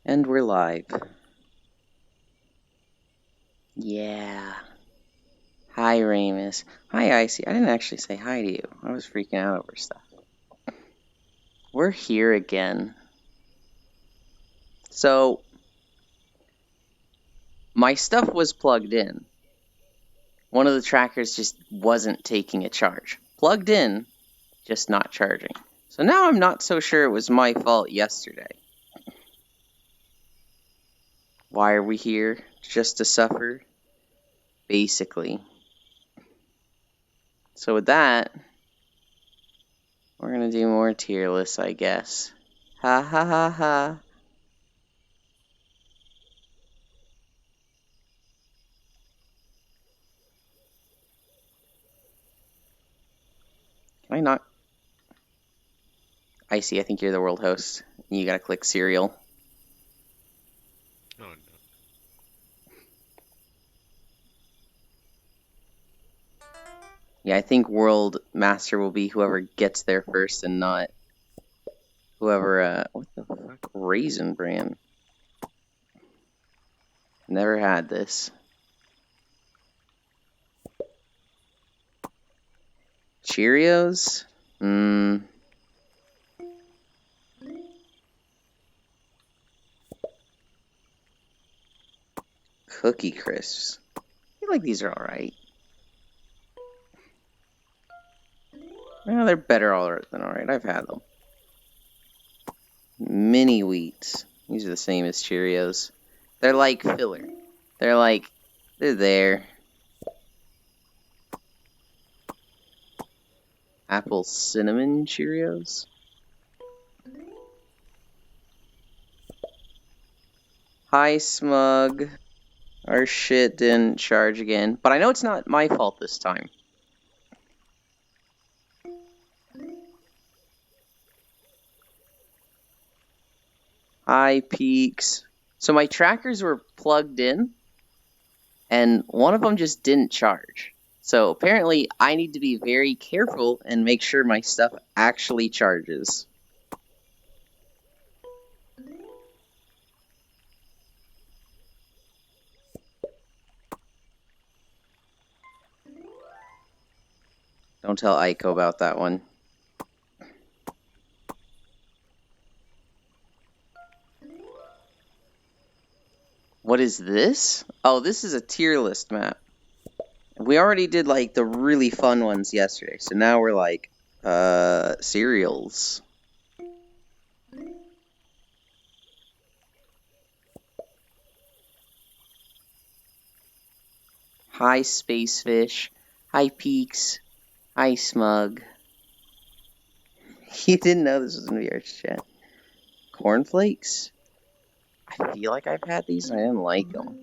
And we're live. Yeah. Hi, Ramus. Hi, Icy. I didn't actually say hi to you. I was freaking out over stuff. We're here again. So, my stuff was plugged in. One of the trackers just wasn't taking a charge. Plugged in, just not charging. So now I'm not so sure it was my fault yesterday. Why are we here? Just to suffer? Basically. So with that, we're gonna do more tier lists, I guess. Ha ha ha ha. Can I not? Icy, I think you're the world host. You gotta click serial. Oh, no. Yeah, I think world master will be whoever gets there first and not whoever, what the fuck? Raisin Bran. Never had this. Cheerios? Cookie Crisps. I feel like these are alright. Well, they're better than alright. I've had them. Mini Wheats. These are the same as Cheerios. They're like filler. They're there. Apple Cinnamon Cheerios? Hi, Smug. Our shit didn't charge again. But I know it's not my fault this time. Hi, Peaks. So my trackers were plugged in, and one of them just didn't charge. So apparently I need to be very careful and make sure my stuff actually charges. Don't tell Aiko about that one. What is this? Oh, this is a tier list map. We already did like the really fun ones yesterday, so now we're like, cereals. Hi, Spacefish. Hi, Peaks. Hi, Smug. You didn't know this was gonna be our chat. Cornflakes? I feel like I've had these and I didn't like them.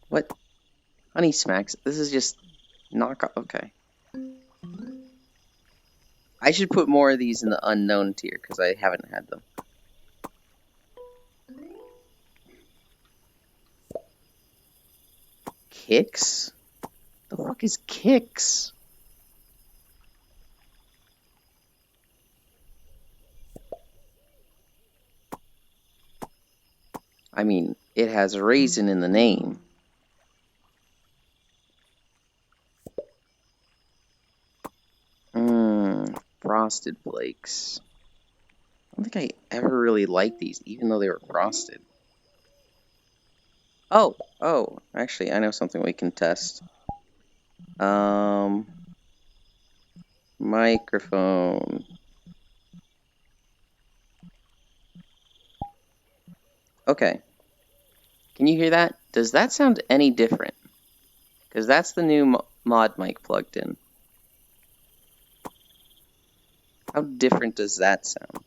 What? Honey Smacks? This is just knockoff. Okay. I should put more of these in the unknown tier because I haven't had them. Kicks? The fuck is Kicks? I mean, it has raisin in the name. Frosted Flakes. I don't think I ever really liked these, even though they were frosted. Oh, actually, I know something we can test. Microphone. Okay. Can you hear that? Does that sound any different? Because that's the new mod mic plugged in. How different does that sound?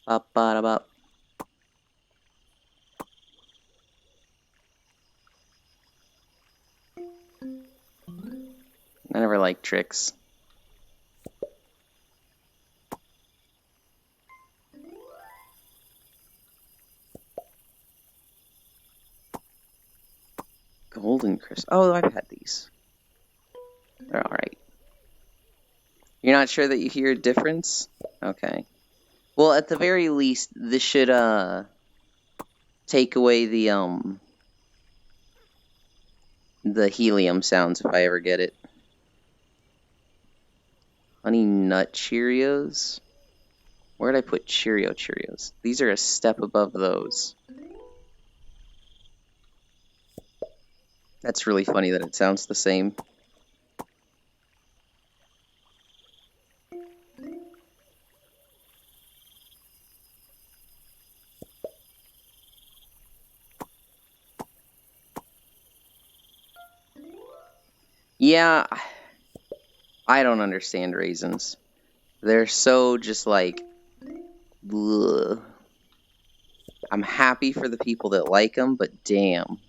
Up. I never liked tricks. Golden crisp. Oh, I've had these. They're alright. You're not sure that you hear a difference? Okay. Well, at the very least, this should, take away the helium sounds if I ever get it. Honey Nut Cheerios? Where did I put Cheerios? These are a step above those. That's really funny that it sounds the same. Yeah, I don't understand raisins. They're so just like, ugh. I'm happy for the people that like them, but damn.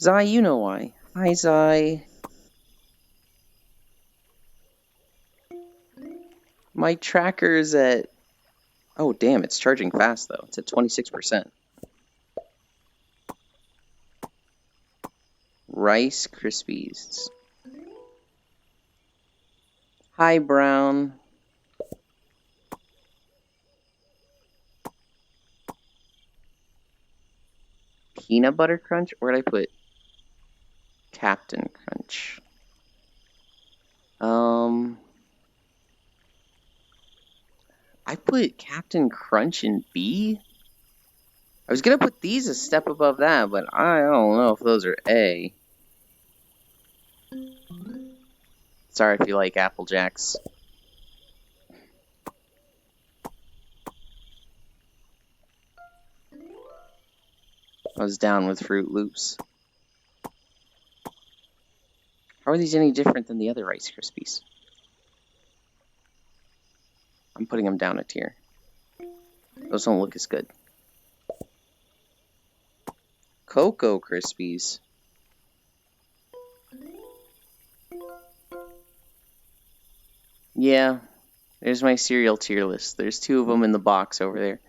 Zai, you know why. Hi, Zai. My tracker's at... Oh, damn, it's charging fast, though. It's at 26%. Rice Krispies. Hi, Brown. Peanut Butter Crunch? Where'd I put Captain Crunch? I put Captain Crunch in B? I was gonna put these a step above that, but I don't know if those are A. Sorry if you like Apple Jacks. I was down with Fruit Loops. How are these any different than the other Rice Krispies? I'm putting them down a tier. Those don't look as good. Cocoa Krispies. Yeah, there's my cereal tier list. There's 2 of them in the box over there.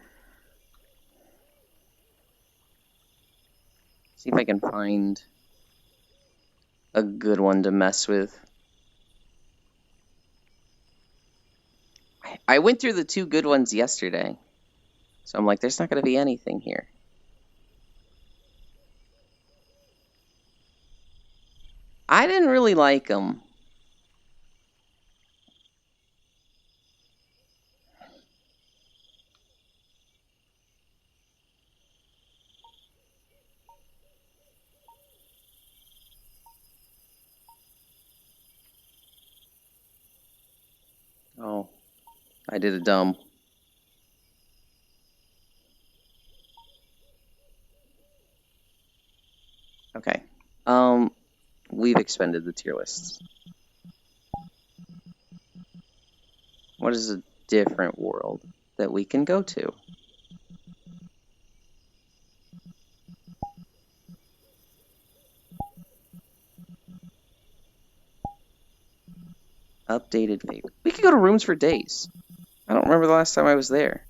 See if I can find a good one to mess with. I went through the 2 good ones yesterday. So I'm like, there's not going to be anything here. I didn't really like them. Oh, I did a dumb. Okay. We've expended the tier lists. What is a different world that we can go to? Updated favorite. We could go to Rooms for Days. I don't remember the last time I was there.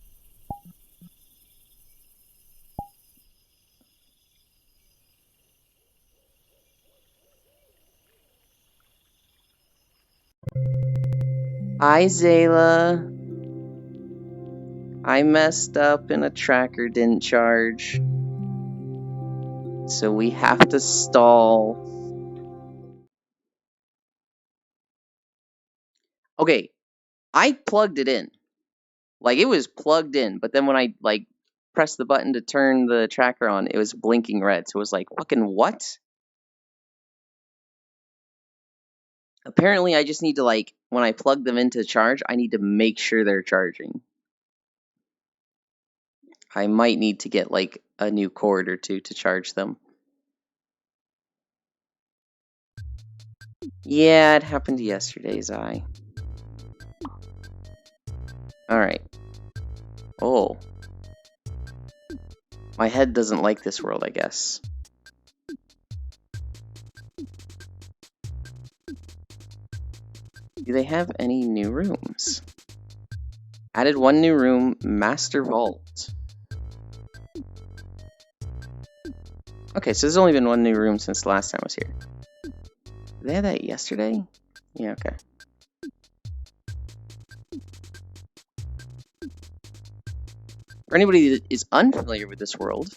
Hi, Zayla. I messed up and a tracker didn't charge. So we have to stall. Okay, I plugged it in. Like, it was plugged in, but then when I, like, pressed the button to turn the tracker on, it was blinking red. So it was like, fucking what? Apparently, I just need to, like, when I plug them into charge, I need to make sure they're charging. I might need to get, like, a new cord or 2 to charge them. Yeah, it happened yesterday, Zai. Alright. Oh. My head doesn't like this world, I guess. Do they have any new rooms? Added one new room, Master Vault. Okay, so there's only been one new room since the last time I was here. Did they have that yesterday? Yeah, okay. For anybody that is unfamiliar with this world,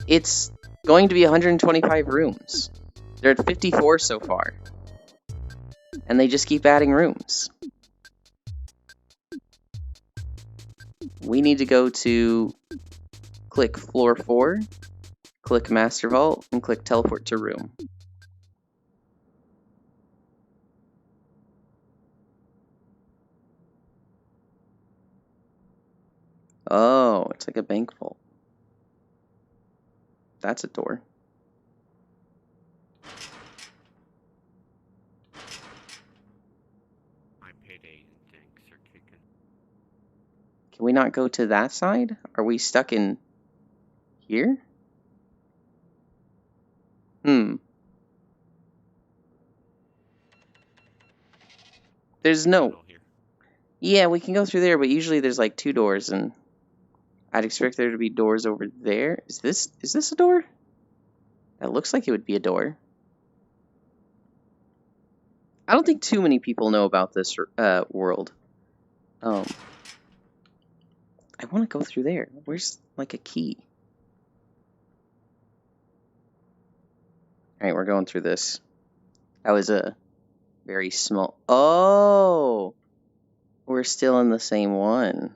it's going to be 125 rooms. They're at 54 so far. And they just keep adding rooms. We need to go to click floor 4, click Master Vault, and click teleport to room. Oh, it's like a bank vault. That's a door. My payday instincts are kicking. Can we not go to that side? Are we stuck in here? There's no... Yeah, we can go through there, but usually there's like 2 doors, and I'd expect there to be doors over there. Is this a door? That looks like it would be a door. I don't think too many people know about this world. I want to go through there. Where's like a key? All right, we're going through this. That was a very small... Oh! We're still in the same one.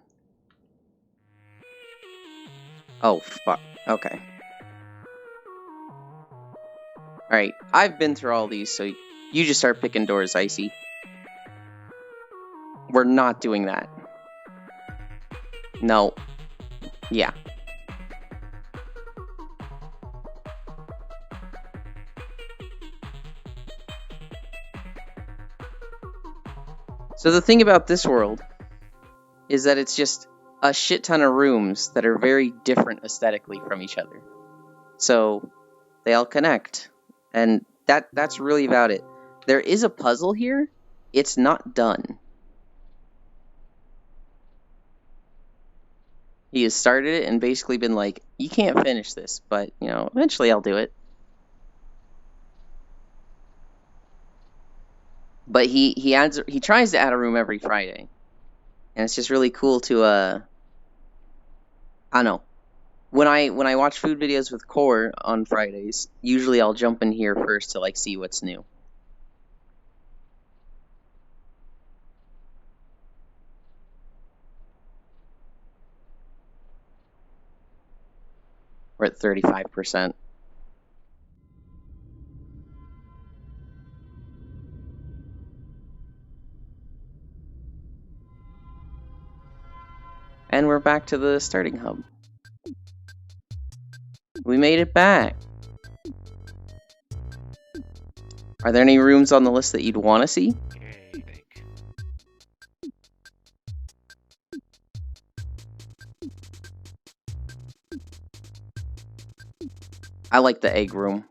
Oh, fuck. Okay. Alright, I've been through all these, so you just start picking doors, Icy. We're not doing that. No. Yeah. So the thing about this world is that it's just a shit ton of rooms that are very different aesthetically from each other. So they all connect. And that's really about it. There is a puzzle here. It's not done. He has started it and basically been like, you can't finish this, but, you know, eventually I'll do it. But he tries to add a room every Friday. And it's just really cool to, I don't know. When I watch food videos with Core on Fridays, usually I'll jump in here first to, like, see what's new. We're at 35%. And we're back to the starting hub. We made it back. Are there any rooms on the list that you'd want to see? I like the egg room.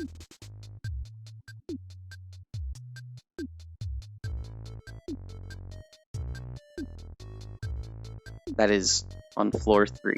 That is on floor 3.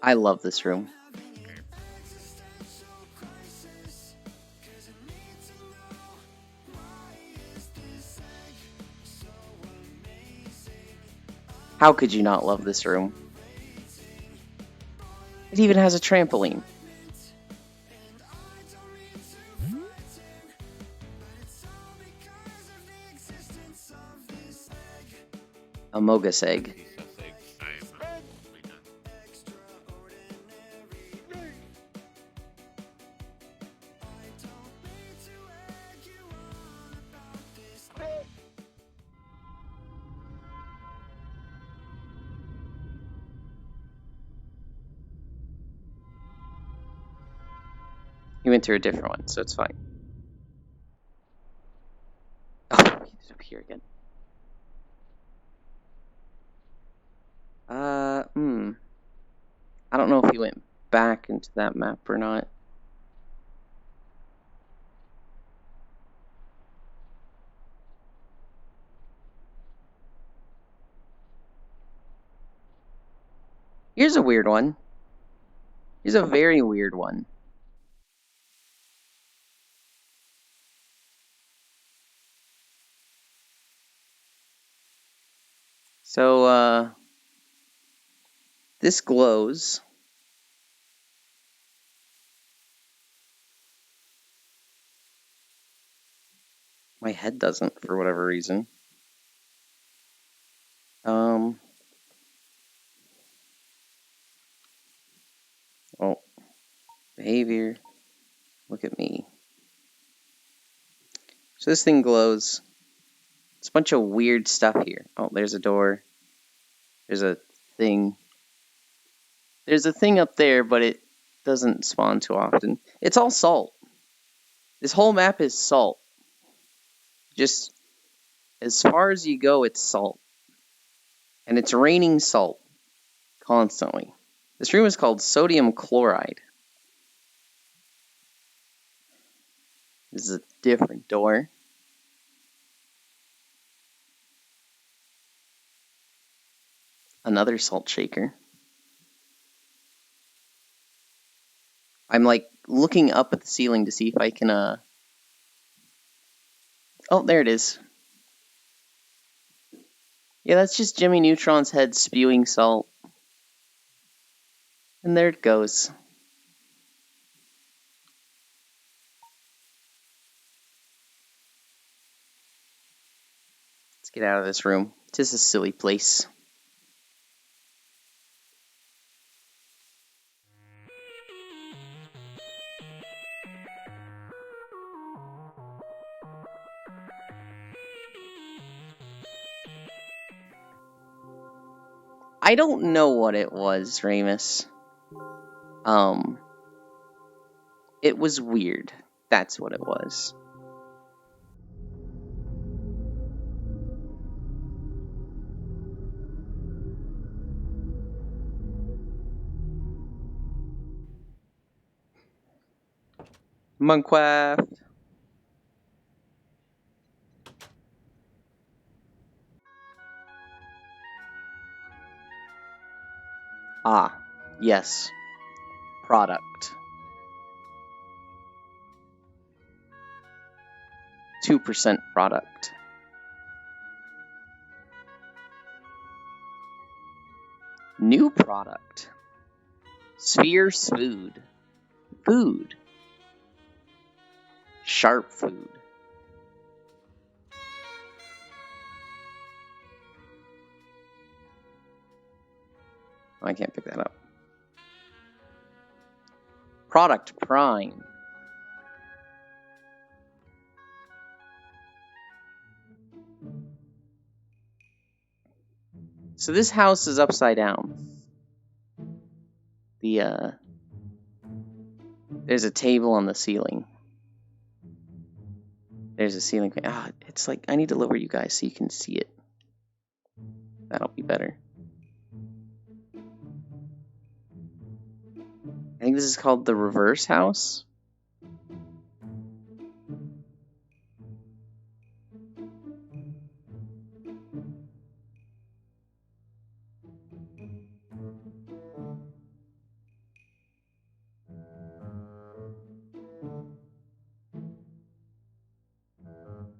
I love this room. How could you not love this room? It even has a trampoline. A Mogus egg. He went to a different one, so it's fine. Oh, he's up here again. I don't know if he went back into that map or not. Here's a weird one. Here's a very weird one. So, this glows. My head doesn't, for whatever reason. Oh, behavior. Look at me. So this thing glows. It's a bunch of weird stuff here. Oh, there's a door. There's a thing. There's a thing up there, but it doesn't spawn too often. It's all salt. This whole map is salt. Just as far as you go, it's salt. And it's raining salt constantly. This room is called sodium chloride. This is a different door. Another salt shaker. I'm like looking up at the ceiling to see if I can Oh, there it is. Yeah, that's just Jimmy Neutron's head spewing salt. And there it goes. Let's get out of this room. It's just a silly place. I don't know what it was, Ramus. It was weird. That's what it was. Monkcraft. Ah, yes. Product. 2% product. New product. Sphere's food. Food. Sharp food. Oh, I can't pick that up. Product prime. So this house is upside down. There's a table on the ceiling. There's a ceiling fan. Ah, it's like, I need to lower you guys so you can see it. That'll be better. I think this is called the reverse house.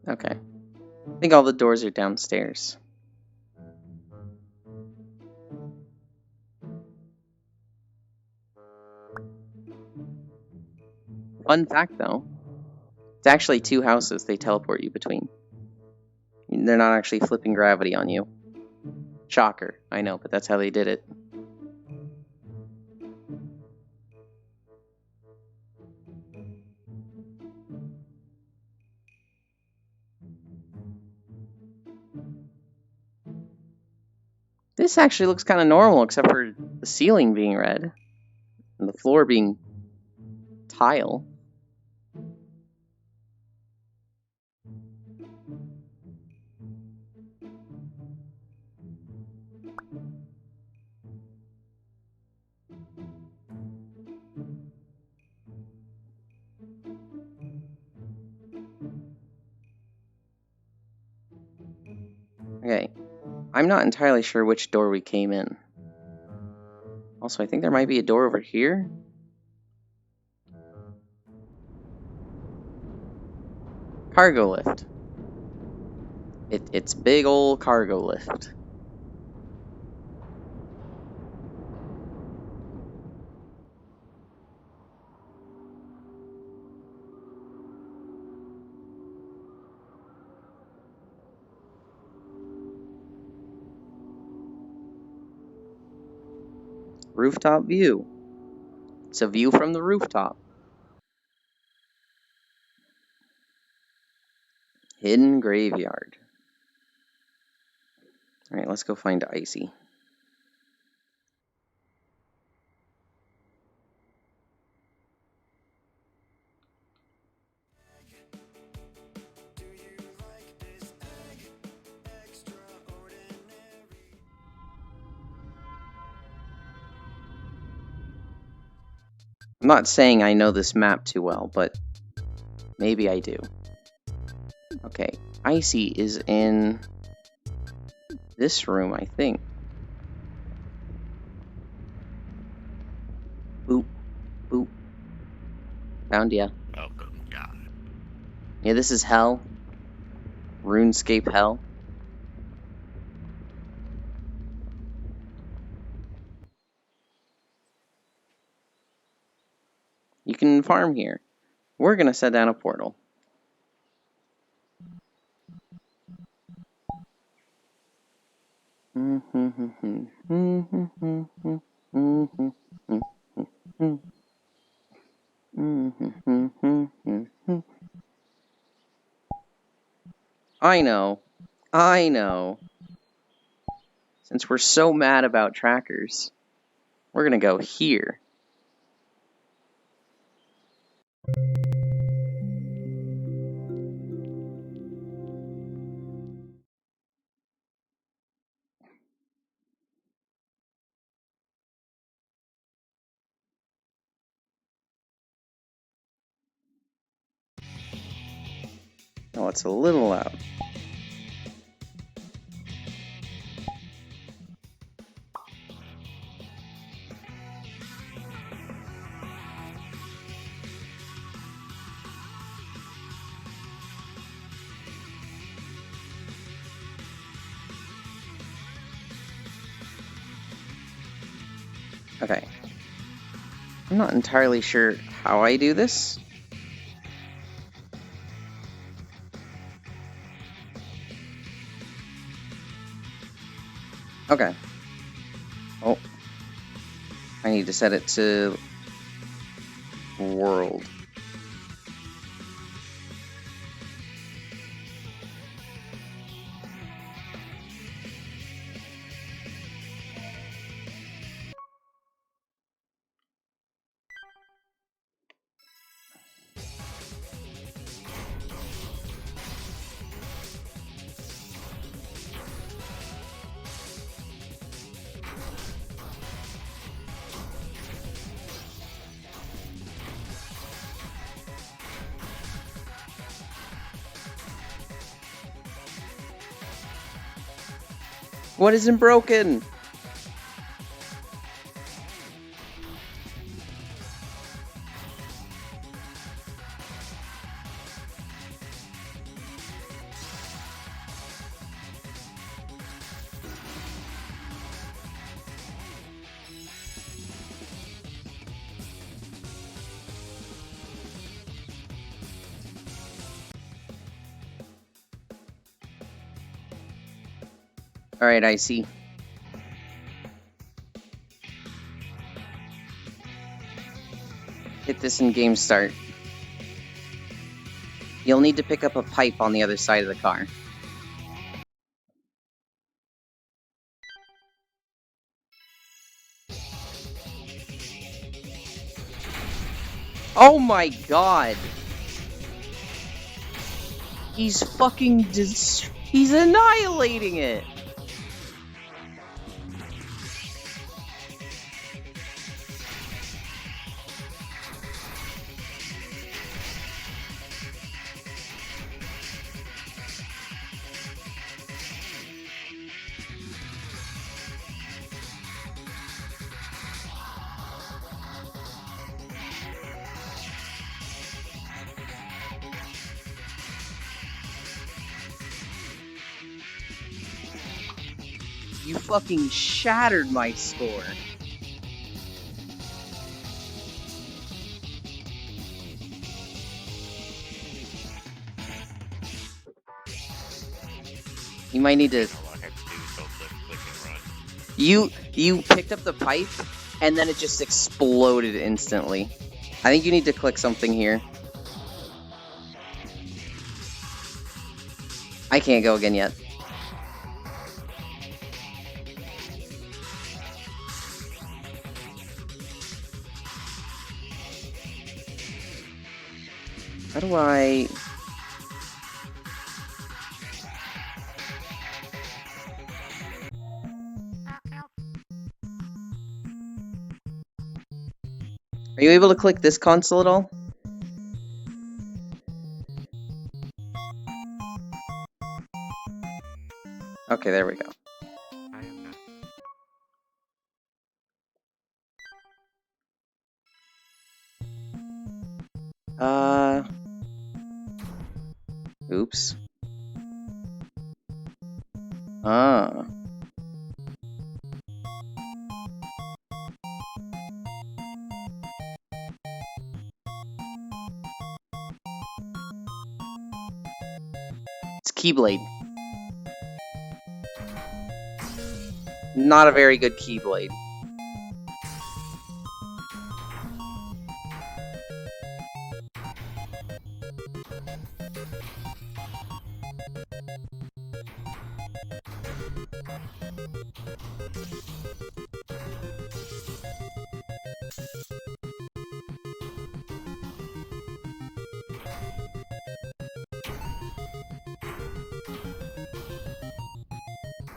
Okay. I think all the doors are downstairs. Fun fact, though. It's actually 2 houses they teleport you between. They're not actually flipping gravity on you. Shocker, I know, but that's how they did it. This actually looks kind of normal, except for the ceiling being red and the floor being tile. Okay, I'm not entirely sure which door we came in. Also, I think there might be a door over here. Cargo lift. It's big old cargo lift. Rooftop view. It's a view from the rooftop. Hidden graveyard. Alright, let's go find Icy. I'm not saying I know this map too well, but maybe I do. Okay, Icy is in this room, I think. Boop, boop. Found ya. Welcome, God. Yeah, this is hell. RuneScape hell. You can farm here. We're gonna set down a portal. I know. Since we're so mad about trackers, we're gonna go here. Oh, it's a little loud. Okay. I'm not entirely sure how I do this. Okay. Oh. I need to set it to world. What isn't broken? Alright, I see. Hit this in game start. You'll need to pick up a pipe on the other side of the car. Oh my god! He's fucking he's annihilating it. You fucking shattered my score. You might need to. All I have to do is hold left click and run. You picked up the pipe, and then it just exploded instantly. I think you need to click something here. I can't go again yet. How do I... Are you able to click this console at all? Okay, there we go. I am not. Oops. Ah. It's Keyblade. Not a very good Keyblade.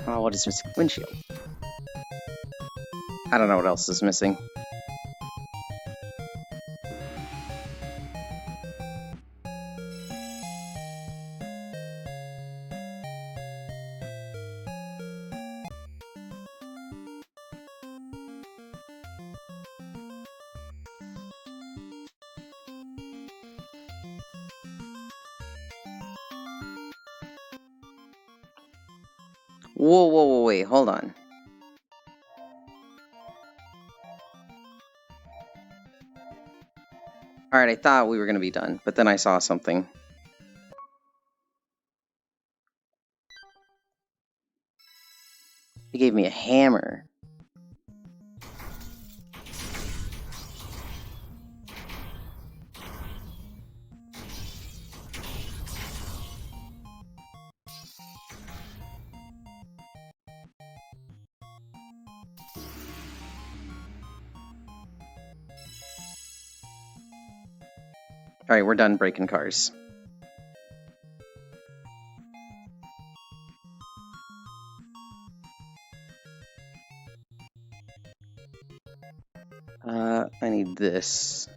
Oh, what is missing? Windshield. I don't know what else is missing. Whoa, wait, hold on. Alright, I thought we were gonna be done, but then I saw something. They gave me a hammer. Alright, we're done breaking cars. I need this.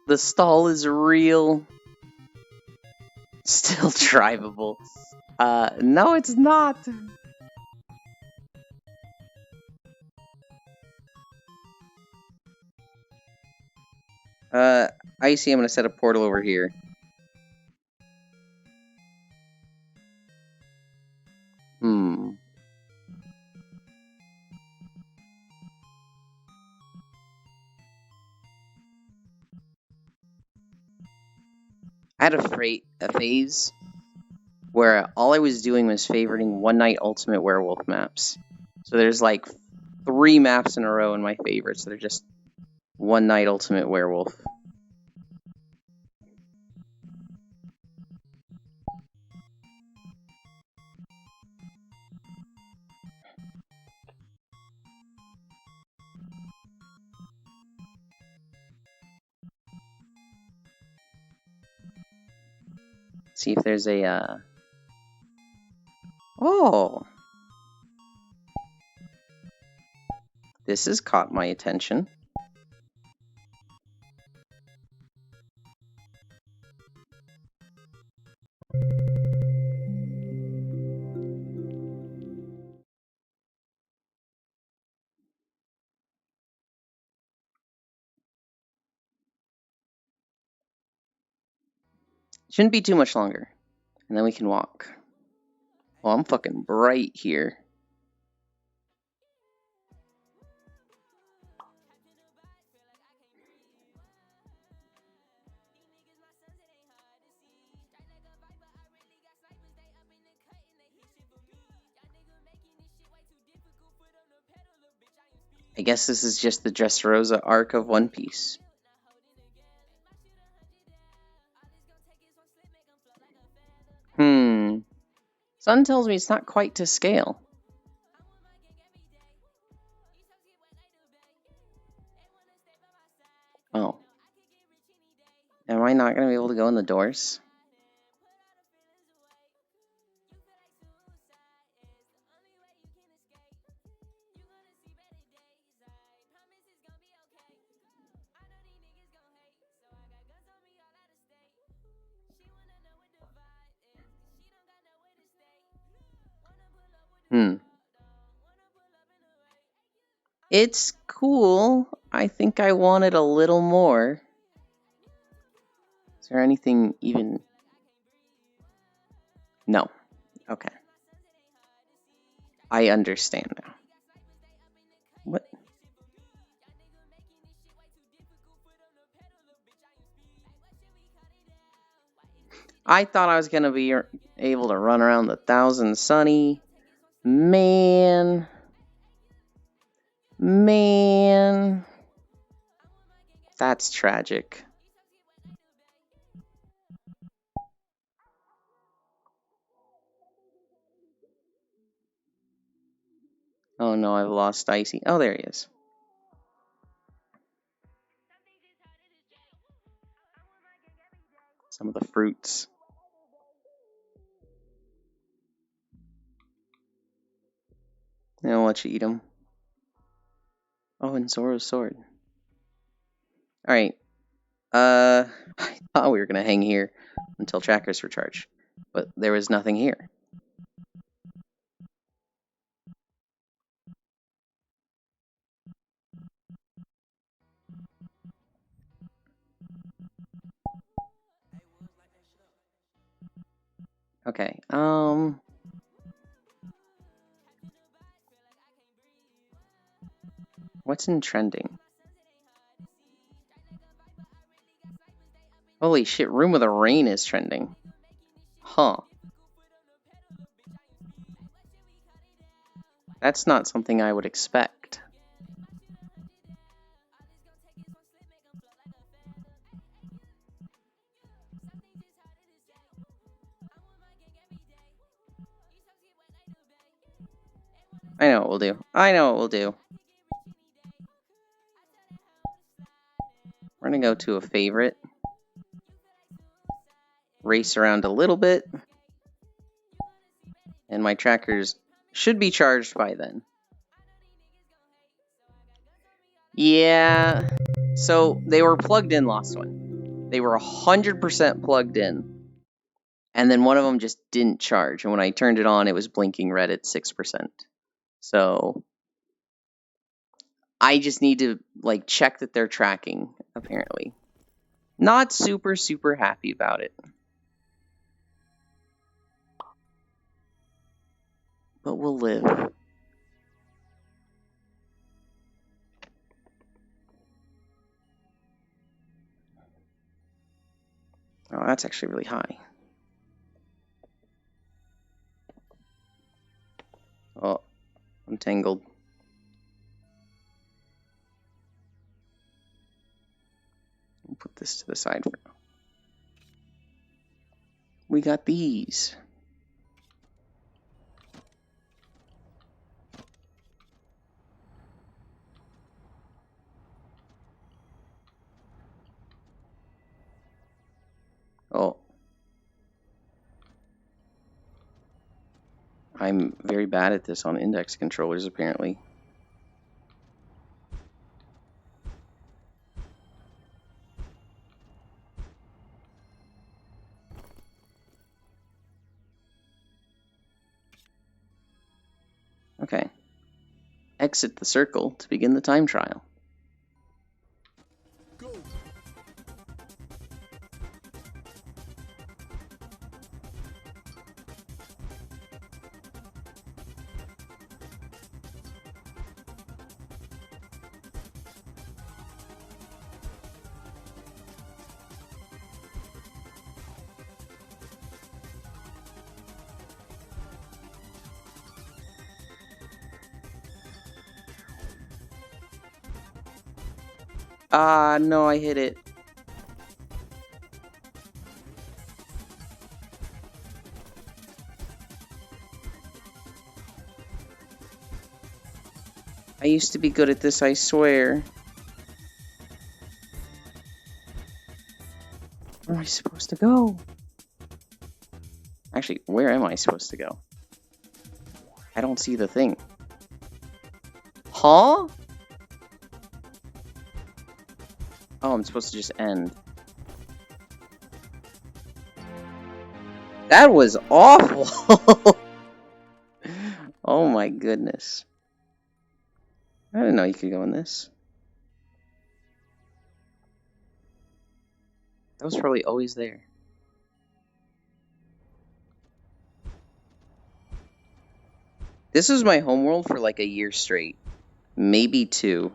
The stall is real. Still drivable. No, it's not. Icy, I'm gonna set a portal over here. I had a phase where all I was doing was favoriting One Night Ultimate Werewolf maps. So there's like 3 maps in a row in my favorites that are just One Night Ultimate Werewolf. see if there's a, Oh! This has caught my attention. Shouldn't be too much longer. And then we can walk. Well, I'm fucking bright here. I guess this is just the Dressrosa arc of One Piece. Sun tells me it's not quite to scale. Oh. Am I not going to be able to go in the doors? It's cool. I think I wanted a little more. Is there anything even... No. Okay. I understand now. What? I thought I was going to be able to run around the Thousand Sunny. Man. That's tragic. Oh no, I've lost Icy. Oh, there he is. Some of the fruits. I'll let you eat them. Oh, and Zoro's sword. Alright. I thought we were going to hang here until trackers recharge, but there was nothing here. Okay, what's in trending? Holy shit, Room with a Rain is trending. Huh. That's not something I would expect. I know what we'll do. We're gonna go to a favorite. Race around a little bit. And my trackers should be charged by then. Yeah. So they were plugged in last one. They were 100% plugged in. And then one of them just didn't charge. And when I turned it on, it was blinking red at 6%. So I just need to check that they're tracking, apparently. Not super, super happy about it. But we'll live. Oh, that's actually really high. Oh, I'm tangled. We'll put this to the side for now. We got these. Oh. I'm very bad at this on index controllers, apparently. Okay. Exit the circle to begin the time trial. Go. No, I hit it. I used to be good at this, I swear. Where am I supposed to go? Actually, where am I supposed to go? I don't see the thing. Huh? Oh, I'm supposed to just end. That was awful! Oh my goodness. I didn't know you could go in this. That was probably always there. This was my homeworld for like a year straight. Maybe 2.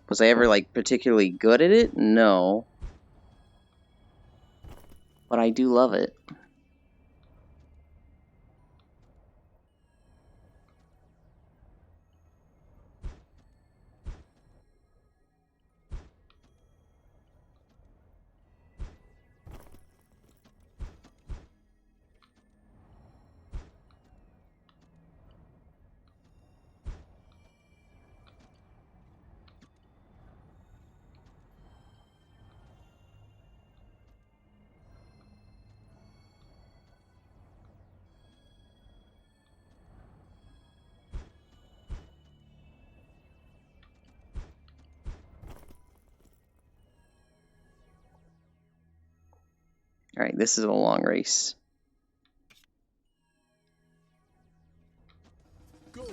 Was I ever like particularly good at it? No. But I do love it. Alright, this is a long race. Go.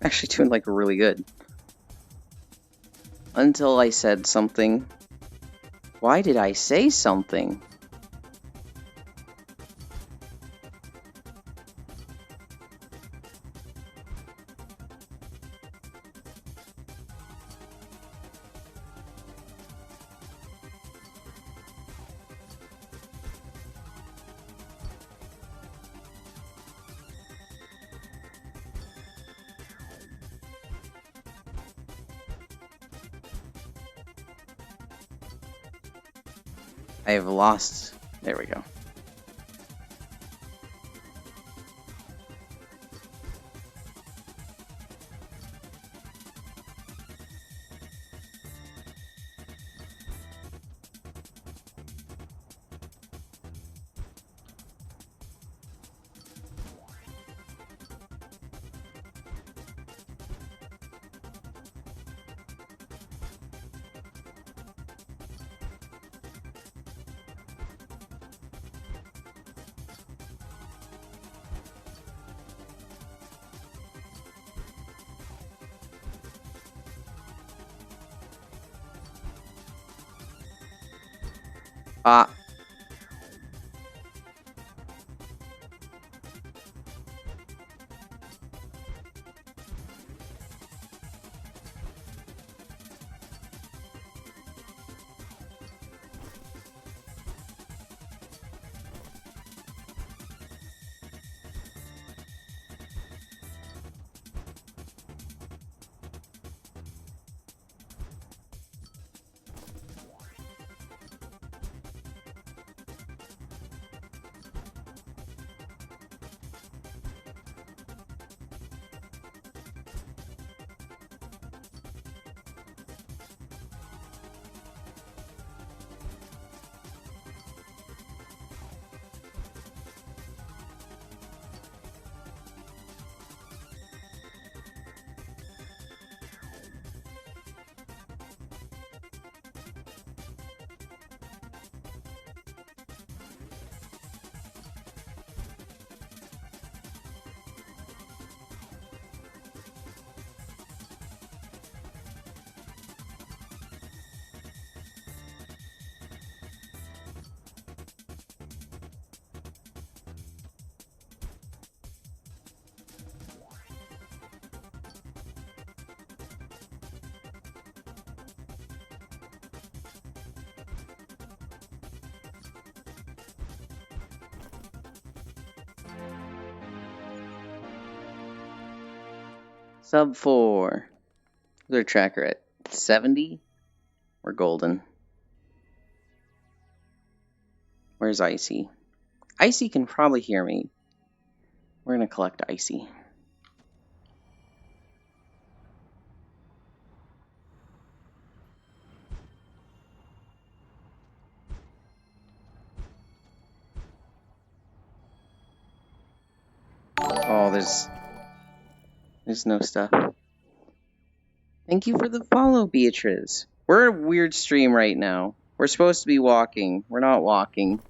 Actually doing like really good. Until I said something. Why did I say something? I have lost. There we go. Sub 4. Their tracker at 70. We're golden. Where's Icy? Icy can probably hear me. We're gonna collect Icy. Oh, there's no stuff. Thank you for the follow, Beatrice. We're a weird stream right now. We're supposed to be walking. We're not walking.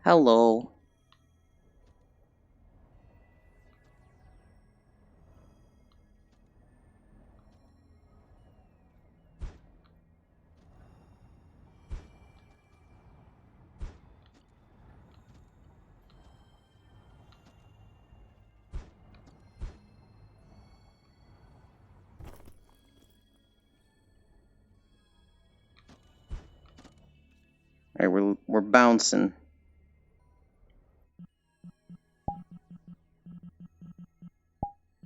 Hello. Alright, we're bouncing.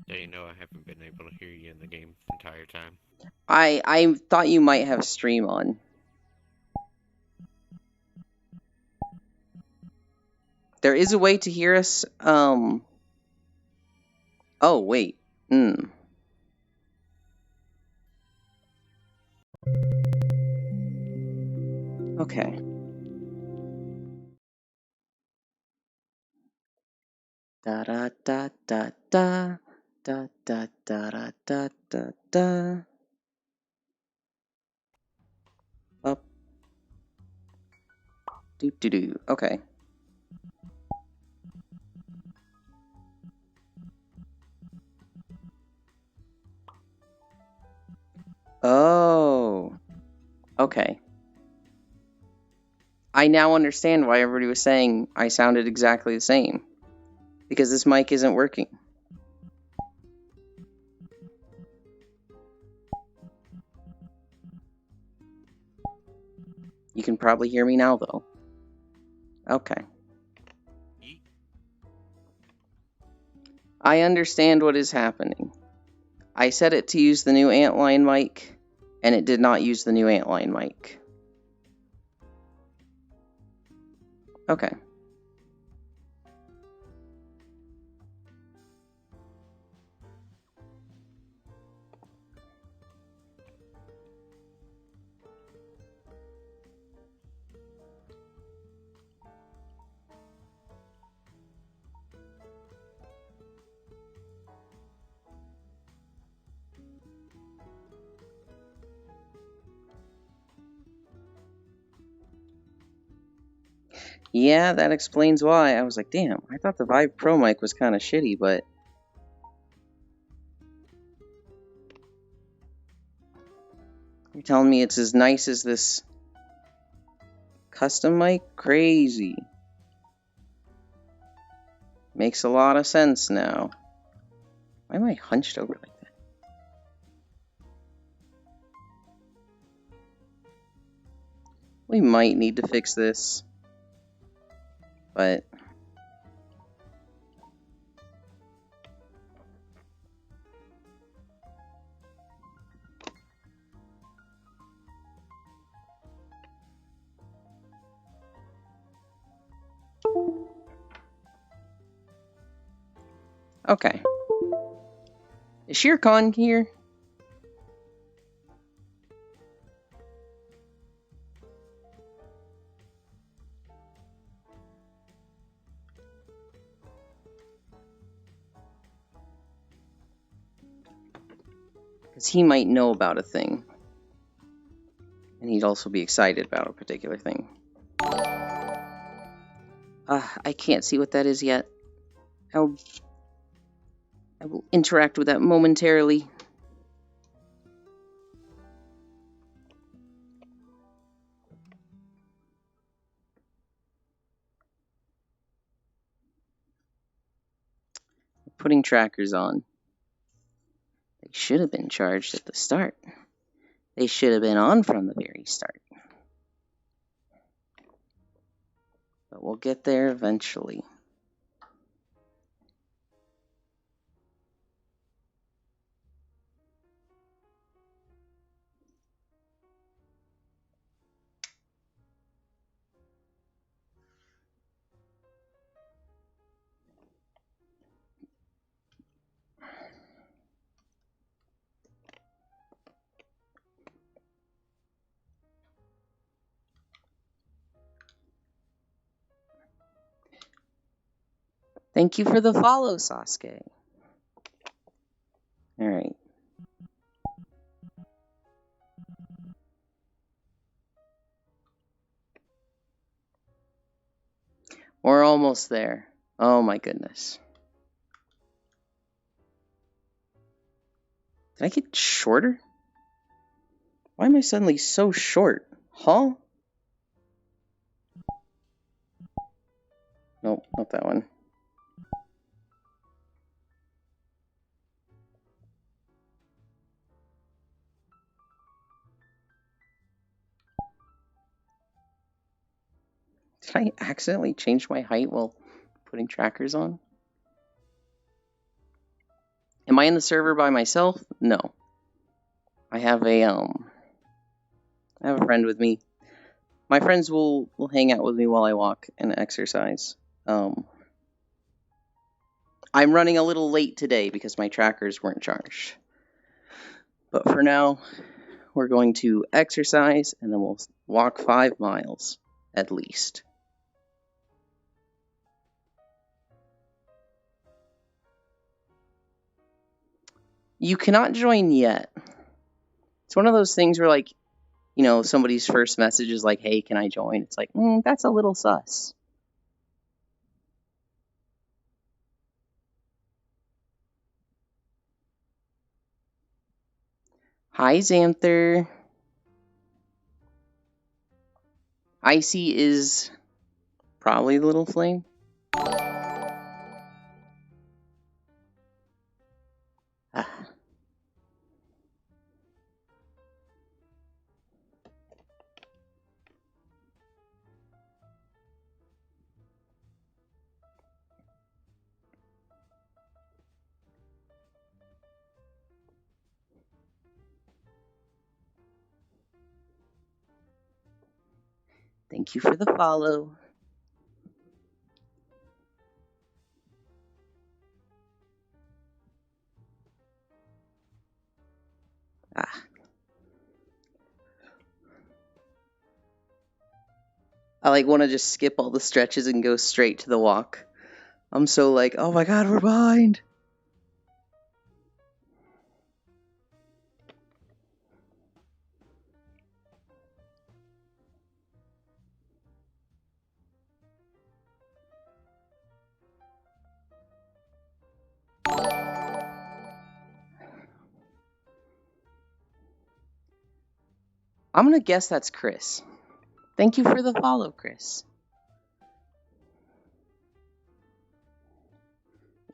Yeah, you know I haven't been able to hear you in the game the entire time. I thought you might have stream on. There is a way to hear us. Oh wait. Okay. Da da da da da da da da da da da. Up. Do do do. Okay. Oh. Okay. I now understand why everybody was saying I sounded exactly the same. Because this mic isn't working. You can probably hear me now, though. Okay. I understand what is happening. I set it to use the new Antline mic, and it did not use the new Antline mic. Okay. Yeah, that explains why. I was like, damn, I thought the Vive Pro mic was kind of shitty, but... You're telling me it's as nice as this custom mic? Crazy. Makes a lot of sense now. Why am I hunched over like that? We might need to fix this. But... Okay. Is Shere Khan here? Because he might know about a thing. And he'd also be excited about a particular thing. I can't see what that is yet. I will interact with that momentarily. Putting trackers on. They should have been charged at the start. They should have been on from the very start. But we'll get there eventually. Thank you for the follow, Sasuke. Alright. We're almost there. Oh my goodness. Did I get shorter? Why am I suddenly so short? Huh? Nope, not that one. Did I accidentally change my height while putting trackers on? Am I in the server by myself? No. I have a friend with me. My friends will hang out with me while I walk and exercise. I'm running a little late today because my trackers weren't charged. But for now, we're going to exercise and then we'll walk 5 miles at least. You cannot join yet. It's one of those things where, like, you know, somebody's first message is like, hey, can I join? It's like, that's a little sus. Hi, Xanther. Icy is probably the little flame. Thank you for the follow. I like want to just skip all the stretches and go straight to the walk. I'm so like, oh my god, we're behind. I'm gonna guess that's Chris. Thank you for the follow, Chris.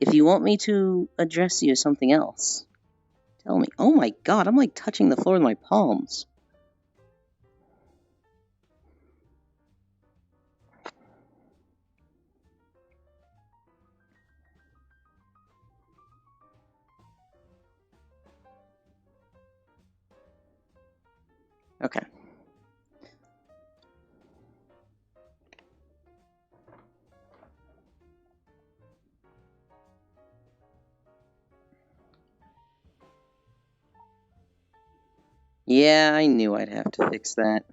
If you want me to address you as something else, tell me. Oh my god, I'm like touching the floor with my palms. Okay. Yeah, I knew I'd have to fix that.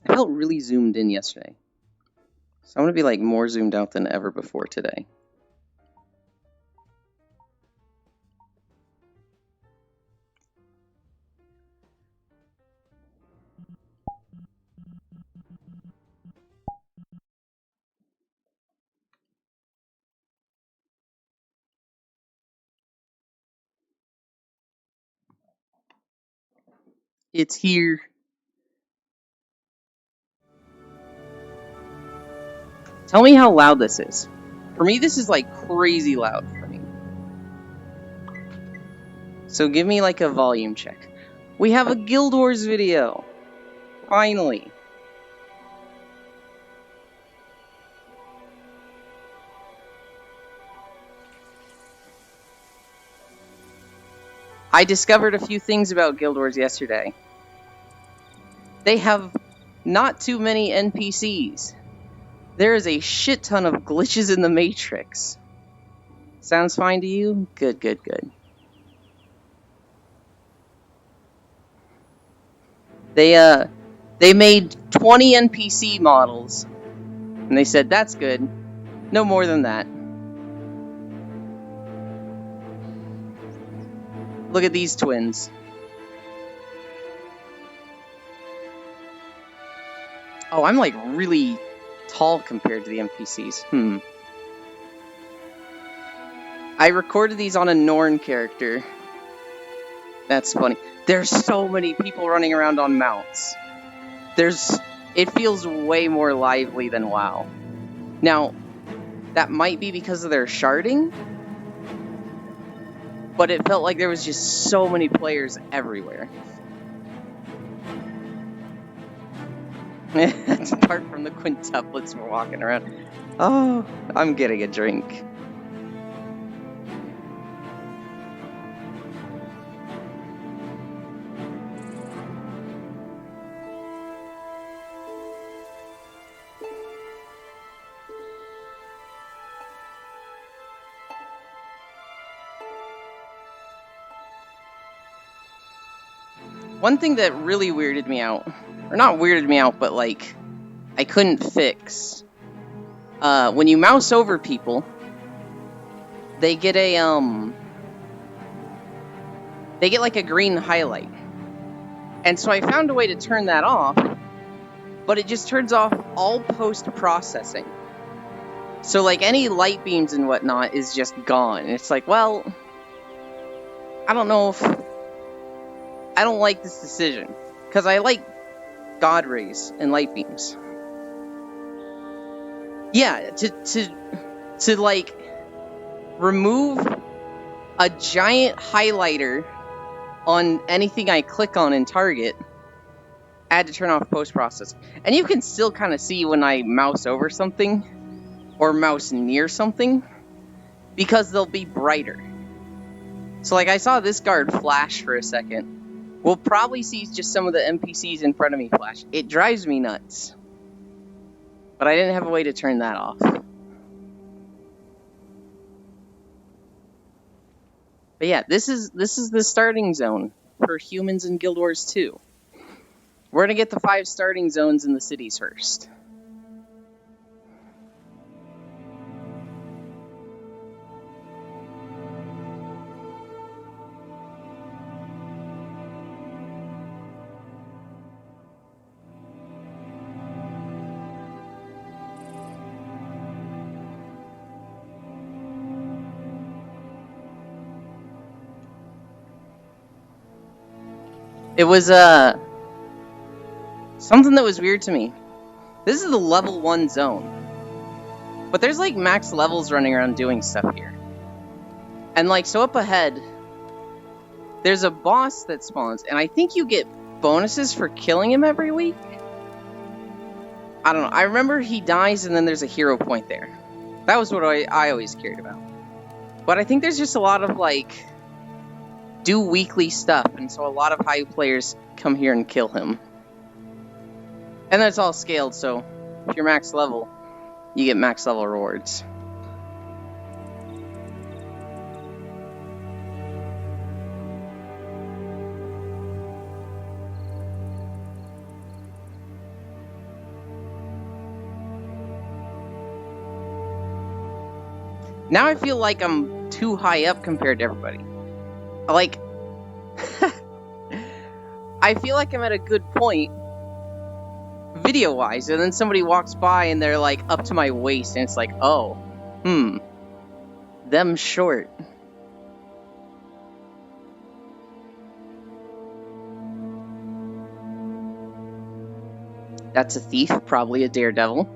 I felt really zoomed in yesterday. So I'm gonna be like more zoomed out than ever before today. It's here. Tell me how loud this is. For me, this is like crazy loud for me. So give me like a volume check. We have a Guild Wars video. Finally. I discovered a few things about Guild Wars yesterday. They have not too many NPCs. There is a shit ton of glitches in the Matrix. Sounds fine to you? Good, good, good. They made 20 NPC models, and they said, that's good. No more than that. Look at these twins. Oh, I'm like really tall compared to the NPCs. I recorded these on a Norn character. That's funny. There's so many people running around on mounts. It feels way more lively than WoW. Now, that might be because of their sharding, but it felt like there was just so many players everywhere. Apart from the quintuplets we're walking around. Oh, I'm getting a drink. One thing that really weirded me out, or not weirded me out, but like I couldn't fix. When you mouse over people, they get like a green highlight. And so I found a way to turn that off, but it just turns off all post-processing. So like any light beams and whatnot is just gone. And it's like, well, I don't know if I don't like this decision, because I like God rays and light beams. Yeah, to like remove a giant highlighter on anything I click on in Target, I had to turn off post-processing. And you can still kind of see when I mouse over something or mouse near something, because they'll be brighter. So like I saw this guard flash for a second. We'll probably see just some of the NPCs in front of me flash. It drives me nuts. But I didn't have a way to turn that off. But yeah, this is the starting zone for humans in Guild Wars 2. We're gonna get the 5 starting zones in the cities first. It was something that was weird to me. This is the level 1 zone. But there's like max levels running around doing stuff here. And like, so up ahead, there's a boss that spawns, and I think you get bonuses for killing him every week? I don't know. I remember he dies and then there's a hero point there. That was what I always cared about. But I think there's just a lot of like, do weekly stuff, and so a lot of high players come here and kill him. And that's all scaled, so if you're max level, you get max level rewards. Now I feel like I'm too high up compared to everybody. Like, I feel like I'm at a good point, video-wise, and then somebody walks by and they're like up to my waist, and it's like, oh, them short. That's a thief, probably a daredevil.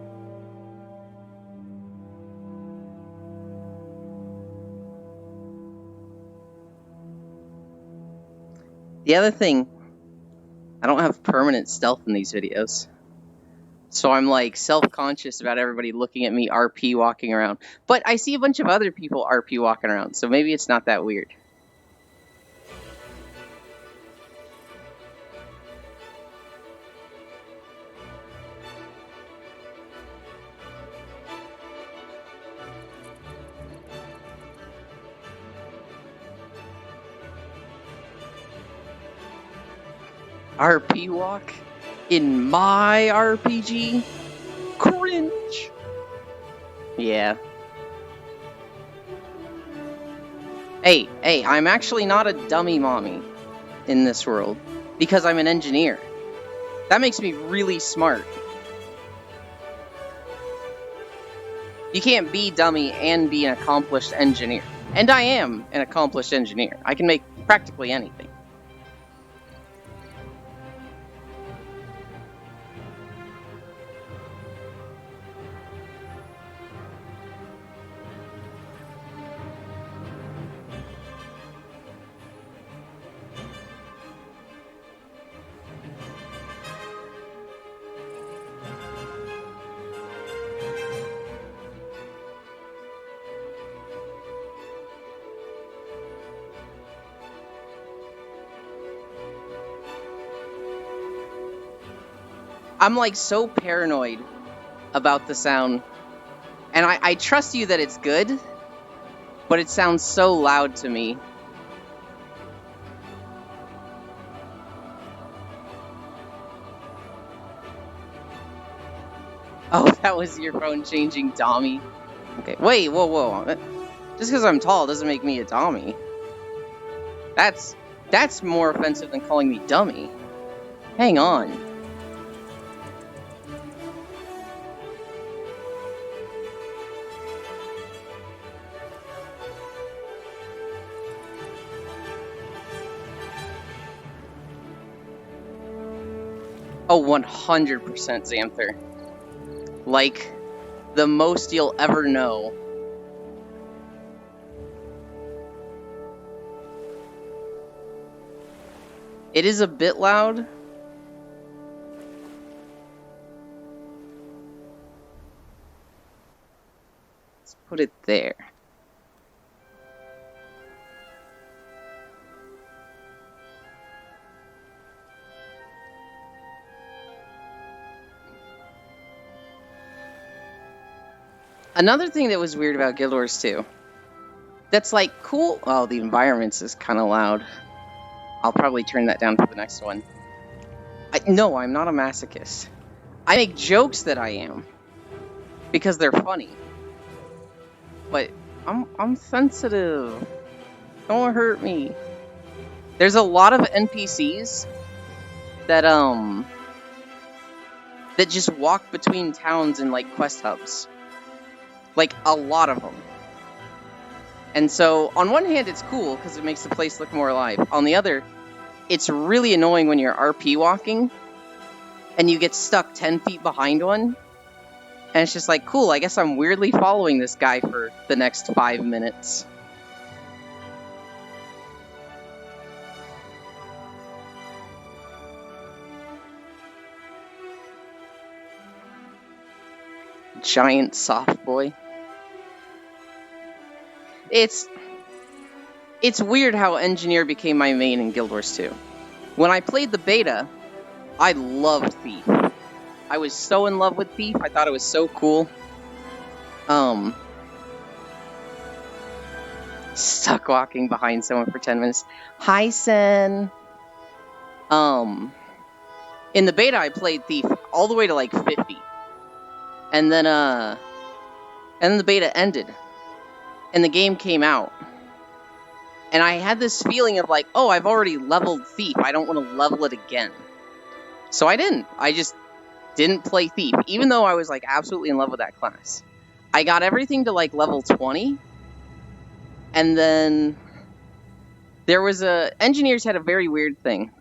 The other thing, I don't have permanent stealth in these videos. So I'm like self-conscious about everybody looking at me RP walking around. But I see a bunch of other people RP walking around, so maybe it's not that weird. RP walk? In my RPG? Cringe! Yeah. Hey, I'm actually not a dummy mommy in this world, because I'm an engineer. That makes me really smart. You can't be dummy and be an accomplished engineer. And I am an accomplished engineer. I can make practically anything. I'm like so paranoid about the sound, and I trust you that it's good, but it sounds so loud to me. Oh, that was your phone changing dummy. Okay, wait, whoa. Just because I'm tall doesn't make me a dummy. That's more offensive than calling me dummy. Hang on. Oh, 100% Xanther. Like, the most you'll ever know. It is a bit loud. Let's put it there. Another thing that was weird about Guild Wars 2, that's like cool. Oh, the environments is kind of loud. I'll probably turn that down for the next one. No, I'm not a masochist. I make jokes that I am because they're funny. But I'm sensitive. Don't hurt me. There's a lot of NPCs that that just walk between towns and like quest hubs. Like a lot of them. And so on one hand it's cool because it makes the place look more alive. On the other, it's really annoying when you're RP walking and you get stuck 10 feet behind one. And it's just like, cool, I guess I'm weirdly following this guy for the next 5 minutes. Giant soft boy. It's weird how Engineer became my main in Guild Wars 2. When I played the beta, I loved Thief. I was so in love with Thief, I thought it was so cool. Stuck walking behind someone for 10 minutes. Hi, Sen. In the beta, I played Thief all the way to like 50. And then the beta ended. And the game came out. And I had this feeling of like, oh, I've already leveled Thief. I don't want to level it again. So I didn't. I just didn't play Thief, even though I was like absolutely in love with that class. I got everything to like level 20. And then there was Engineers had a very weird thing.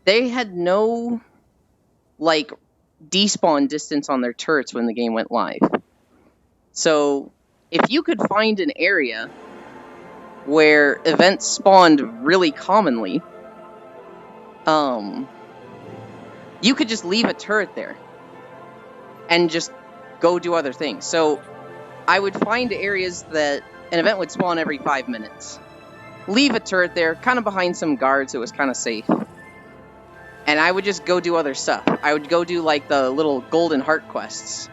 They had no like despawn distance on their turrets when the game went live. So if you could find an area where events spawned really commonly, you could just leave a turret there and just go do other things. So I would find areas that an event would spawn every 5 minutes. Leave a turret there, kind of behind some guards, it was kind of safe. And I would just go do other stuff. I would go do like the little golden heart quests.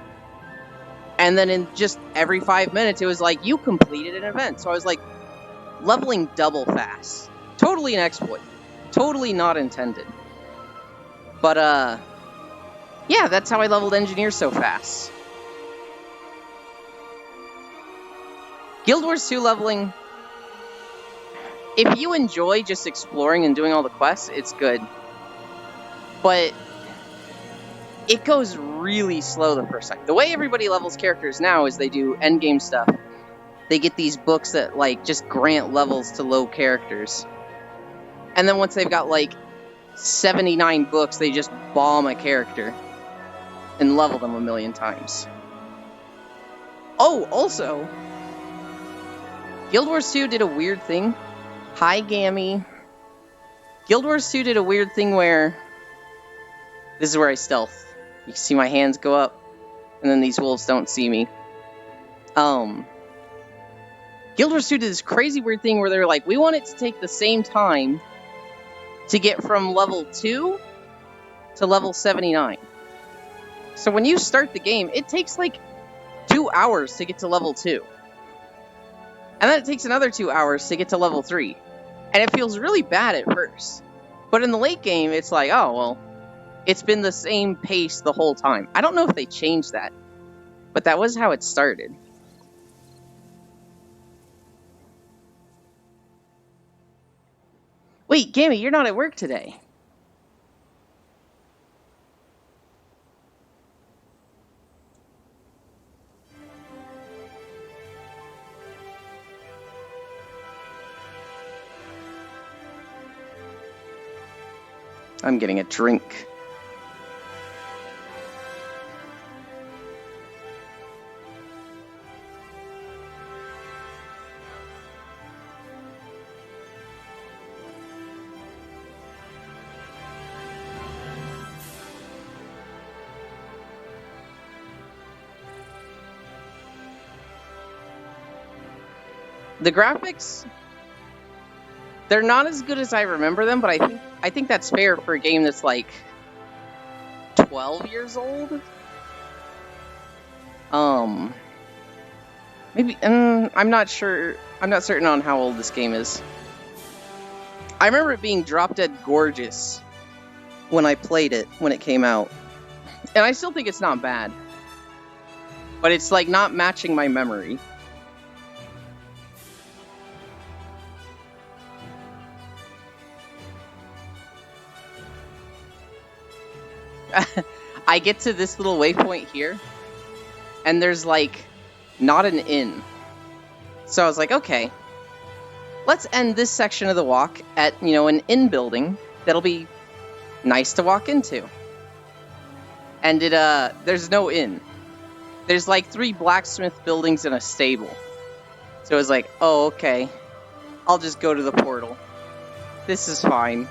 And then in just every 5 minutes, it was like, you completed an event. So I was like, leveling double fast. Totally an exploit. Totally not intended. But, yeah, that's how I leveled Engineer so fast. Guild Wars 2 leveling, if you enjoy just exploring and doing all the quests, it's good. But it goes really slow the first time. The way everybody levels characters now is they do endgame stuff. They get these books that, like, just grant levels to low characters. And then once they've got, like, 79 books, they just bomb a character and level them a million times. Oh, also, Guild Wars 2 did a weird thing. Hi, Gammy. Guild Wars 2 did a weird thing where... This is where I stealth. You can see my hands go up, and then these wolves don't see me. Guild Wars 2 did this crazy weird thing where they're like, we want it to take the same time to get from level 2 to level 79. So when you start the game, it takes like 2 hours to get to level 2. And then it takes another 2 hours to get to level 3. And it feels really bad at first. But in the late game, it's like, oh, well, it's been the same pace the whole time. I don't know if they changed that, but that was how it started. Wait, Gammy, you're not at work today. I'm getting a drink. The graphics, they're not as good as I remember them, but I think that's fair for a game that's like 12 years old. Maybe, I'm not sure. I'm not certain on how old this game is. I remember it being drop dead gorgeous when I played it, when it came out. And I still think it's not bad. But it's like not matching my memory. I get to this little waypoint here, and there's like not an inn. So I was like, okay, let's end this section of the walk at, an inn building that'll be nice to walk into. And there's no inn. There's like 3 blacksmith buildings and a stable. So I was like, oh, okay, I'll just go to the portal. This is fine.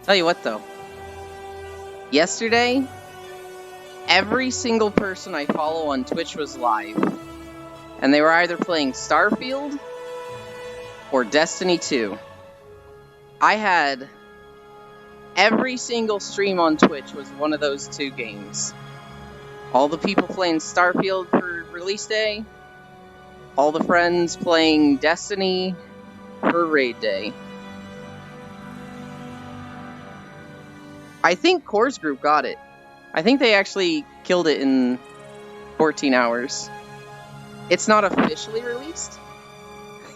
Tell you what, though. Yesterday, every single person I follow on Twitch was live. And they were either playing Starfield or Destiny 2. I had every single stream on Twitch was one of those 2 games. All the people playing Starfield for release day. All the friends playing Destiny for raid day. I think Core's group got it. I think they actually killed it in 14 hours. It's not officially released.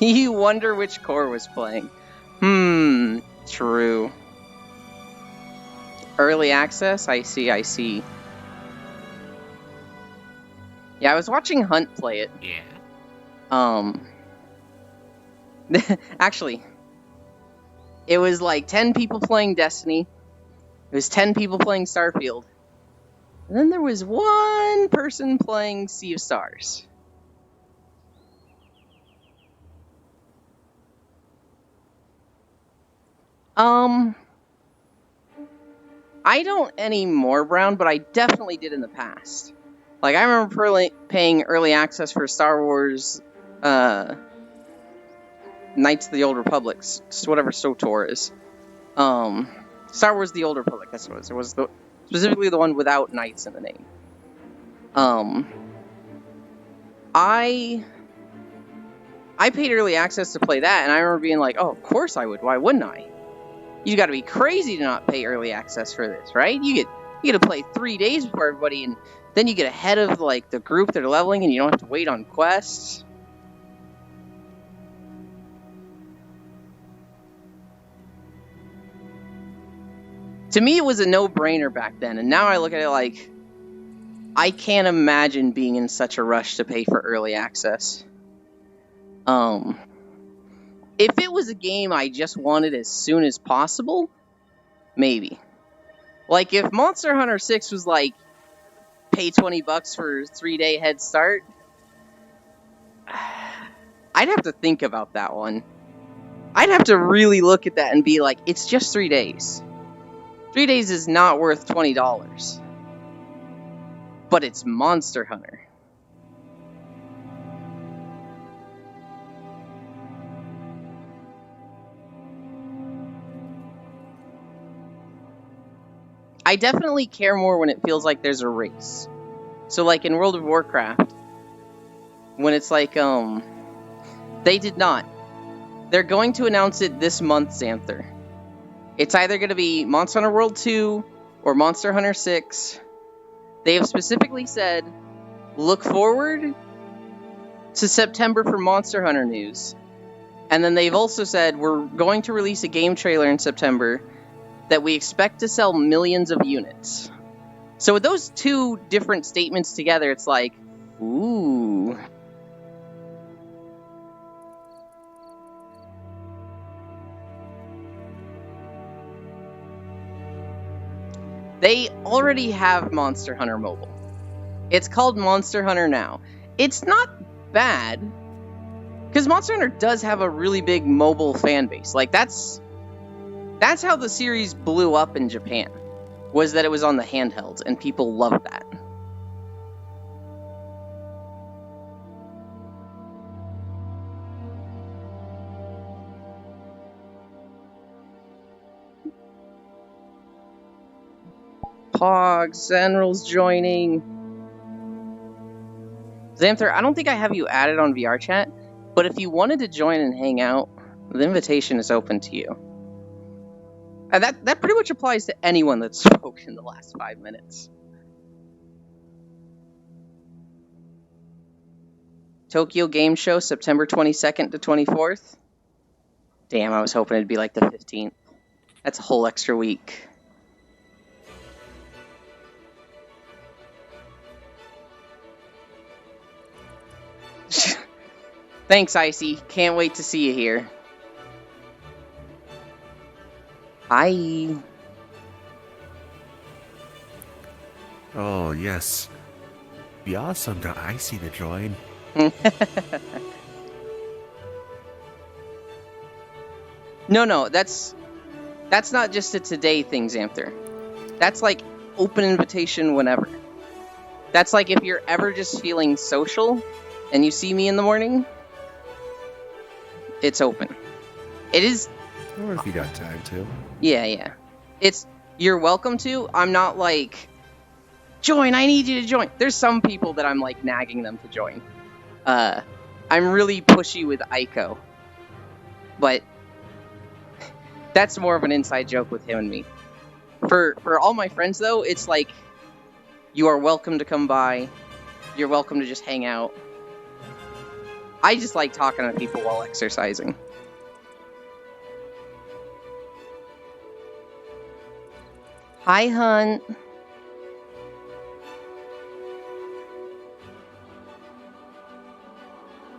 You wonder which Core was playing. True. Early access? I see. Yeah, I was watching Hunt play it. Yeah. Actually, it was like 10 people playing Destiny. It was 10 people playing Starfield. And then there was 1 person playing Sea of Stars. I don't anymore, Brown, but I definitely did in the past. Like, I remember paying early access for Star Wars, Knights of the Old Republic, just whatever SWTOR is. Star Wars The Old Republic, that's what it was. It was specifically the one without Knights in the name. I paid early access to play that, and I remember being like, oh, of course I would. Why wouldn't I? You gotta be crazy to not pay early access for this, right? You get to play 3 days before everybody, and then you get ahead of like the group that are leveling, and you don't have to wait on quests. To me, it was a no-brainer back then, and now I look at it like, I can't imagine being in such a rush to pay for early access. If it was a game I just wanted as soon as possible, maybe. Like, if Monster Hunter 6 was like, pay $20 for a 3-day head start, I'd have to think about that one. I'd have to really look at that and be like, it's just 3 days. 3 days is not worth $20. But it's Monster Hunter. I definitely care more when it feels like there's a race. So like in World of Warcraft, when it's like, they did not. They're going to announce it this month, Xanther. It's either going to be Monster Hunter World 2 or Monster Hunter 6. They have specifically said, look forward to September for Monster Hunter news. And then they've also said, we're going to release a game trailer in September that we expect to sell millions of units. So with those 2 different statements together, it's like, ooh. They already have Monster Hunter Mobile. It's called Monster Hunter Now. It's not bad, because Monster Hunter does have a really big mobile fan base. Like, that's how the series blew up in Japan, was that it was on the handhelds, and people loved that. Pogs, Zenral's joining. Xanther, I don't think I have you added on VR chat, but if you wanted to join and hang out, the invitation is open to you. And that pretty much applies to anyone that spoke in the last 5 minutes. Tokyo Game Show, September 22nd to 24th. Damn, I was hoping it'd be like the 15th. That's a whole extra week. Thanks, Icy. Can't wait to see you here. Hi. Oh, yes. Be awesome to Icy to join. No, that's not just a today thing, Xanther. That's like open invitation whenever. That's like if you're ever just feeling social and you see me in the morning, it's open. It is. Or if you got time to. Yeah. You're welcome to. I'm not like, join, I need you to join. There's some people that I'm like nagging them to join. I'm really pushy with Aiko. But that's more of an inside joke with him and me. For all my friends though, it's like, you are welcome to come by. You're welcome to just hang out. I just like talking to people while exercising. Hi, Hunt.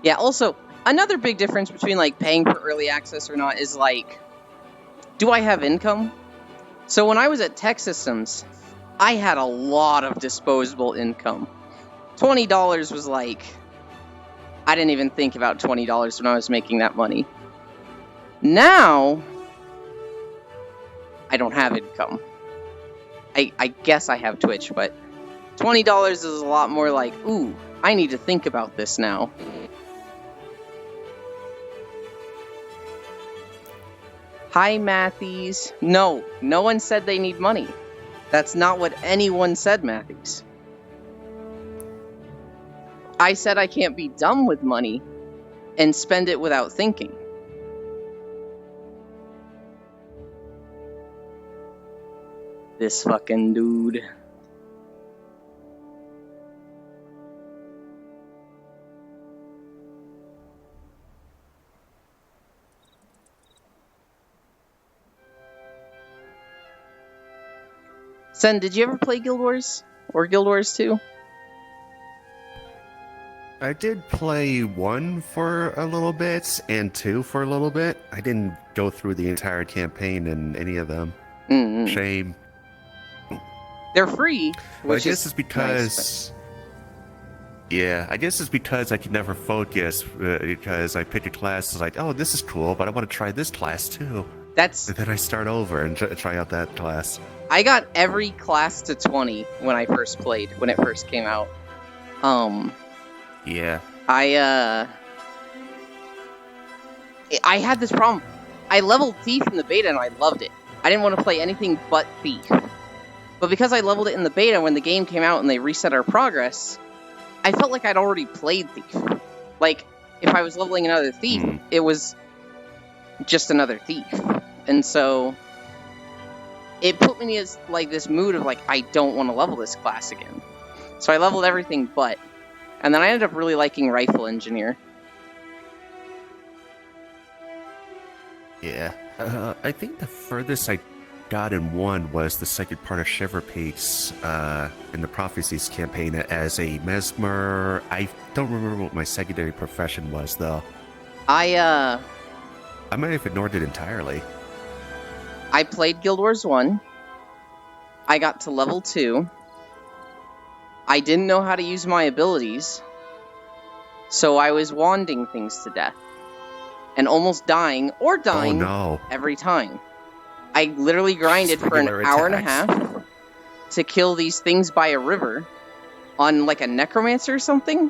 Yeah, also, another big difference between, like, paying for early access or not is, like, do I have income? So when I was at Tech Systems, I had a lot of disposable income. $20 was, like... I didn't even think about $20 when I was making that money. Now, I don't have income. I guess I have Twitch, but $20 is a lot more like, ooh, I need to think about this now. Hi, Matthews. No one said they need money. That's not what anyone said, Matthews. I said I can't be dumb with money and spend it without thinking. This fucking dude. Sen, did you ever play Guild Wars? Or Guild Wars 2? I did play 1 for a little bit, and 2 for a little bit. I didn't go through the entire campaign in any of them. Shame. They're free, which I guess it's because... nice, Yeah, I guess it's because I could never focus, because I pick a class, it's like, oh, this is cool, but I want to try this class too. That's... And then I start over and try out that class. I got every class to 20 when I first played, when it first came out. Yeah. I had this problem. I leveled Thief in the beta and I loved it. I didn't want to play anything but Thief. But because I leveled it in the beta, when the game came out and they reset our progress, I felt like I'd already played Thief. Like, if I was leveling another Thief, it was just another Thief. And so, it put me in like this mood of like, I don't want to level this class again. So I leveled everything but. And then I ended up really liking Rifle Engineer. Yeah. I think the furthest I got in 1 was the second part of Shiver Peaks in the Prophecies campaign as a Mesmer. I don't remember what my secondary profession was, though. I might have ignored it entirely. I played Guild Wars 1. I got to level 2. I didn't know how to use my abilities, so I was wanding things to death. And almost dying, or dying, every time. I literally grinded for an hour and a half to kill these things by a river on like a necromancer or something.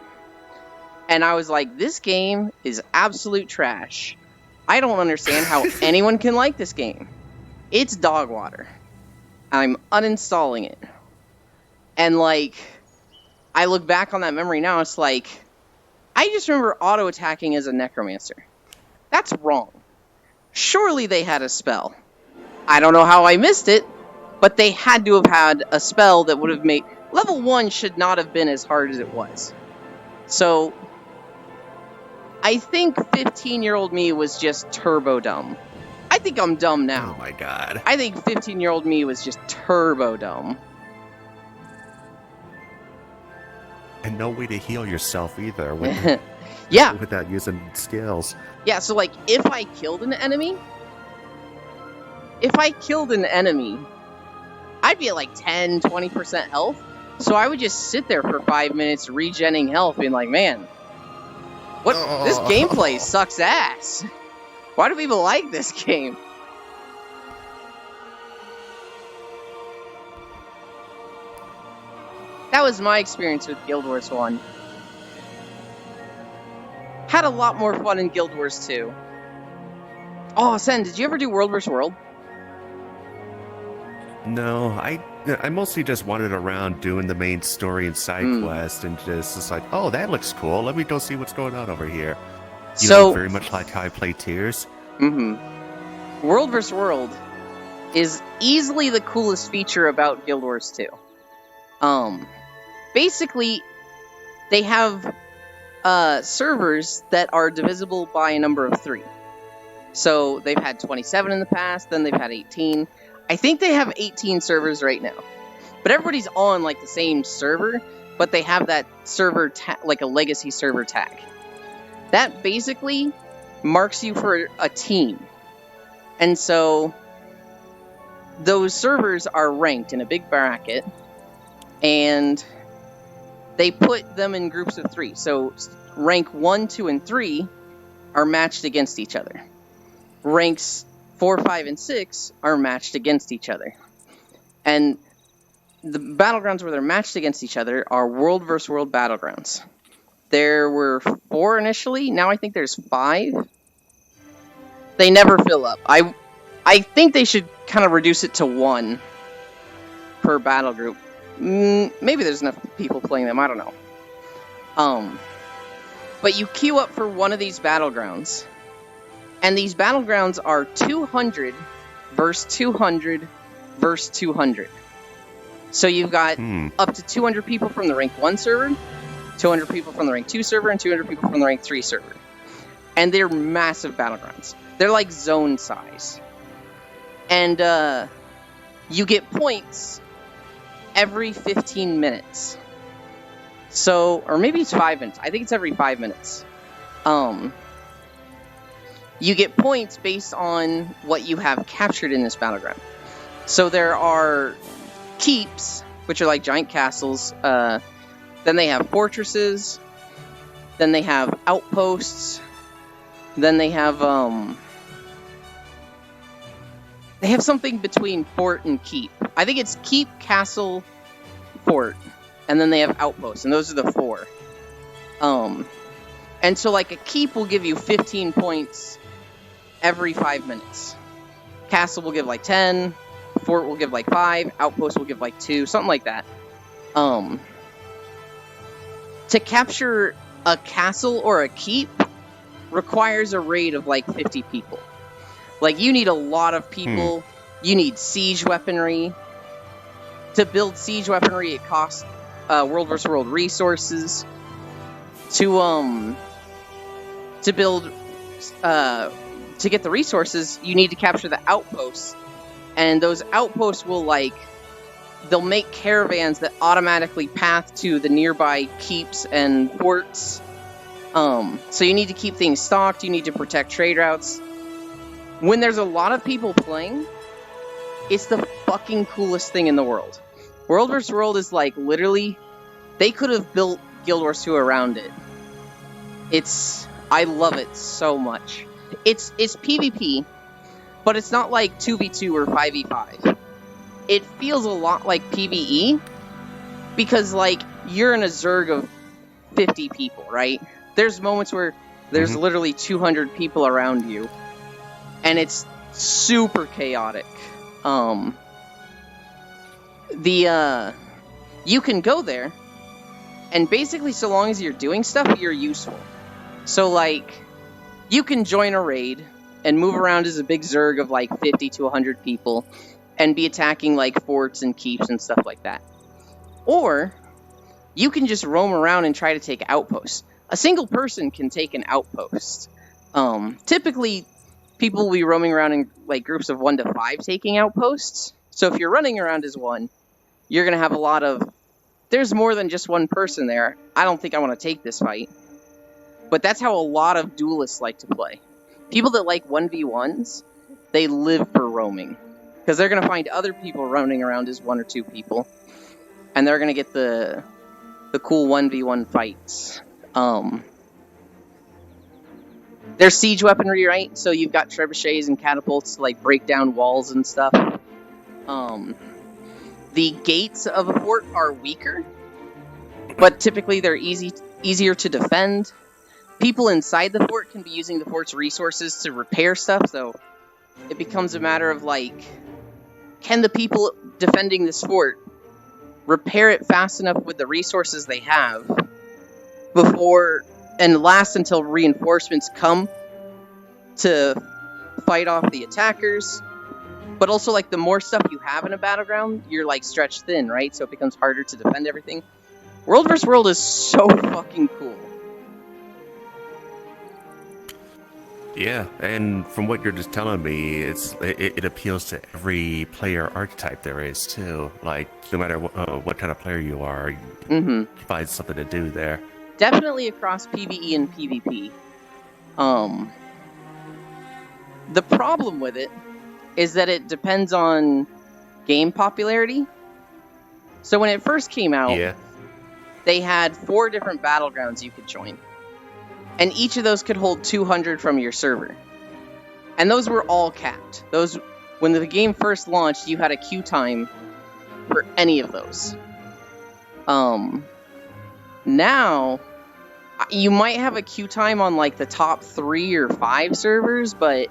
And I was like, this game is absolute trash. I don't understand how anyone can like this game. It's dog water. I'm uninstalling it. And like, I look back on that memory now, it's like, I just remember auto-attacking as a necromancer. That's wrong. Surely they had a spell. I don't know how I missed it, but they had to have had a spell that would have made... Level 1 should not have been as hard as it was. So, I think 15-year-old me was just turbo dumb. I think I'm dumb now. Oh my god. I think 15-year-old me was just turbo dumb. And no way to heal yourself either with, Yeah. without using skills. Yeah, so like, if I killed an enemy, I'd be at like 10, 20% health. So I would just sit there for 5 minutes regenning health, being like, man, this gameplay sucks ass. Why do people like this game? That was my experience with Guild Wars 1. Had a lot more fun in Guild Wars 2. Oh, Sen, did you ever do World vs. World? No, I mostly just wandered around doing the main story and side quest, and just like, oh, that looks cool. Let me go see what's going on over here. You know, very much like how I play Tears. World vs. World is easily the coolest feature about Guild Wars 2. Basically, they have servers that are divisible by a number of 3. So they've had 27 in the past, then they've had 18. I think they have 18 servers right now. But everybody's on like the same server, but they have that server like a legacy server tag. That basically marks you for a team. And so those servers are ranked in a big bracket, and they put them in groups of 3. So rank 1, 2, and 3 are matched against each other. Ranks 4, 5, and 6 are matched against each other. And the battlegrounds where they're matched against each other are World vs. World battlegrounds. There were 4 initially, now I think there's 5. They never fill up. I think they should kind of reduce it to 1 per battle group. Maybe there's enough people playing them, I don't know. But you queue up for one of these battlegrounds, and these battlegrounds are 200 versus 200 versus 200. So you've got up to 200 people from the rank 1 server, 200 people from the rank 2 server, and 200 people from the rank 3 server. And they're massive battlegrounds. They're like zone size. And you get points every 15 minutes. So, or maybe it's 5 minutes. I think it's every 5 minutes. You get points based on what you have captured in this battleground. So there are keeps, which are like giant castles. Then they have fortresses. Then they have outposts. Then they have something between fort and keep. I think it's keep, castle, fort, and then they have outposts, and those are the 4. And so like a keep will give you 15 points every 5 minutes. Castle will give like 10, fort will give like 5, outpost will give like 2, something like that. To capture a castle or a keep requires a raid of like 50 people. Like, you need a lot of people. You need siege weaponry. To build siege weaponry, it costs World vs. World resources. To build, to get the resources, you need to capture the outposts. And those outposts will, like, they'll make caravans that automatically path to the nearby keeps and forts. So you need to keep things stocked, you need to protect trade routes. When there's a lot of people playing, it's the fucking coolest thing in the world. World vs. World is like, literally, they could have built Guild Wars 2 around it. I love it so much. It's PvP, but it's not like 2v2 or 5v5. It feels a lot like PvE, because, like, you're in a Zerg of 50 people, right? There's moments where there's literally 200 people around you, and it's you you can go there, and basically so long as you're doing stuff, you're useful. So, like, you can join a raid and move around as a big Zerg of, like, 50 to 100 people and be attacking, like, forts and keeps and stuff like that. Or, you can just roam around and try to take outposts. A single person can take an outpost. Typically, people will be roaming around in, like, groups of 1 to 5 taking outposts. So if you're running around as one, you're going to have a lot of... There's more than just one person there. I don't think I want to take this fight. But that's how a lot of duelists like to play. People that like 1v1s, they live for roaming. Because they're going to find other people running around as 1 or 2 people. And they're going to get the cool 1v1 fights. There's siege weaponry, right? So you've got trebuchets and catapults to, like, break down walls and stuff. The gates of a fort are weaker, but typically they're easier to defend. People inside the fort can be using the fort's resources to repair stuff, so it becomes a matter of, like, can the people defending this fort repair it fast enough with the resources they have before and last until reinforcements come to fight off the attackers. But also, like, the more stuff you have in a battleground, you're, like, stretched thin, right? So it becomes harder to defend everything. World vs. World is so fucking cool. Yeah, and from what you're just telling me, it appeals to every player archetype there is, too. Like, no matter what kind of player you are, you find something to do there. Definitely across PvE and PvP. The problem with it is that it depends on game popularity. So when it first came out, they had 4 different battlegrounds you could join. And each of those could hold 200 from your server. And those were all capped. When the game first launched, you had a queue time for any of those. Now, you might have a queue time on, like, the top 3 or 5 servers, but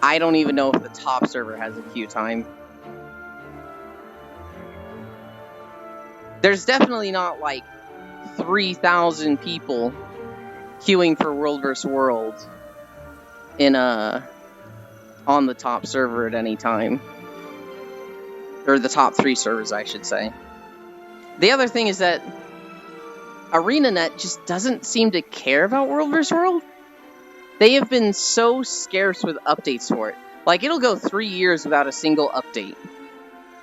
I don't even know if the top server has a queue time. There's definitely not, like, 3,000 people queuing for World vs. World on the top server at any time. Or the top 3 servers, I should say. The other thing is that ArenaNet just doesn't seem to care about World vs. World. They have been so scarce with updates for it. Like, it'll go 3 years without a single update.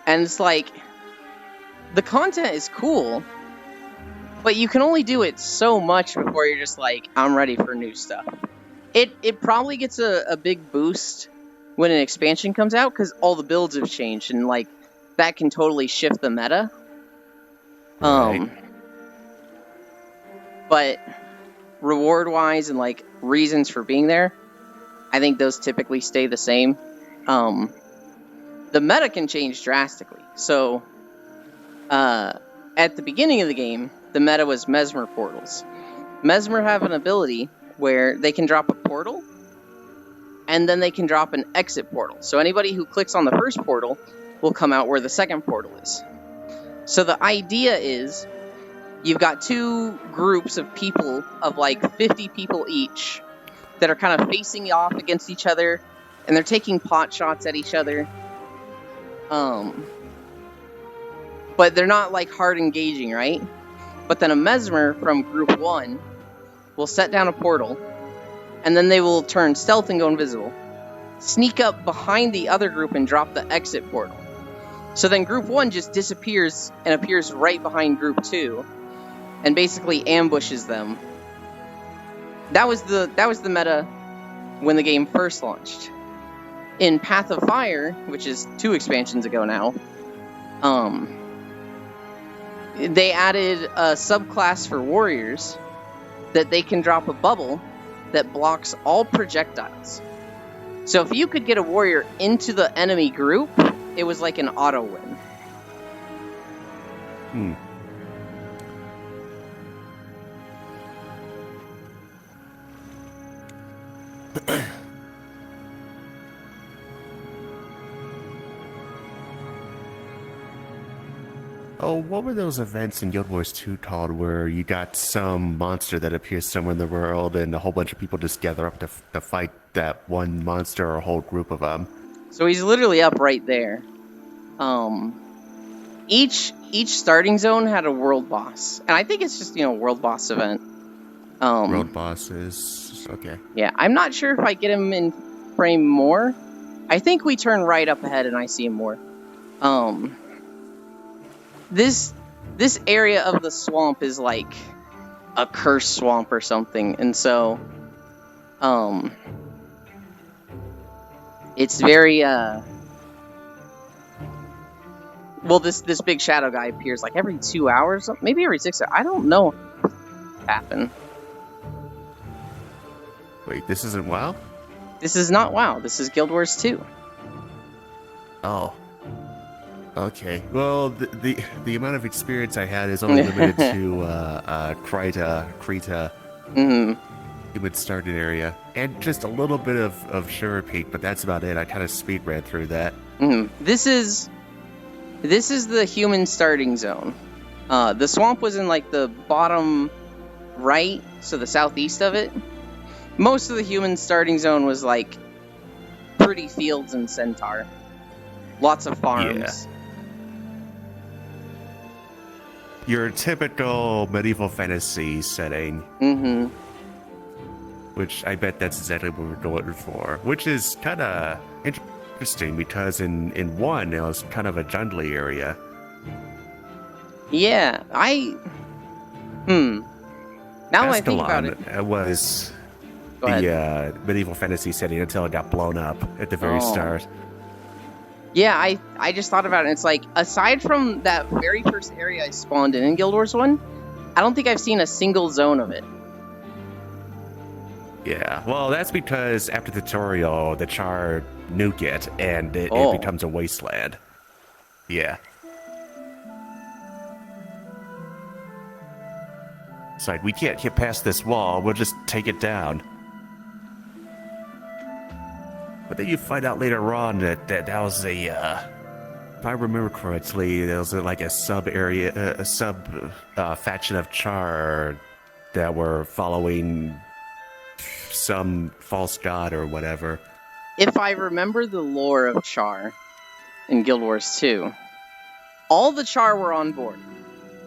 And it's like, the content is cool, but you can only do it so much before you're just like, I'm ready for new stuff. It probably gets a big boost when an expansion comes out, because all the builds have changed, and, like, that can totally shift the meta. Right. But reward-wise and, like, reasons for being there, I think those typically stay the same. The meta can change drastically. So, at the beginning of the game, the meta was Mesmer portals. Mesmer have an ability where they can drop a portal, and then they can drop an exit portal. So anybody who clicks on the first portal will come out where the second portal is. So the idea is, you've got 2 groups of people, of like 50 people each, that are kind of facing off against each other, and they're taking pot shots at each other. But they're not, like, hard engaging, right? But then a Mesmer from Group 1 will set down a portal, and then they will turn stealth and go invisible, sneak up behind the other group and drop the exit portal. So then Group 1 just disappears and appears right behind Group 2, and basically ambushes them. That was the meta when the game first launched. In Path of Fire, which is 2 expansions ago now, they added a subclass for warriors that they can drop a bubble that blocks all projectiles. So if you could get a warrior into the enemy group, it was like an auto win. Oh, what were those events in Guild Wars 2 called where you got some monster that appears somewhere in the world and a whole bunch of people just gather up to fight that one monster or a whole group of them? So he's literally up right there. Each starting zone had a world boss, and I think it's just a world boss event. World bosses. Okay. Yeah, I'm not sure if I get him in frame more. I think we turn right up ahead and I see him more. This area of the swamp is like a cursed swamp or something, and so it's very well, this big shadow guy appears like every 2 hours, maybe every 6 hours. I don't know what happened. Wait, this isn't WoW? This is not WoW. This is Guild Wars 2. Oh. Okay. Well, the amount of experience I had is only limited to Krita, human starting area, and just a little bit of Shiver Peak, but that's about it. I kind of speed ran through that. This is the human starting zone. The swamp was in like the bottom right, so the southeast of it. Most of the human starting zone was like pretty fields and centaur. Lots of farms. Yeah. Your typical medieval fantasy setting. Which I bet that's exactly what we're going for. Which is kind of interesting because in one, it was kind of a jungly area. Yeah, Now I think about it. It was Go ahead. the medieval fantasy setting until it got blown up at the very start. Yeah, I just thought about it. It's like, aside from that very first area I spawned in Guild Wars 1, I don't think I've seen a single zone of it. Yeah, well, that's because after the tutorial, the Char nuke it, and it becomes a wasteland. Yeah. It's like, we can't get past this wall, we'll just take it down. But then you find out later on that was a, if I remember correctly, there was like a sub-area, a sub-faction of Char that were following some false god or whatever. If I remember the lore of Char in Guild Wars 2, all the Char were on board.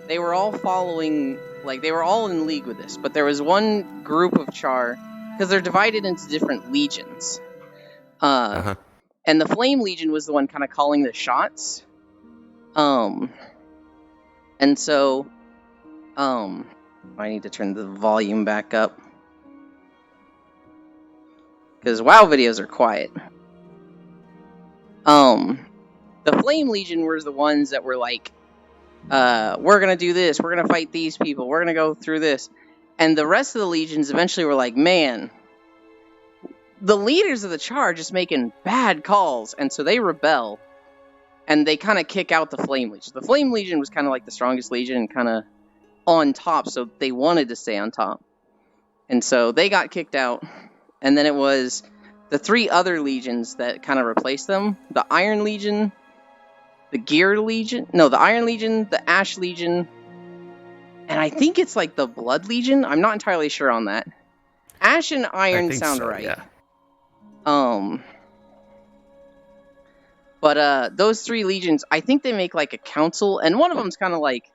They were all following, like, they were all in league with this, but there was one group of Char, because they're divided into different legions. And the Flame Legion was the one kind of calling the shots. And so, I need to turn the volume back up, because WoW videos are quiet. The Flame Legion were the ones that were like, we're gonna do this, we're gonna fight these people, we're gonna go through this. And the rest of the legions eventually were like, man, the leaders of the Char are just making bad calls, and so they rebel, and they kind of kick out the Flame Legion. The Flame Legion was kind of like the strongest legion and kind of on top, so they wanted to stay on top. And so they got kicked out, and then it was the three other legions that kind of replaced them. The Iron Legion, the Iron Legion, the Ash Legion, and I think it's like the Blood Legion. I'm not entirely sure on that. Ash and Iron sound right. Yeah. But those three legions, I think they make like a council, and one of them's kind of like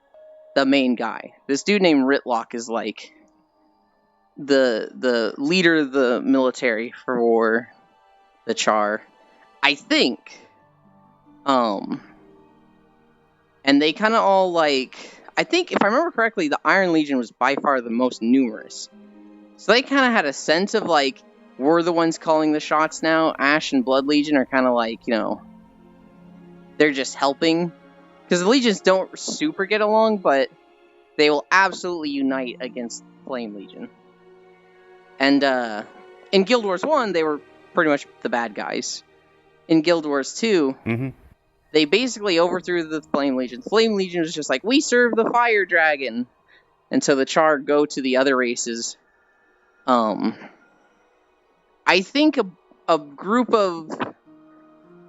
the main guy. This dude named Ritlock is like the leader of the military for the Char, I think. And they kind of all like, I think if I remember correctly, the Iron Legion was by far the most numerous. So they kind of had a sense of like, we're the ones calling the shots now. Ash and Blood Legion are kind of like, they're just helping. Because the Legions don't super get along, but they will absolutely unite against Flame Legion. And in Guild Wars 1, they were pretty much the bad guys. In Guild Wars 2, they basically overthrew the Flame Legion. The Flame Legion was just like, we serve the Fire Dragon. And so the Char go to the other races. I think a group of,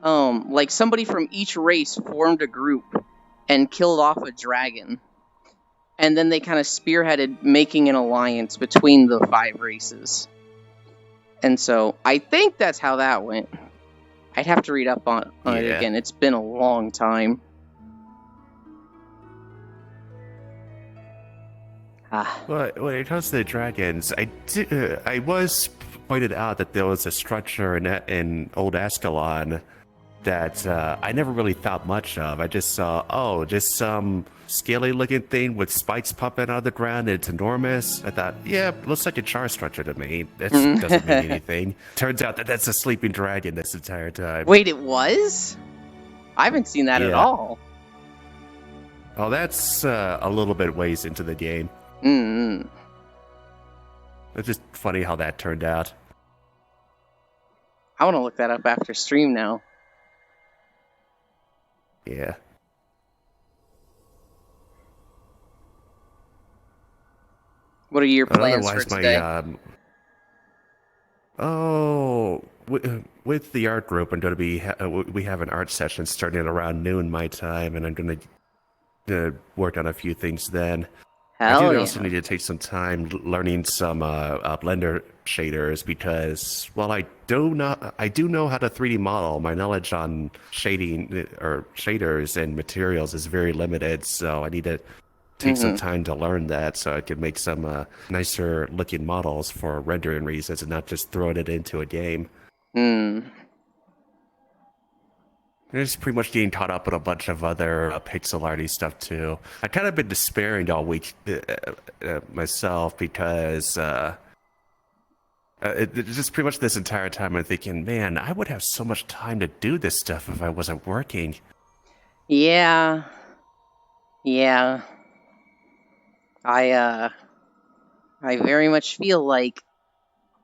like somebody from each race formed a group and killed off a dragon. And then they kind of spearheaded making an alliance between the 5 races. And so I think that's how that went. I'd have to read up on it again. It's been a long time. Well, when it comes to the dragons, I was pointed out that there was a structure in Old Ascalon that I never really thought much of. I just saw, just some scaly-looking thing with spikes popping out of the ground. And it's enormous. I thought, yeah, looks like a char structure to me. That doesn't mean anything. Turns out that that's a sleeping dragon this entire time. Wait, it was? I haven't seen that at all. Oh, that's a little bit ways into the game. Mm-hmm. It's just funny how that turned out. I want to look that up after stream now. Yeah. What are your plans for today? With the art group, I'm going to be. We have an art session starting at around noon my time, and I'm going to work on a few things then. I do also need to take some time learning some Blender shaders because while I do know how to 3D model, my knowledge on shading or shaders and materials is very limited. So I need to take some time to learn that so I can make some nicer looking models for rendering reasons and not just throwing it into a game. Just pretty much getting caught up in a bunch of other pixel arty stuff too. I kind of been despairing all week myself because just pretty much this entire time I'm thinking, man, I would have so much time to do this stuff if I wasn't working. Yeah. I very much feel like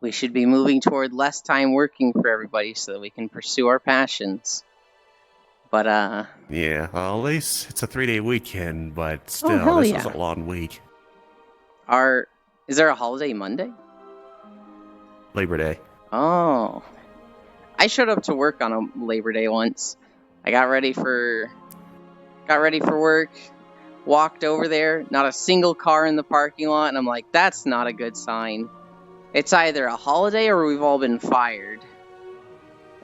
we should be moving toward less time working for everybody so that we can pursue our passions. But, yeah, well, at least it's a 3-day weekend, but still, this is a long week. Is there a holiday Monday? Labor Day. Oh. I showed up to work on a Labor Day once. I got ready for work, walked over there, not a single car in the parking lot, and I'm like, that's not a good sign. It's either a holiday or we've all been fired.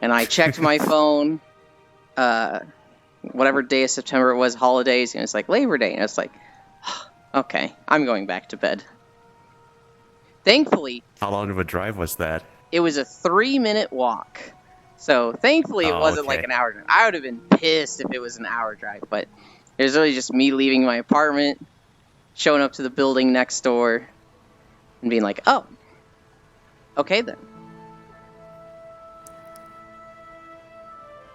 And I checked my phone. Whatever day of September it was, holidays, and it's like Labor Day, and it's like, okay, I'm going back to bed. Thankfully, how long of a drive was that? It was a 3-minute walk, so thankfully it wasn't like an hour drive. I would have been pissed if it was an hour drive, but it was really just me leaving my apartment, showing up to the building next door, and being like, oh, okay then.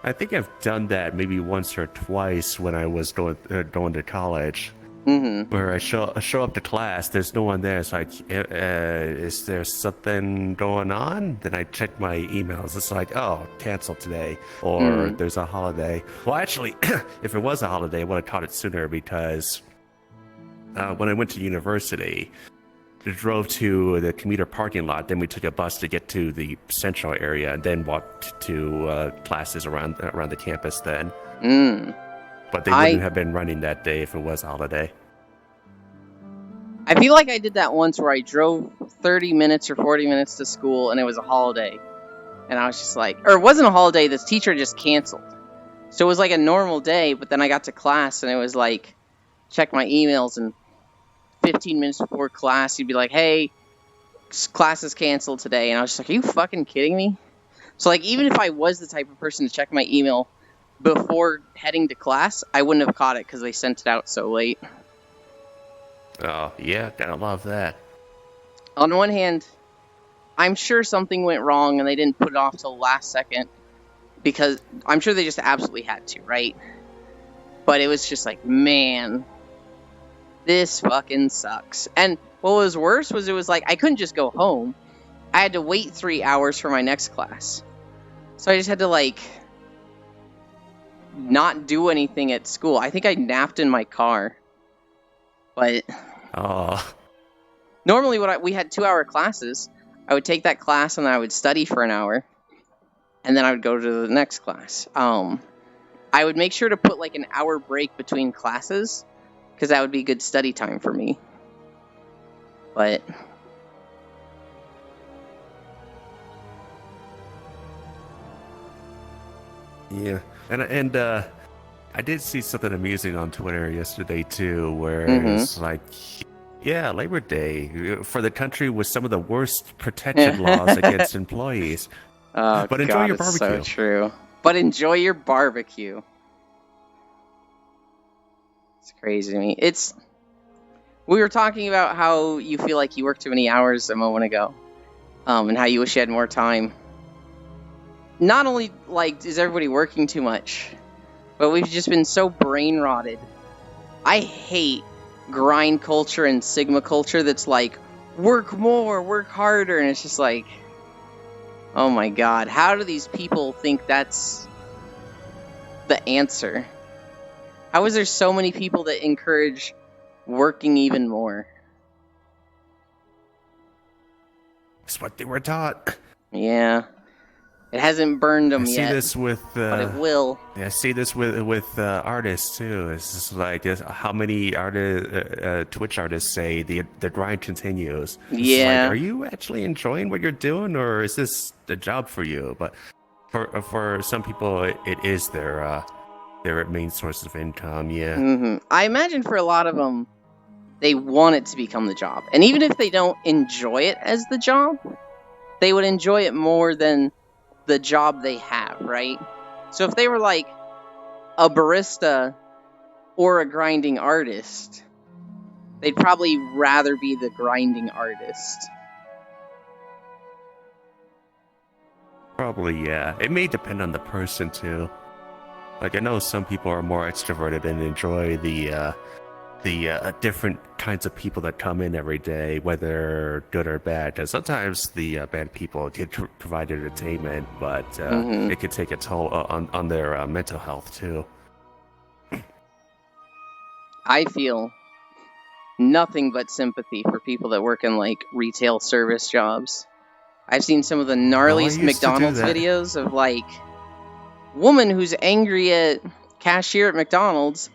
I think I've done that maybe once or twice when I was going to college, where I show up to class. There's no one there. It's like, is there something going on? Then I check my emails. It's like, oh, canceled today, or there's a holiday. Well, actually, if it was a holiday, I would have caught it sooner because when I went to university, I drove to the commuter parking lot, then we took a bus to get to the central area, and then walked to classes around the campus then. But they wouldn't have been running that day if it was a holiday. I feel like I did that once where I drove 30 minutes or 40 minutes to school, and it was a holiday. And I was just like, or it wasn't a holiday, this teacher just canceled. So it was like a normal day, but then I got to class, and it was like, check my emails, and 15 minutes before class, you'd be like, hey, class is canceled today. And I was just like, are you fucking kidding me? So, like, even if I was the type of person to check my email before heading to class, I wouldn't have caught it because they sent it out so late. Oh, yeah, gotta love that. On one hand, I'm sure something went wrong and they didn't put it off till the last second because I'm sure they just absolutely had to, right? But it was just like, man, this fucking sucks. And what was worse was it was like I couldn't just go home. I had to wait 3 hours for my next class. So I just had to like not do anything at school. I think I napped in my car. But normally we had 2-hour classes. I would take that class and then I would study for an hour. And then I would go to the next class. I would make sure to put like an hour break between classes, because that would be good study time for me. But Yeah, and I did see something amusing on Twitter yesterday too, where Mhm. it's like, yeah, Labor Day for the country with some of the worst protection laws against employees. oh But enjoy god, your it's so barbecue. true. But enjoy your barbecue. It's crazy to me. We were talking about how you feel like you work too many hours a moment ago, and how you wish you had more time. Not only like is everybody working too much, but we've just been so brain rotted. I hate grind culture and Sigma culture that's like, work more, work harder, and it's just like, oh my god, how do these people think that's the answer? How is there so many people that encourage working even more? It's what they were taught. Yeah. It hasn't burned them I see yet, this with but it will. yeah, I see this with artists too. It's just like how many Twitch artists say the grind continues. It's Yeah. like, are you actually enjoying what you're doing, or is this a job for you? But for some people, it is their main source of income. Yeah. I imagine for a lot of them, they want it to become the job. And even if they don't enjoy it as the job, they would enjoy it more than the job they have, right? So if they were like a barista or a grinding artist, they'd probably rather be the grinding artist. Probably, yeah. It may depend on the person too. Like, I know some people are more extroverted and enjoy the different kinds of people that come in every day, whether good or bad. Because sometimes the bad people can provide entertainment, but it can take a toll on their mental health too. I feel nothing but sympathy for people that work in like retail service jobs. I've seen some of the gnarliest used to do McDonald's that. videos of like woman who's angry at cashier at McDonald's,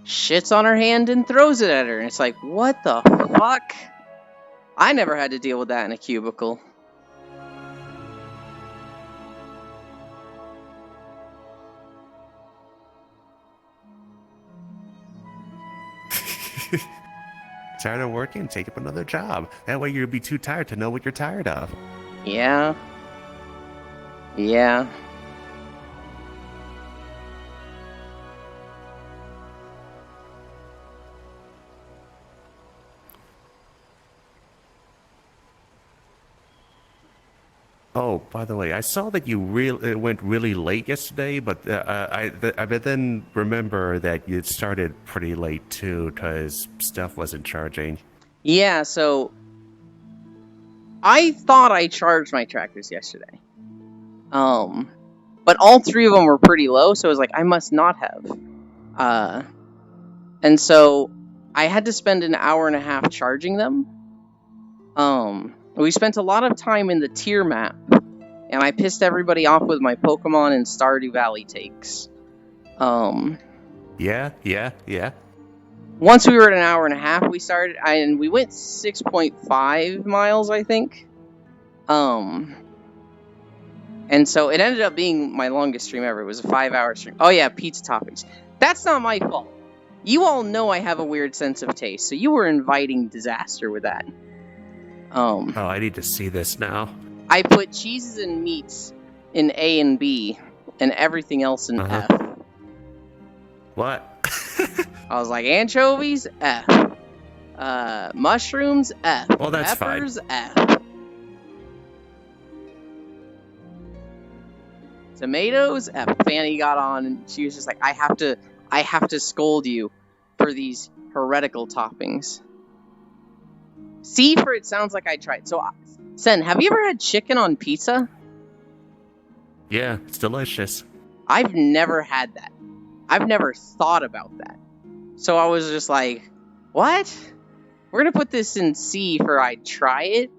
shits on her hand and throws it at her. And it's like, what the fuck? I never had to deal with that in a cubicle. Tired of working? Take up another job. That way you'll be too tired to know what you're tired of. Yeah. Yeah. Oh, by the way, I saw that you went really late yesterday, but I then remember that you started pretty late too, because stuff wasn't charging. Yeah, so I thought I charged my trackers yesterday. But all three of them were pretty low, so I was like, I must not have. And so I had to spend an hour and a half charging them. We spent a lot of time in the tier map, and I pissed everybody off with my Pokemon and Stardew Valley takes. Yeah. Once we were at an hour and a half, we started, and we went 6.5 miles, I think. And so it ended up being my longest stream ever. It was a 5-hour stream. Oh yeah, pizza toppings. That's not my fault. You all know I have a weird sense of taste, so you were inviting disaster with that. Oh, I need to see this now. I put cheeses and meats in A and B, and everything else in F. What? I was like, anchovies, F. Mushrooms, F. Well, that's Peppers, fine. F. Tomatoes, F. Fanny got on, and she was just like, I have to scold you for these heretical toppings. C for it sounds like I tried. So, Sen, have you ever had chicken on pizza? Yeah, it's delicious. I've never had that. I've never thought about that. So I was just like, what? We're going to put this in C for I'd try it.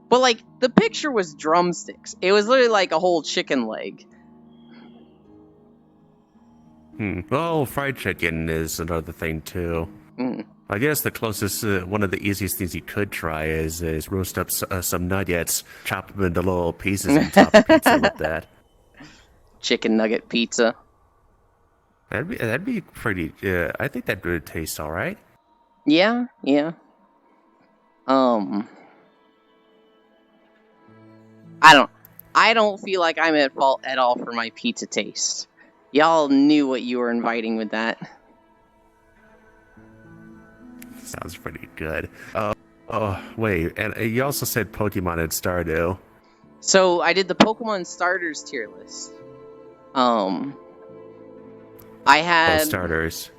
But, like, the picture was drumsticks. It was literally like a whole chicken leg. Well, fried chicken is another thing too. Mm. I guess the closest, one of the easiest things you could try is roast up some nuggets, chop them into little pieces, and top the pizza with that. Chicken nugget pizza. That'd be pretty. I think that would taste all right. Yeah, yeah. I don't feel like I'm at fault at all for my pizza taste. Y'all knew what you were inviting with that. Sounds pretty good. Oh, wait, and you also said Pokemon and Stardew. So I did the Pokemon starters tier list. I had Starters.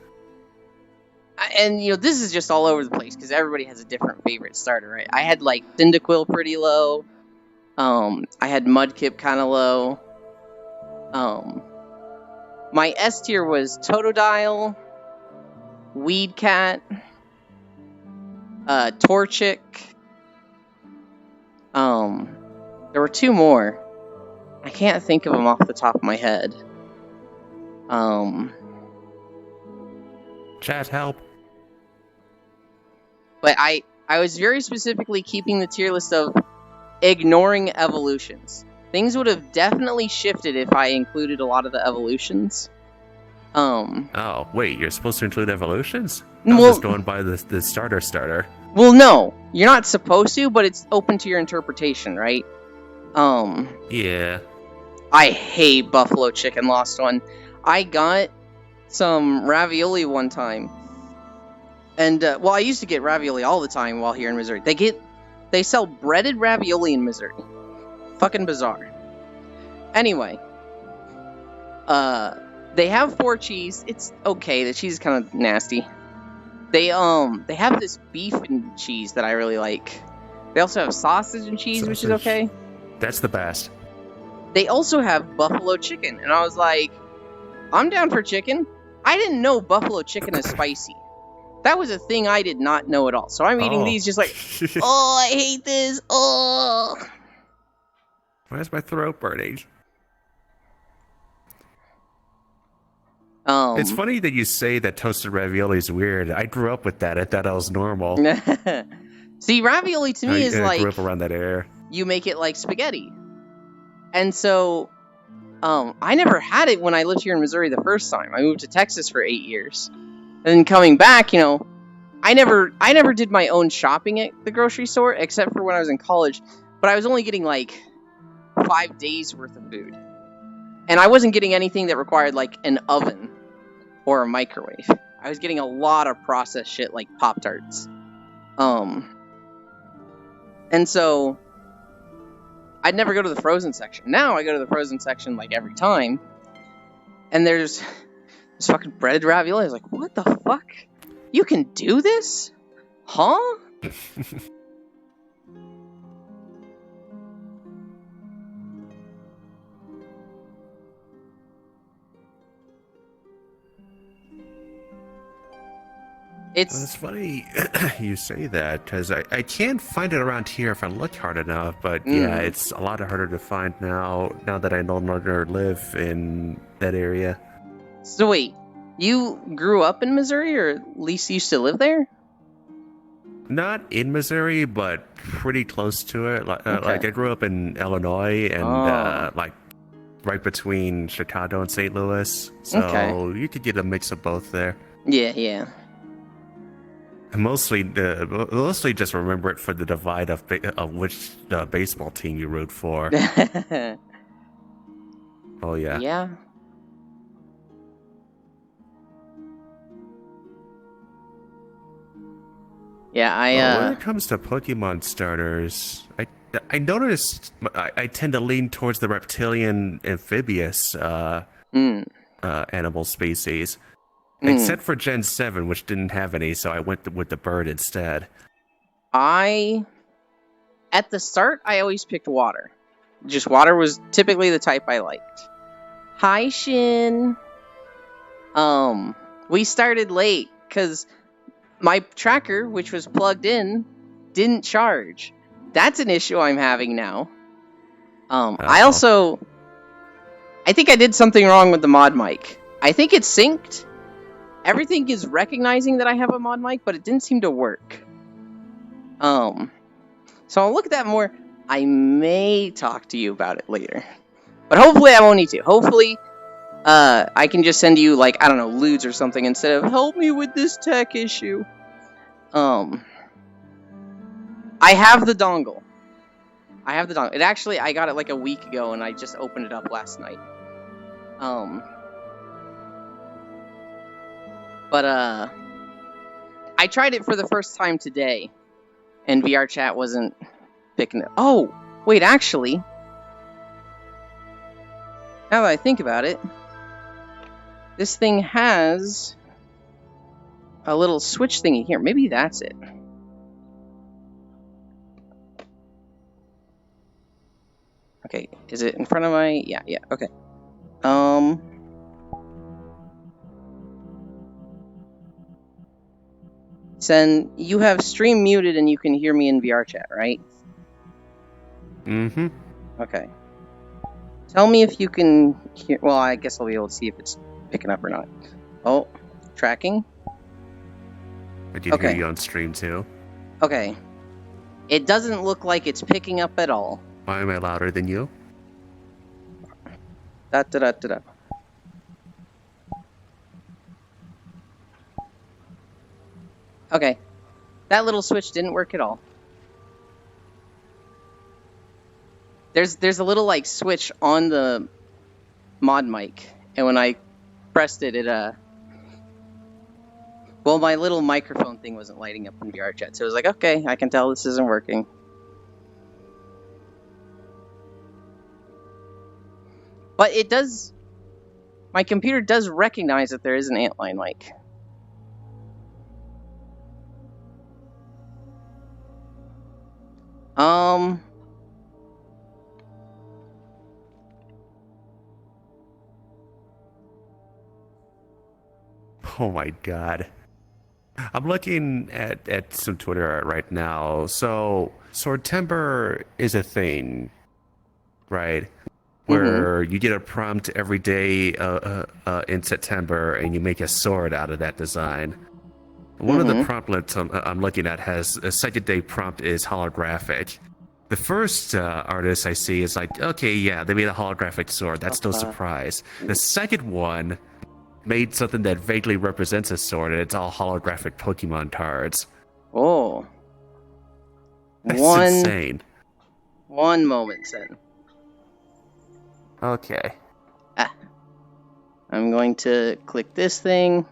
and this is just all over the place because everybody has a different favorite starter, right? I had like Cyndaquil pretty low. I had Mudkip kind of low. My S tier was Totodile, Weedcat, Torchic. There were two more. I can't think of them off the top of my head. Chat help. But I was very specifically keeping the tier list of ignoring evolutions. Things would have definitely shifted if I included a lot of the evolutions. Oh, wait, you're supposed to include evolutions? I'm Well, just going by the starter. well, no, you're not supposed to, but it's open to your interpretation, right? Yeah. I hate buffalo chicken. Lost one. I got some ravioli one time, and well, I used to get ravioli all the time while here in Missouri. They sell breaded ravioli in Missouri. Fucking bizarre. Anyway, they have 4 cheese. It's okay. The cheese is kind of nasty. They have this beef and cheese that I really like. They also have sausage and cheese, which is Sausage. okay. That's the best. They also have buffalo chicken, and I was like, I'm down for chicken. I didn't know buffalo chicken is spicy. That was a thing I did not know at all. So I'm eating these just like, oh, I hate this. Oh. Why is my throat burning? It's funny that you say that toasted ravioli is weird. I grew up with that. I thought that was normal. See, ravioli to me is I like grew up around that area. you make it like spaghetti. And so I never had it when I lived here in Missouri the first time. I moved to Texas for 8 years. And then coming back, I never did my own shopping at the grocery store except for when I was in college, but I was only getting like 5 days worth of food. And I wasn't getting anything that required like an oven or a microwave. I was getting a lot of processed shit like Pop-Tarts. And so I'd never go to the frozen section. Now I go to the frozen section like every time. And there's this fucking breaded ravioli. I was like, what the fuck? You can do this? Huh? It's funny you say that, because I can't find it around here if I look hard enough, but yeah, it's a lot harder to find now that I no longer live in that area. So wait, you grew up in Missouri, or at least used to live there? Not in Missouri, but pretty close to it. Like I grew up in Illinois, and like right between Chicago and St. Louis, so you could get a mix of both there. Yeah. Mostly just remember it for the divide of which baseball team you root for. Oh yeah. Yeah. Yeah, when it comes to Pokemon starters, I noticed I tend to lean towards the reptilian amphibious animal species. Except for Gen 7, which didn't have any, so I went with the bird instead. at the start, I always picked water. Just water was typically the type I liked. Hi, Shin. We started late, because my tracker, which was plugged in, didn't charge. That's an issue I'm having now. I think I did something wrong with the mod mic. I think it's synced. Everything is recognizing that I have a mod mic, but it didn't seem to work. So I'll look at that more. I may talk to you about it later. But hopefully I won't need to. Hopefully, I can just send you, like, I don't know, lewds or something instead of help me with this tech issue. I have the dongle. It actually, I got it like a week ago and I just opened it up last night. But I tried it for the first time today and VR chat wasn't picking it. Oh, wait, actually, now that I think about it, this thing has a little switch thingy here. Maybe that's it. Okay, is it in front of my... Yeah, okay. Sen, you have stream muted and you can hear me in VR chat, right? Mm-hmm. Okay. Tell me if you can hear... Well, I guess I'll be able to see if it's picking up or not. Oh, tracking? I did hear you on stream, too. Okay. It doesn't look like it's picking up at all. Why am I louder than you? Da-da-da-da-da. Okay. That little switch didn't work at all. There's a little, like, switch on the mod mic. And when I pressed it, well, my little microphone thing wasn't lighting up in VR chat. So it was like, okay, I can tell this isn't working. But it does... My computer does recognize that there is an Antline mic. Oh my god. I'm looking at some Twitter art right now. So, Swordtember is a thing, right? Where you get a prompt every day in September and you make a sword out of that design. One of the promptlets I'm looking at has a second day prompt is holographic. The first artist I see is like, okay, yeah, they made a holographic sword. That's no surprise. The second one made something that vaguely represents a sword, and it's all holographic Pokemon cards. Oh. That's insane. One moment, Sen. Okay. I'm going to click this thing.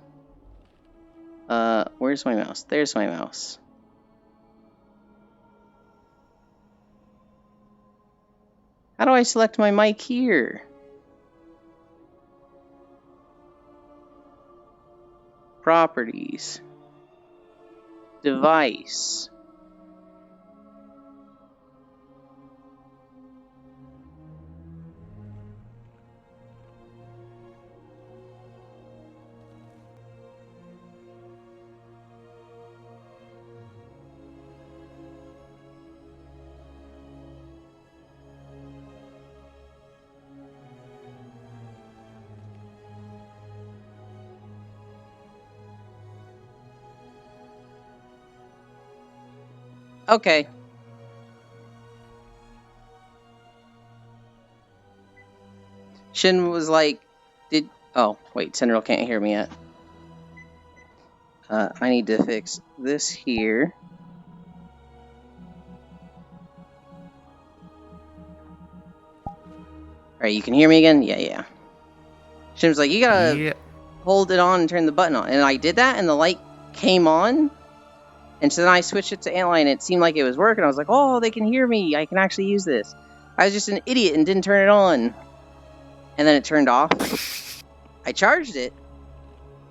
Where's my mouse? There's my mouse. How do I select my mic here? Properties. Device. Okay. Shin was like, oh, wait, Cinderella can't hear me yet. I need to fix this here. Alright, you can hear me again? Yeah. Shin was like, you gotta hold it on and turn the button on. And I did that, and the light came on. And so then I switched it to Antline, and it seemed like it was working. I was like, oh, they can hear me. I can actually use this. I was just an idiot and didn't turn it on. And then it turned off. I charged it.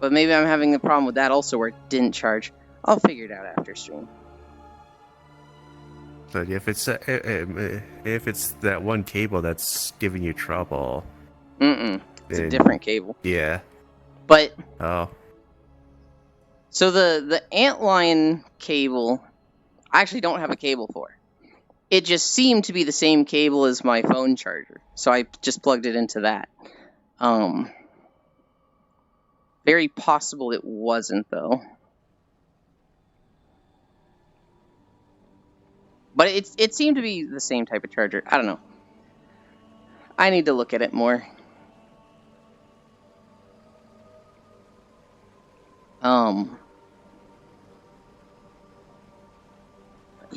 But maybe I'm having the problem with that also where it didn't charge. I'll figure it out after stream. But if it's that one cable that's giving you trouble... It's a different cable. Yeah. But... Oh. So the Antline cable, I actually don't have a cable for. It just seemed to be the same cable as my phone charger, so I just plugged it into that. Very possible it wasn't, though. But it seemed to be the same type of charger. I don't know. I need to look at it more.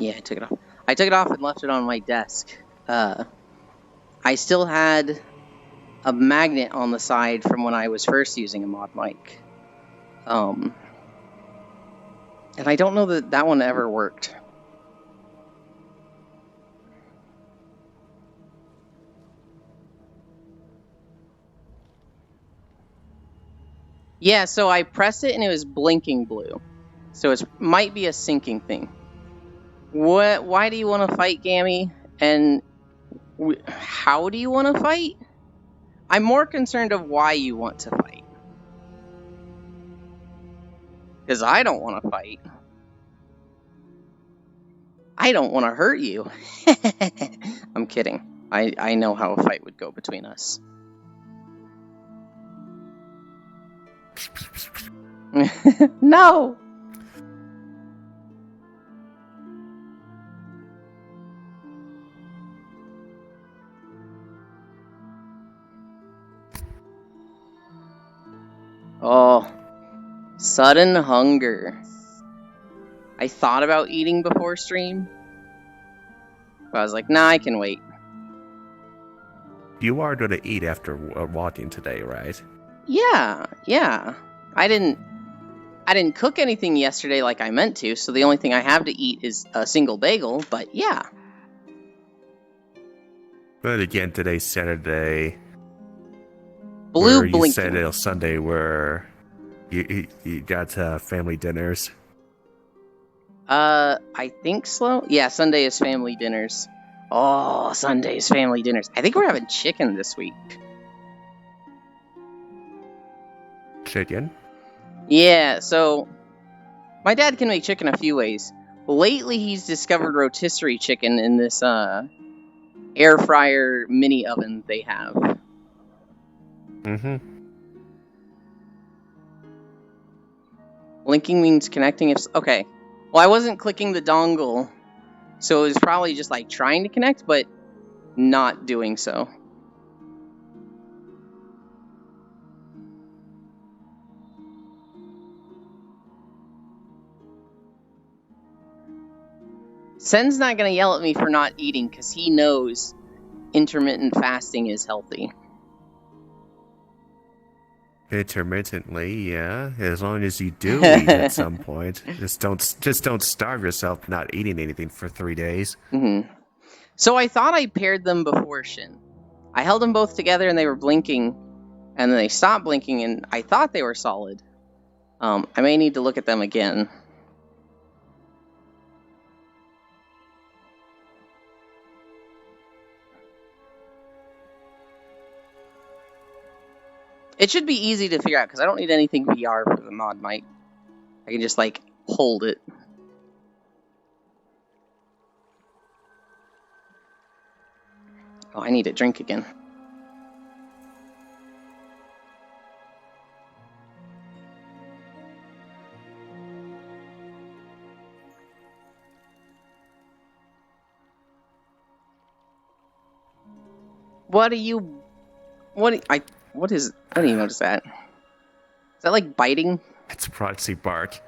Yeah, I took it off. I took it off and left it on my desk. I still had a magnet on the side from when I was first using a mod mic. And I don't know that that one ever worked. Yeah, so I pressed it and it was blinking blue. So it might be a syncing thing. What? Why do you want to fight, Gammy? And how do you want to fight? I'm more concerned of why you want to fight. Because I don't want to fight. I don't want to hurt you. I'm kidding. I know how a fight would go between us. No! Oh, sudden hunger. I thought about eating before stream, but I was like, nah, I can wait. You are going to eat after walking today, right? Yeah. I didn't cook anything yesterday like I meant to, so the only thing I have to eat is a single bagel, but yeah. But again, today's Saturday. Blue you blinking. said it Sunday where you got family dinners. I think so. Yeah, Sunday is family dinners. Oh, Sunday's family dinners. I think we're having chicken this week. Chicken? Yeah, so my dad can make chicken a few ways. Lately, he's discovered rotisserie chicken in this air fryer mini oven they have. Mm-hmm. Blinking means connecting. Okay. Well, I wasn't clicking the dongle, so it was probably just like trying to connect, but not doing so. Sen's not going to yell at me for not eating because he knows intermittent fasting is healthy. Intermittently, yeah. As long as you do eat at some point, just don't starve yourself not eating anything for 3 days. Mm-hmm. So I thought I paired them before Shin. I held them both together and they were blinking, and then they stopped blinking, and I thought they were solid. I may need to look at them again. It should be easy to figure out, because I don't need anything VR for the mod mic. I can just, like, hold it. Oh, I need a drink again. What do you notice that? Is that like biting? It's proxy bark.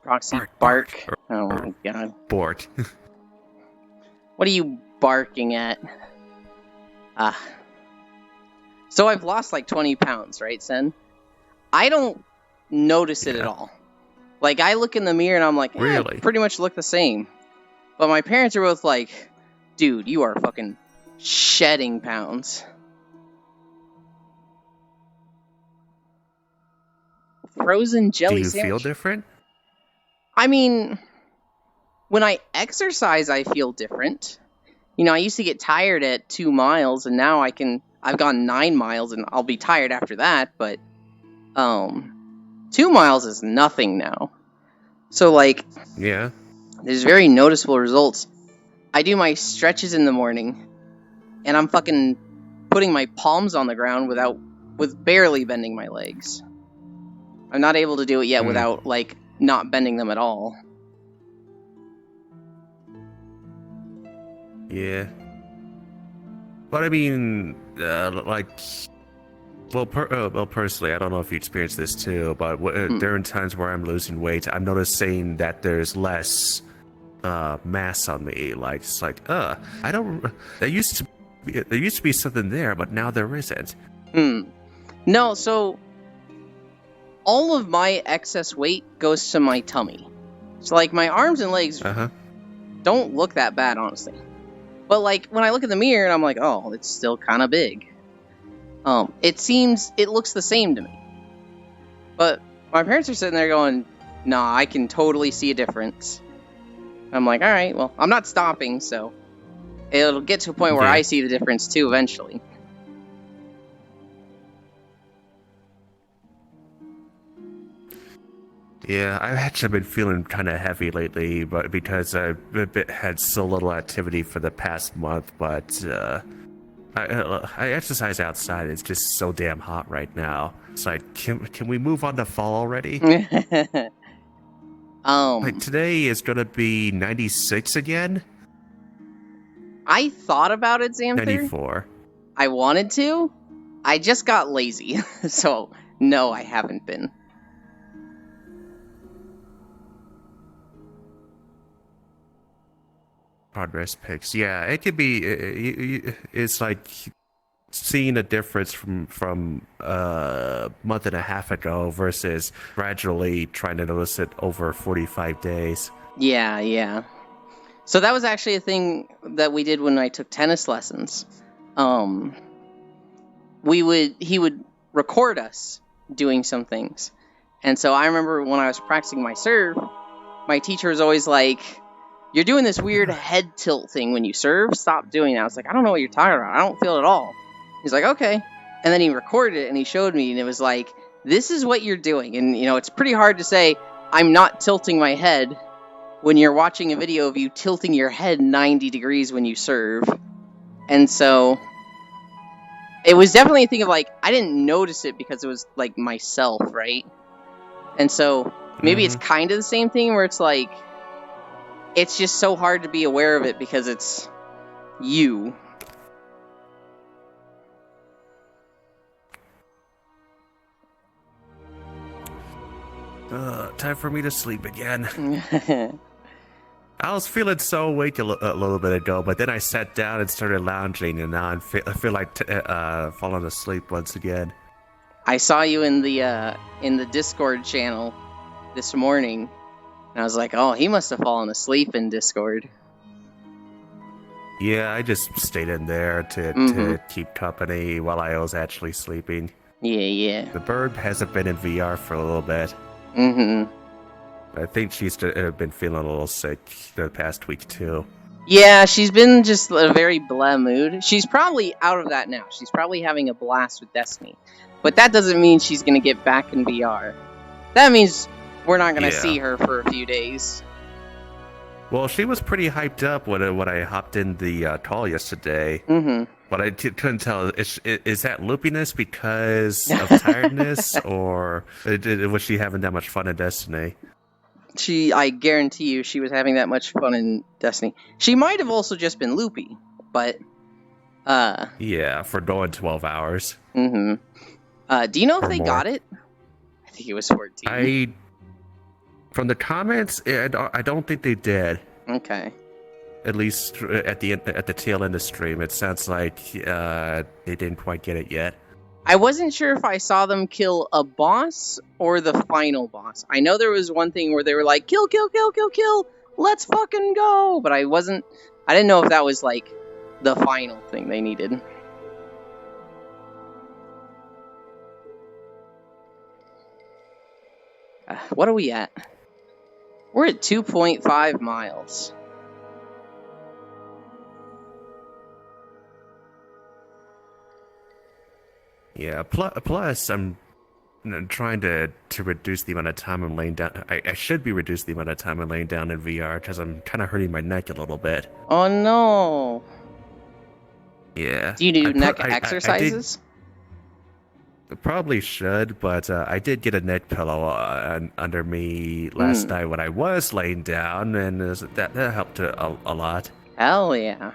Proxy bark. Oh my god. Bork. What are you barking at? So I've lost like 20 pounds, right, Sen? I don't notice it at all. Like, I look in the mirror and I'm like, really? I pretty much look the same. But my parents are both like, dude, you are fucking shedding pounds. Frozen jelly sandwich. Do you feel different? I mean, when I exercise, I feel different. You know, I used to get tired at 2 miles, and now I've gone 9 miles, and I'll be tired after that, but 2 miles is nothing now. So, like, yeah, there's very noticeable results. I do my stretches in the morning, and I'm fucking putting my palms on the ground with barely bending my legs. I'm not able to do it yet Hmm. without, like, not bending them at all. Yeah. But I mean, like, well, personally, I don't know if you experience this too, but there are times where I'm losing weight, I'm noticing that there's less mass on me. Like, it's like, I don't. There used to be something there, but now there isn't. No, so all of my excess weight goes to my tummy. So, like, my arms and legs don't look that bad, honestly. But, like, when I look in the mirror and I'm like, oh, it's still kind of big. It looks the same to me. But my parents are sitting there going, nah, I can totally see a difference. I'm like, all right, well, I'm not stopping, so it'll get to a point where Yeah. I see the difference too eventually. Yeah, I've actually been feeling kind of heavy lately, but because I've had so little activity for the past month. But I exercise outside. It's just so damn hot right now. It's like, can we move on to fall already? Like, today is gonna be 96 again. I thought about it, Xanther. 94. I wanted to. I just got lazy. So, no, I haven't been. Progress pics. Yeah, it could be. It's like seeing a difference from a month and a half ago versus gradually trying to notice it over 45 days. Yeah. So that was actually a thing that we did when I took tennis lessons. He would record us doing some things. And so I remember when I was practicing my serve, my teacher was always like, you're doing this weird head tilt thing when you serve. Stop doing that. I was like, I don't know what you're talking about. I don't feel it at all. He's like, okay. And then he recorded it and he showed me, and it was like, this is what you're doing. And, you know, it's pretty hard to say, I'm not tilting my head when you're watching a video of you tilting your head 90 degrees when you serve. And so it was definitely a thing of, like, I didn't notice it because it was, like, myself, right? And so maybe it's kind of the same thing where it's like, it's just so hard to be aware of it because it's you. Time for me to sleep again. I was feeling so awake a little bit ago, but then I sat down and started lounging, and now I feel like falling asleep once again. I saw you in the Discord channel this morning, and I was like, oh, he must have fallen asleep in Discord. Yeah, I just stayed in there to keep company while I was actually sleeping. Yeah. The bird hasn't been in VR for a little bit. I think she's been feeling a little sick the past week too. Yeah, she's been just a very blah mood. She's probably out of that now. She's probably having a blast with Destiny. But that doesn't mean she's going to get back in VR. That means we're not going to see her for a few days. Well, she was pretty hyped up when I hopped in the call yesterday. But I couldn't tell. Is that loopiness because of tiredness, or was she having that much fun in Destiny? I guarantee you she was having that much fun in Destiny. She might have also just been loopy, but... Yeah, for going 12 hours. Do you know if Or they more. got it? I think it was 14. From the comments, I don't think they did. Okay. At least at the tail end of the stream, it sounds like they didn't quite get it yet. I wasn't sure if I saw them kill a boss or the final boss. I know there was one thing where they were like, kill, let's fucking go! But I didn't know if that was, like, the final thing they needed. What are we at? We're at 2.5 miles. Yeah. Plus, I'm trying to reduce the amount of time I'm laying down. I should be reducing the amount of time I'm laying down in VR because I'm kind of hurting my neck a little bit. Oh no! Yeah. Do you do neck exercises? Probably should, but I did get a neck pillow under me last night when I was laying down, and that helped a lot. Hell yeah.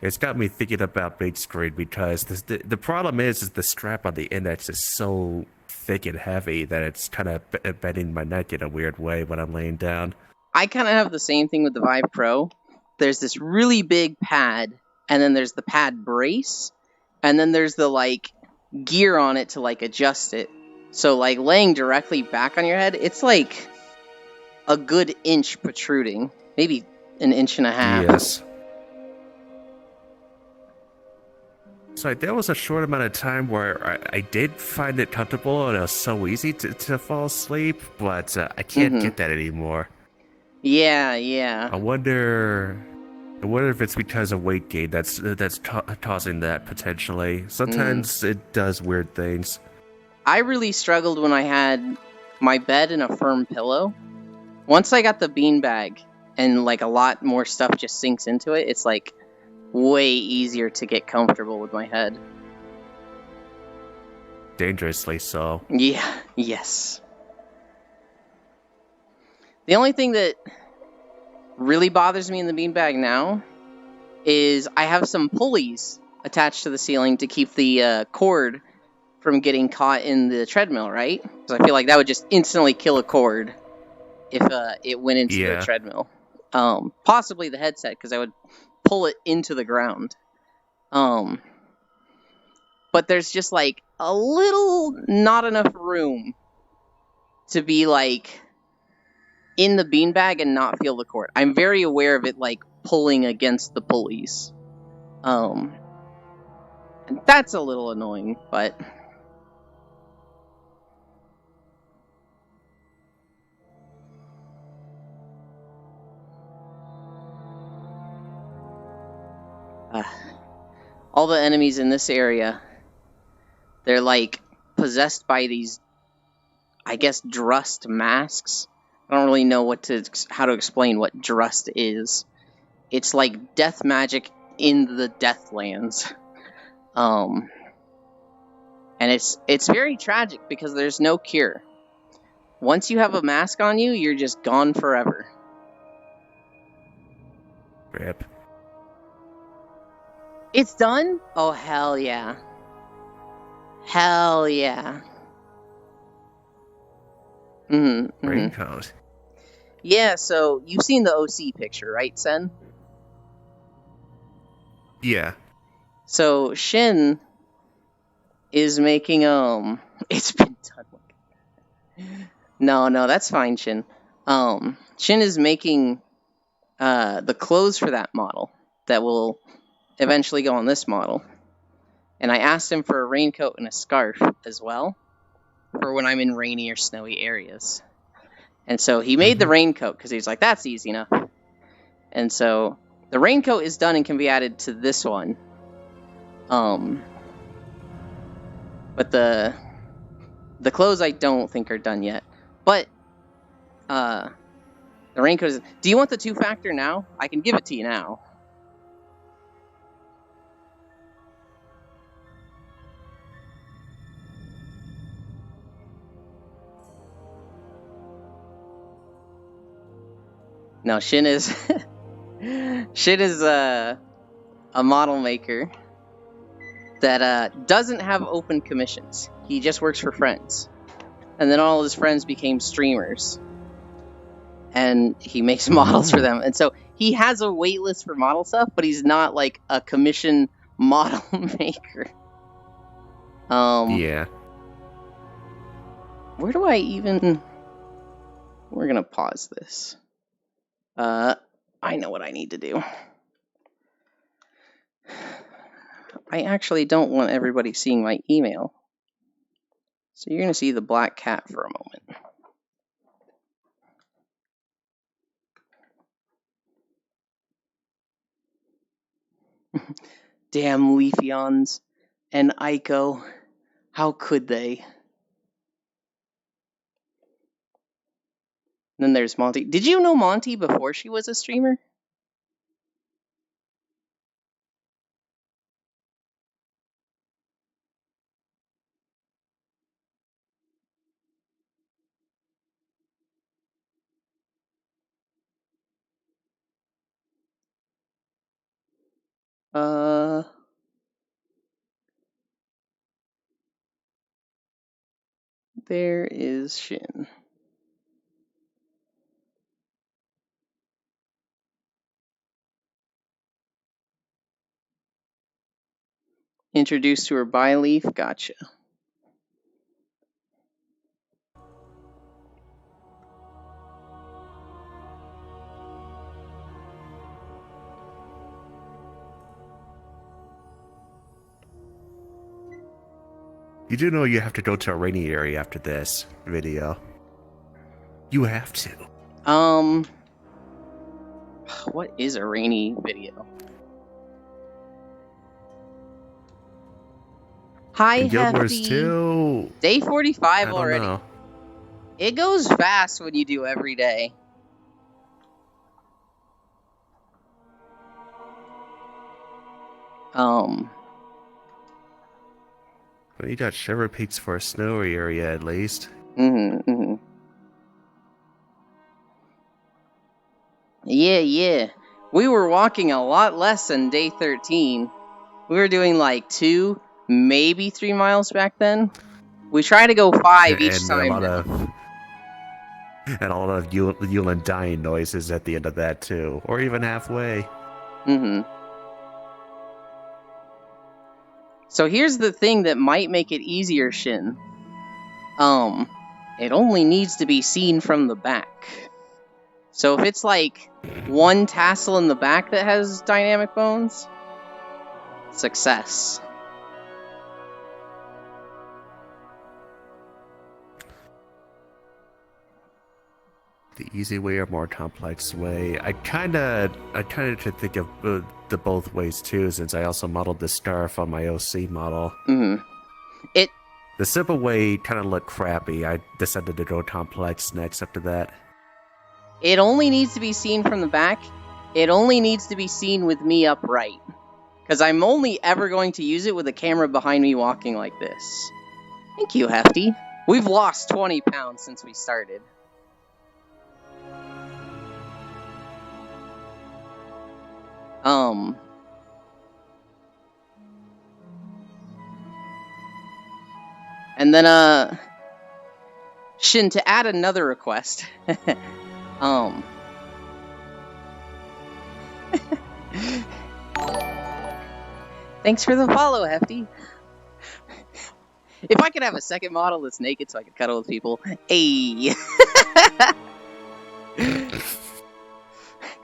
It's got me thinking about big screen because the problem is the strap on the index is so thick and heavy that it's kind of bending my neck in a weird way when I'm laying down. I kind of have the same thing with the Vive Pro. There's this really big pad, and then there's the pad brace, and then there's the, like, gear on it to, like, adjust it. So, like, laying directly back on your head, it's, like, a good inch protruding. Maybe an inch and a half. Yes. So there was a short amount of time where I did find it comfortable and it was so easy to fall asleep, but I can't get that anymore. Yeah. I wonder if it's because of weight gain that's causing that potentially. Sometimes it does weird things. I really struggled when I had my bed and a firm pillow. Once I got the beanbag and like a lot more stuff just sinks into it, it's like way easier to get comfortable with my head. Dangerously so. Yeah, yes. The only thing that really bothers me in the beanbag now is I have some pulleys attached to the ceiling to keep the cord from getting caught in the treadmill, right? Because I feel like that would just instantly kill a cord if it went into the treadmill. Possibly the headset, because I would pull it into the ground. But there's just like a little not enough room to be like in the beanbag and not feel the cord. I'm very aware of it like pulling against the pulleys. And that's a little annoying, but all the enemies in this area, they're like possessed by these, I guess, Drust masks. I don't really know how to explain what Drust is. It's like death magic in the Deathlands. And it's very tragic because there's no cure. Once you have a mask on you, you're just gone forever. Rip. It's done? Oh, hell yeah. Hell yeah. Raincoat. Yeah, so you've seen the OC picture, right, Sen? Yeah. So Shin is making it's been done. No, that's fine, Shin. Shin is making the clothes for that model that will eventually go on this model. And I asked him for a raincoat and a scarf as well for when I'm in rainy or snowy areas. And so he made the raincoat because he's like, that's easy enough. And so the raincoat is done and can be added to this one. But the clothes I don't think are done yet. But the raincoat is... Do you want the 2-factor now? I can give it to you now. No, Shin is a model maker that doesn't have open commissions. He just works for friends. And then all his friends became streamers. And he makes models for them. And so he has a wait list for model stuff, but he's not like a commission model maker. Yeah. Where do I even... We're gonna pause this. I know what I need to do. I actually don't want everybody seeing my email. So you're going to see the black cat for a moment. Damn Leafeons and Ico. How could they? Then there's Monty. Did you know Monty before she was a streamer? There is Shin. Introduced to her by Leaf, gotcha. You do know you have to go to a rainy area after this video. You have to. What is a rainy video? Hi, And Guild Wars Hefty. 2. Day 45 I don't already. know. It goes fast when you do every day. Well, you got Shiver Peaks for a snowy area at least. Yeah. We were walking a lot less than day 13. We were doing like 2, maybe 3 miles back then. We try to go 5 each and time. And a lot of Yulin dying noises at the end of that too, or even halfway. So here's the thing that might make it easier, Shin. It only needs to be seen from the back. So if it's like one tassel in the back that has dynamic bones, success. The easy way or more complex way. I kinda should think of the both ways too, since I also modeled the scarf on my OC model. The simple way kind of looked crappy. I decided to go complex next after that. It only needs to be seen from the back. It only needs to be seen with me upright. Because I'm only ever going to use it with a camera behind me walking like this. Thank you, Hefty. We've lost 20 pounds since we started. And then, Shin, to add another request, thanks for the follow, Hefty. If I could have a second model that's naked so I could cuddle with people, hey.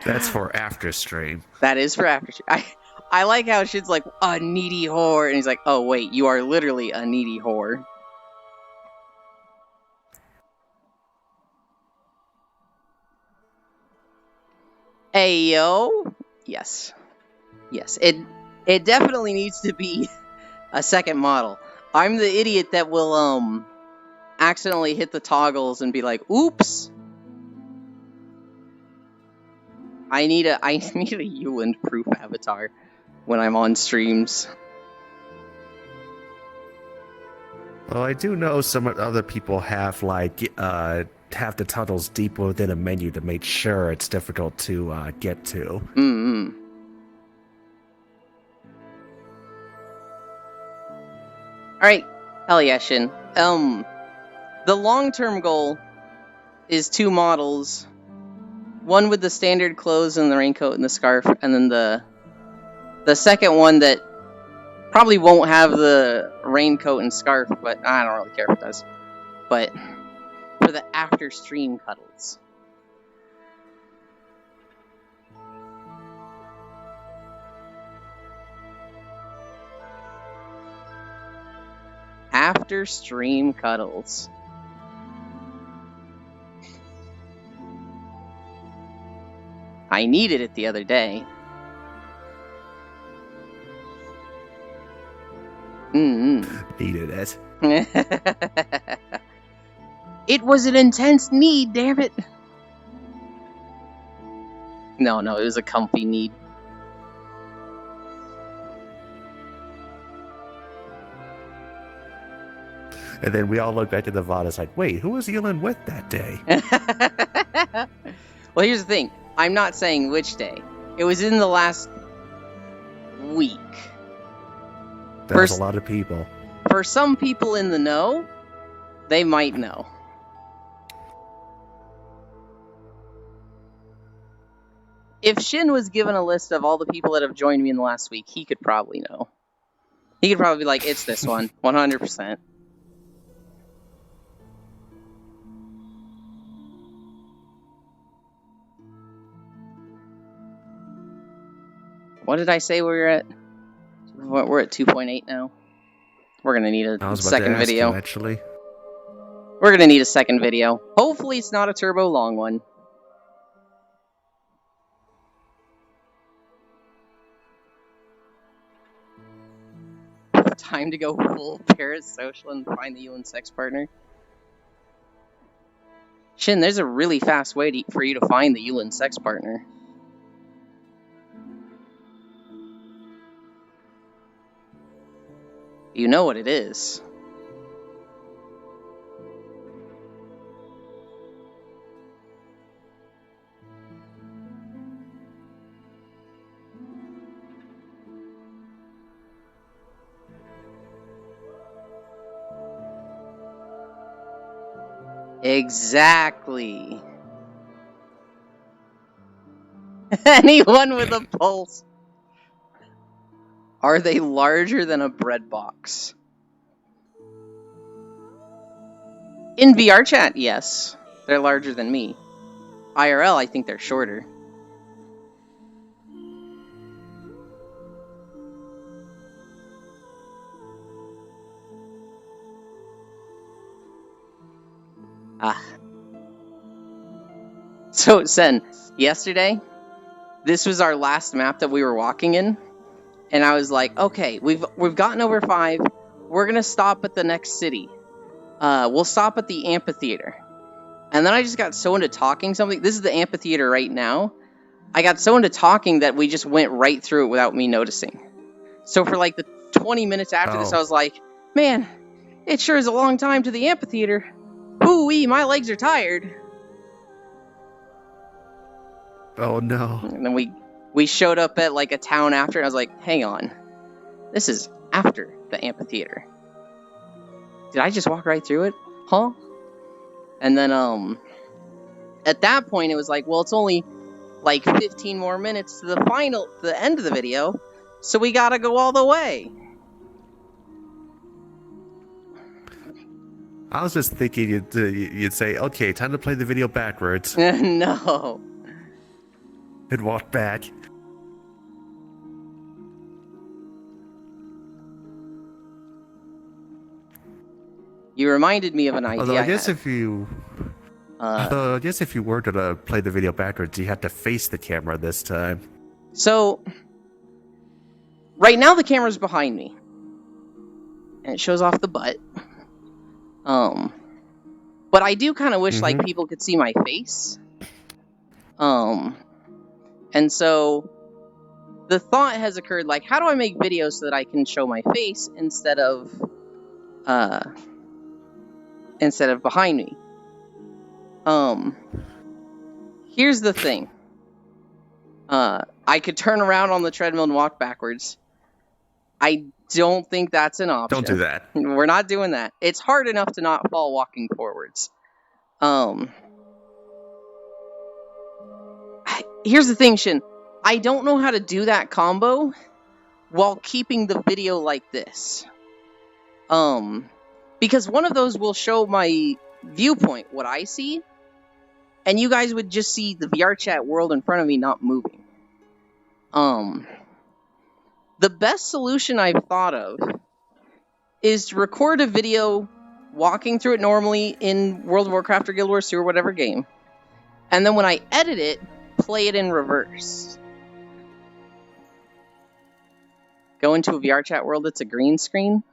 That's for after stream. That is for after stream. I like how Shin's like, a needy whore, and he's like, oh wait, you are literally a needy whore. Hey, yo. Yes. It definitely needs to be a second model. I'm the idiot that will, accidentally hit the toggles and be like, oops. I need a Yulin-proof avatar when I'm on streams. Well, I do know some other people have have the tunnels deep within a menu to make sure it's difficult to get to. Alright, hell yeah, Shin. The long-term goal is 2 models. One with the standard clothes and the raincoat and the scarf, and then the second one that probably won't have the raincoat and scarf, but I don't really care if it does. But for the after stream cuddles. After stream cuddles. I needed it the other day. Needed it. It was an intense need, damn it. No, it was a comfy need. And then we all look back at the VOD. It's like, wait, who was Yulin with that day? Well, here's the thing. I'm not saying which day. It was in the last week. That was a lot of people. For some people in the know, they might know. If Shin was given a list of all the people that have joined me in the last week, he could probably know. He could probably be like, it's this one, 100%. What did I say we were at? We're at 2.8 now. We're going to need a second video. You, actually. We're going to need a second video. Hopefully it's not a turbo long one. Time to go full parasocial and find the Yulin sex partner. Shin, there's a really fast way for you to find the Yulin sex partner. You know what it is. Exactly. Anyone with a pulse. Are they larger than a bread box? In VR chat, yes. They're larger than me. IRL, I think they're shorter. So, Sen, yesterday, this was our last map that we were walking in, and I was like, okay, we've gotten over 5, we're gonna stop at the next city. We'll stop at the amphitheater. And then I just got so into talking something. This is the amphitheater right now. I got so into talking that we just went right through it without me noticing. So for like the 20 minutes after this, I was like, man, it sure is a long time to the amphitheater. Ooh-wee, my legs are tired. Oh no. And then we showed up at like a town after, and I was like, hang on. This is after the amphitheater. Did I just walk right through it? Huh? And then, at that point, it was like, well, it's only like 15 more minutes to the end of the video, so we gotta go all the way. I was just thinking you'd say, okay, time to play the video backwards. No. And walk back. You reminded me of an idea. Although I guess if you were to play the video backwards, you have to face the camera this time. So, right now the camera's behind me, and it shows off the butt. But I do kind of wish like people could see my face. And so the thought has occurred, like, how do I make videos so that I can show my face instead of behind me? Here's the thing. I could turn around on the treadmill and walk backwards. I don't think that's an option. Don't do that. We're not doing that. It's hard enough to not fall walking forwards. Here's the thing, Shin. I don't know how to do that combo while keeping the video like this. Because one of those will show my viewpoint, what I see, and you guys would just see the VR chat world in front of me not moving. The best solution I've thought of is to record a video walking through it normally in World of Warcraft or Guild Wars 2 or whatever game, and then when I edit it, play it in reverse. Go into a VR chat world that's a green screen.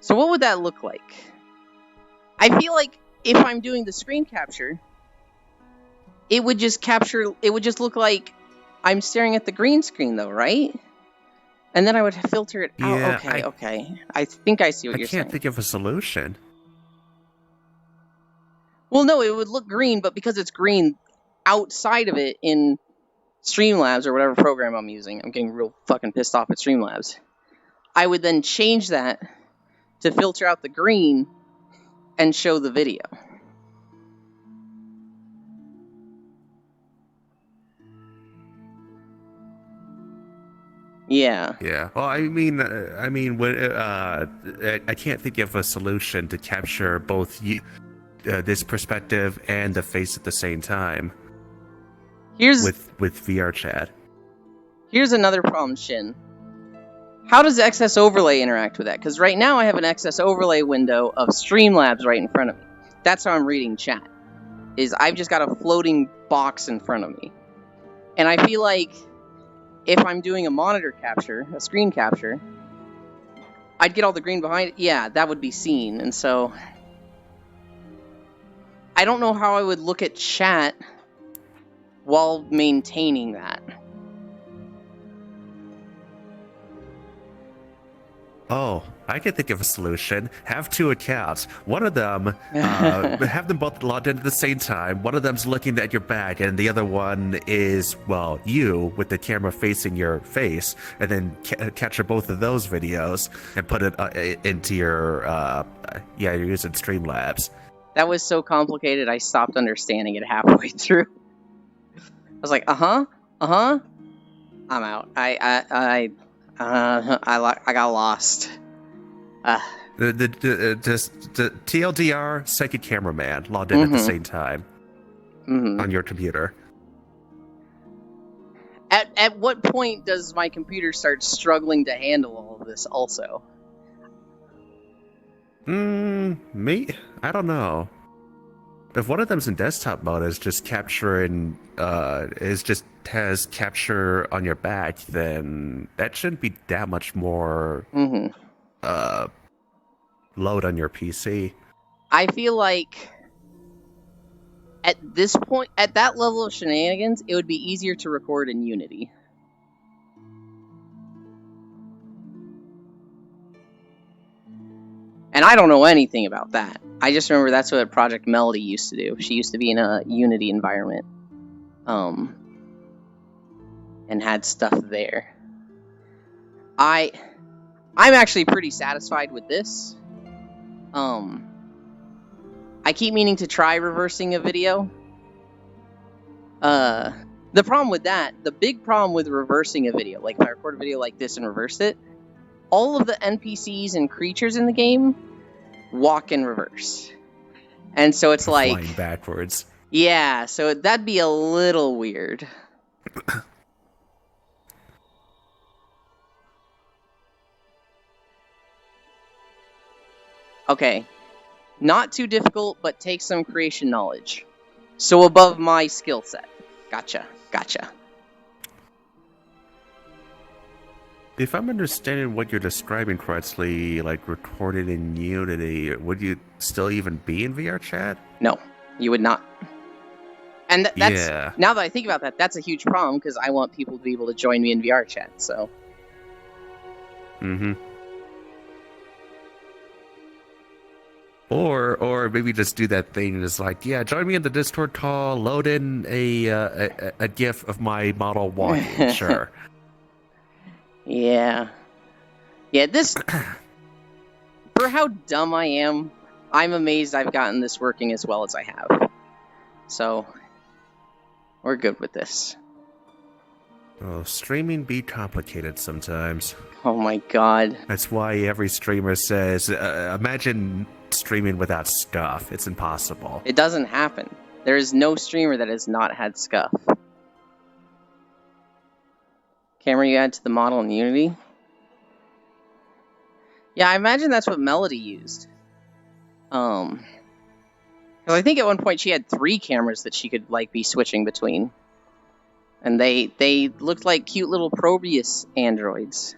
So what would that look like? I feel like if I'm doing the screen capture, it would just look like I'm staring at the green screen though, right? And then I would filter it out. Yeah, Okay, okay. I think I see what I you're can't saying. think of a solution. Well, no, it would look green, but because it's green outside of it in Streamlabs or whatever program I'm using, I'm getting real fucking pissed off at Streamlabs. I would then change that to filter out the green and show the video. Yeah. Yeah. Well, I mean, I can't think of a solution to capture both this perspective and the face at the same time Here's with VR chat. Here's another problem, Shin. How does XS Overlay interact with that? Because right now I have an XS Overlay window of Streamlabs right in front of me. That's how I'm reading chat. Is I've just got a floating box in front of me. And I feel like if I'm doing a monitor capture, a screen capture, I'd get all the green behind it. Yeah, that would be seen. And so I don't know how I would look at chat while maintaining that. Oh, I can think of a solution. Have two accounts. One of them, have them both logged in at the same time. One of them's looking at your back, and the other one is, well, you with the camera facing your face, and then capture both of those videos and put it into your, you're using Streamlabs. That was so complicated, I stopped understanding it halfway through. I was like, I'm out. I got lost. The TLDR second cameraman logged in at the same time on your computer. At what point does my computer start struggling to handle all of this also? Me? I don't know. If one of them's in desktop mode is just capturing, has capture on your back, then that shouldn't be that much more, load on your PC. I feel like at this point, at that level of shenanigans, it would be easier to record in Unity. And I don't know anything about that. I just remember that's what Project Melody used to do. She used to be in a Unity environment. And had stuff there. I'm actually pretty satisfied with this. I keep meaning to try reversing a video. The problem with that, the big problem with reversing a video, like if I record a video like this and reverse it, all of the NPCs and creatures in the game walk in reverse. And so it's like... flying backwards. Yeah, so that'd be a little weird. Okay. Not too difficult, but takes some creation knowledge. So above my skill set. Gotcha. If I'm understanding what you're describing correctly, like recorded in Unity, would you still even be in VR chat? No, you would not. And that's, yeah. Now that I think about that, that's a huge problem, because I want people to be able to join me in VR chat, so... Or maybe just do that thing that's like, yeah, join me in the Discord call, load in a GIF of my model walking, sure. Yeah, this... For how dumb I am, I'm amazed I've gotten this working as well as I have. So, we're good with this. Oh, streaming be complicated sometimes. Oh my god. That's why every streamer says, imagine streaming without scuff. It's impossible. It doesn't happen. There is no streamer that has not had scuff. Camera you add to the model in Unity? Yeah, I imagine that's what Melody used. Because I think at one point she had 3 cameras that she could, like, be switching between. And they looked like cute little Proteus androids.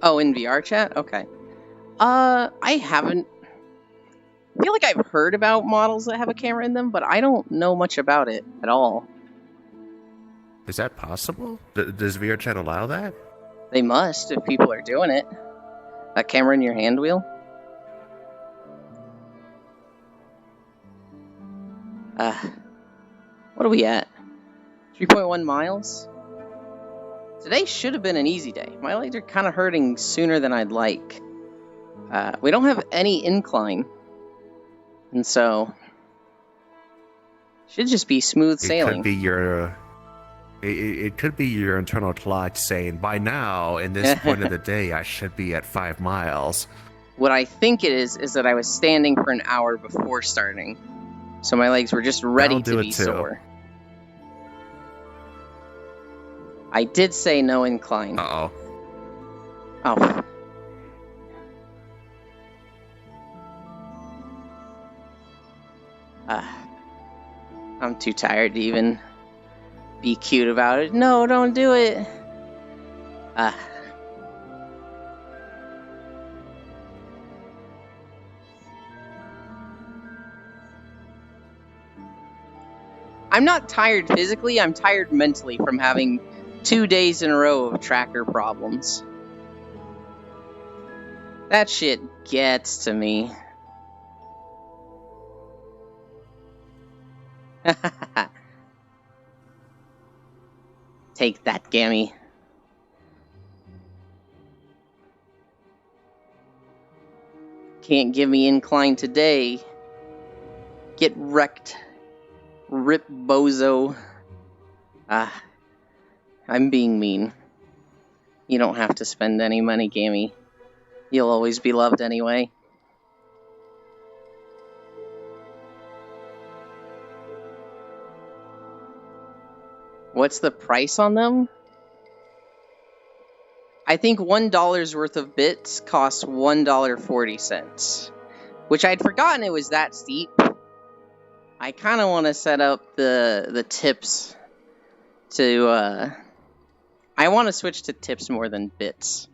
Oh, in VR chat? Okay. I feel feel like I've heard about models that have a camera in them, but I don't know much about it at all. Is that possible? Does VRChat allow that? They must, if people are doing it. A camera in your hand wheel? What are we at? 3.1 miles? Today should have been an easy day. My legs are kind of hurting sooner than I'd like. We don't have any incline. And so... should just be smooth sailing. It could be your internal clock saying, by now, in this point of the day, I should be at 5 miles. What I think it is that I was standing for an hour before starting. So my legs were just ready to be sore. I did say no incline. Uh-oh. Oh. I'm too tired to even be cute about it. No, don't do it. I'm not tired physically, I'm tired mentally from having 2 days in a row of tracker problems. That shit gets to me. Take that, Gammy. Can't give me incline today. Get wrecked. Rip bozo. I'm being mean. You don't have to spend any money, Gammy. You'll always be loved anyway. What's the price on them? I think $1 worth of bits costs $1.40, which I'd forgotten it was that steep. I kind of want to set up the tips to, I want to switch to tips more than bits.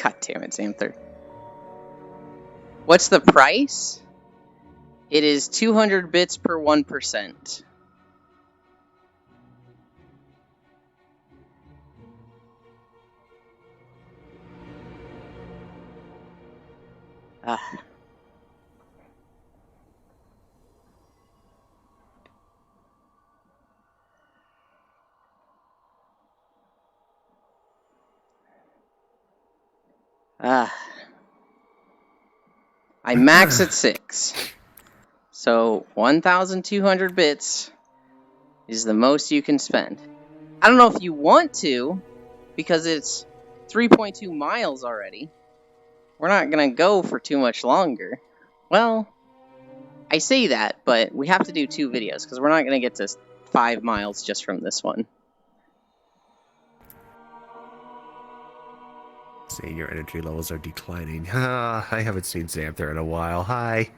God damn it, Xanther. What's the price? It is 200 bits per 1%. I max at 6. So 1,200 bits is the most you can spend. I don't know if you want to, because it's 3.2 miles already. We're not gonna go for too much longer. Well, I say that, but we have to do 2 videos, because we're not gonna get to 5 miles just from this one. See, your energy levels are declining. I haven't seen Xanther in a while. Hi.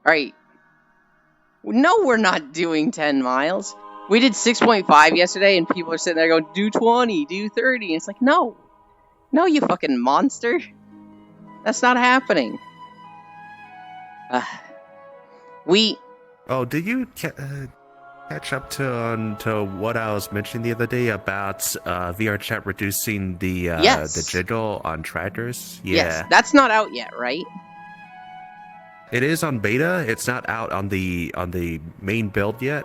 Alright. No, we're not doing 10 miles. We did 6.5 yesterday, and people are sitting there going, do 20, do 30. And it's like, no. No, you fucking monster. That's not happening. Oh, did you catch up to what I was mentioning the other day about VRChat reducing the jiggle on trackers? Yeah. Yes, that's not out yet, right? It is on beta. It's not out on the main build yet.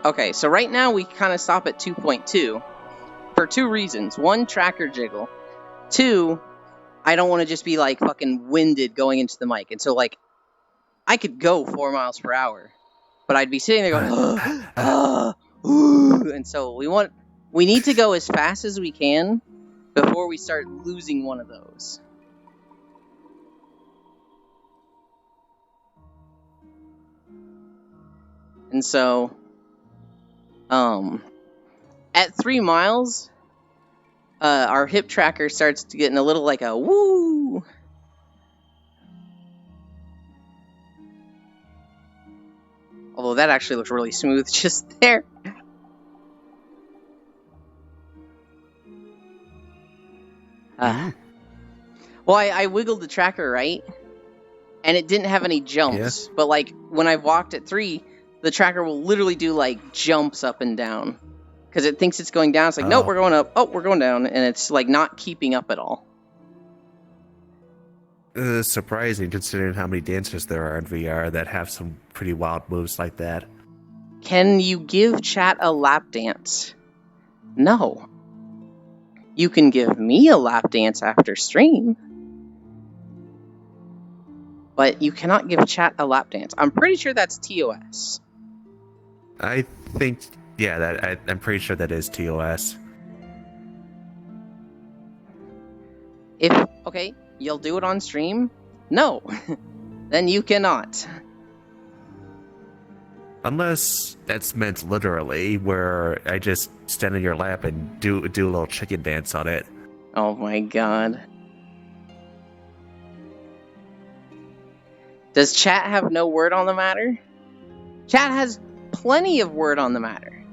Okay, so right now we kind of stop at 2.2 for 2 reasons. 1, tracker jiggle. 2, I don't want to just be like fucking winded going into the mic. And so like, I could go 4 miles per hour, but I'd be sitting there going, and so we need to go as fast as we can before we start losing one of those. And so, at 3 miles, our hip tracker starts getting a little like a woo. Although that actually looks really smooth just there. Well, I wiggled the tracker, right? And it didn't have any jumps. But, like, when I walked at 3, the tracker will literally do, like, jumps up and down. Because it thinks it's going down. It's like, nope, we're going up. Oh, we're going down. And it's, like, not keeping up at all. Surprising considering how many dancers there are in VR that have some pretty wild moves like that. Can you give chat a lap dance? No. You can give me a lap dance after stream. But you cannot give chat a lap dance. I'm pretty sure that's TOS. I think, yeah, I'm pretty sure that is TOS. Okay, you'll do it on stream? No. Then you cannot. Unless that's meant literally, where I just stand in your lap and do a little chicken dance on it. Oh my god. Does chat have no word on the matter? Chat has plenty of word on the matter.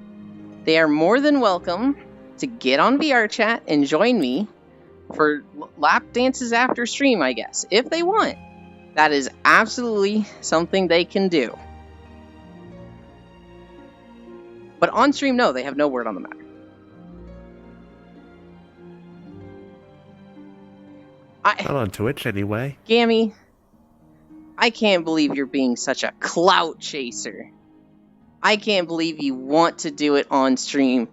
They are more than welcome to get on VR chat and join me for lap dances after stream, I guess, if they want. That is absolutely something they can do. But on stream, no, they have no word on the matter. Not on Twitch, anyway. Gammy, I can't believe you're being such a clout chaser. I can't believe you want to do it on stream,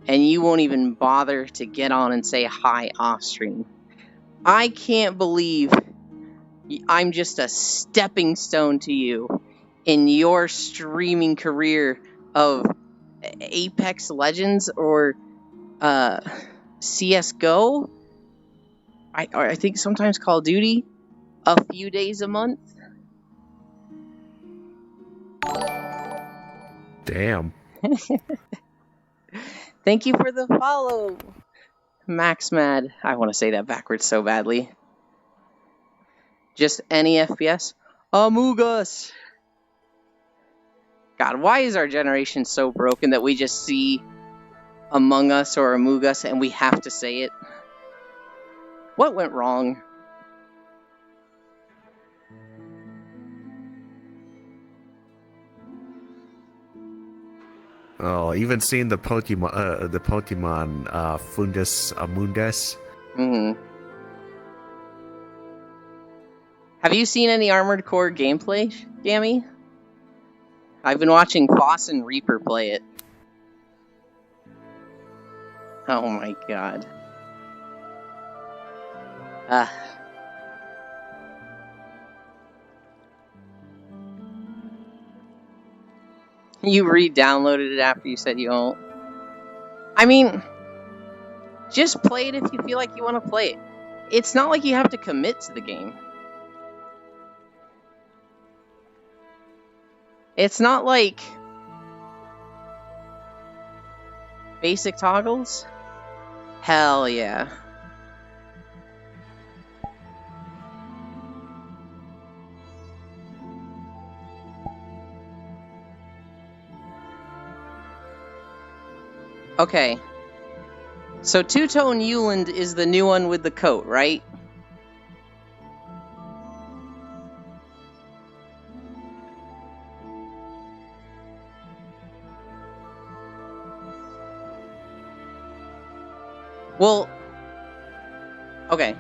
and you won't even bother to get on and say hi off stream. I can't believe I'm just a stepping stone to you in your streaming career of Apex Legends or CSGO. I think sometimes Call of Duty a few days a month. Damn. Thank you for the follow, Max Mad. I want to say that backwards so badly. Just any FPS? Among Us! God, why is our generation so broken that we just see Among Us or Among Us and we have to say it? What went wrong? Oh, even seeing the Pokemon Fundus Amungus. Have you seen any Armored Core gameplay, Gammy? I've been watching Foss and Reaper play it. Oh my god. You re-downloaded it after you said you won't. I mean, just play it if you feel like you want to play it. It's not like you have to commit to the game. It's not like basic toggles. Hell yeah. Okay. So Two-Tone Euland is the new one with the coat, right? Well, okay.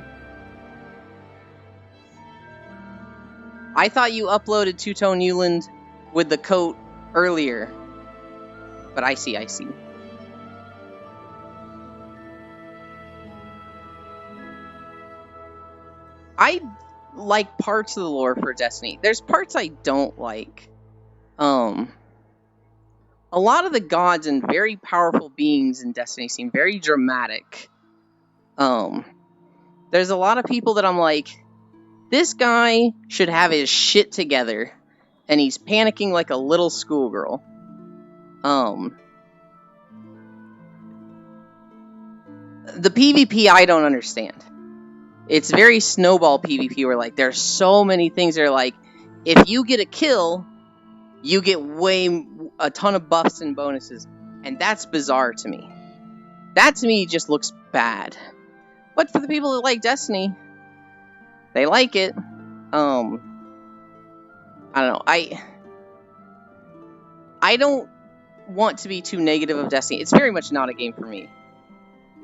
I thought you uploaded Two-Tone Euland with the coat earlier. But I see. I like parts of the lore for Destiny. There's parts I don't like. A lot of the gods and very powerful beings in Destiny seem very dramatic. There's a lot of people that I'm like, this guy should have his shit together, and he's panicking like a little schoolgirl. The PvP I don't understand. It's very snowball PvP where like there's so many things that are like, if you get a kill, you get a ton of buffs and bonuses, and that's bizarre to me. That to me just looks bad. But for the people that like Destiny, they like it. I don't know. I don't want to be too negative of Destiny. It's very much not a game for me.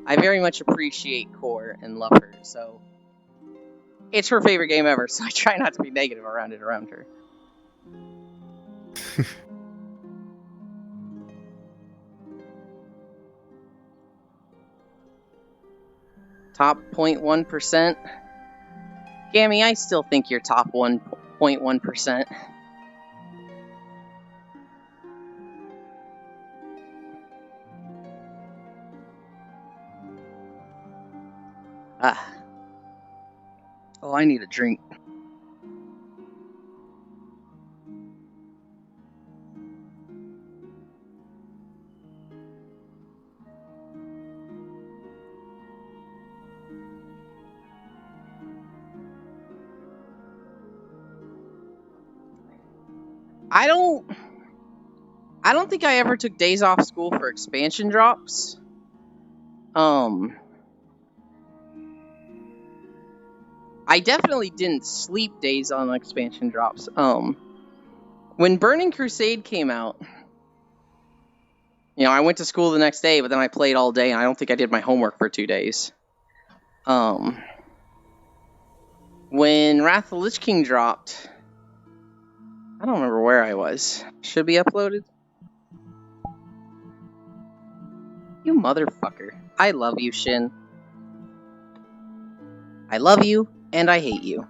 I very much appreciate Core and love her, so it's her favorite game ever, so I try not to be negative around her. Top 0.1%. Gammy, I still think you're top 1.1%. Oh, I need a drink. I don't think I ever took days off school for expansion drops. I definitely didn't sleep days on expansion drops. When Burning Crusade came out, I went to school the next day, but then I played all day, and I don't think I did my homework for 2 days. When Wrath of the Lich King dropped, I don't remember where I was. Should be uploaded. You motherfucker. I love you, Shin. I love you, and I hate you.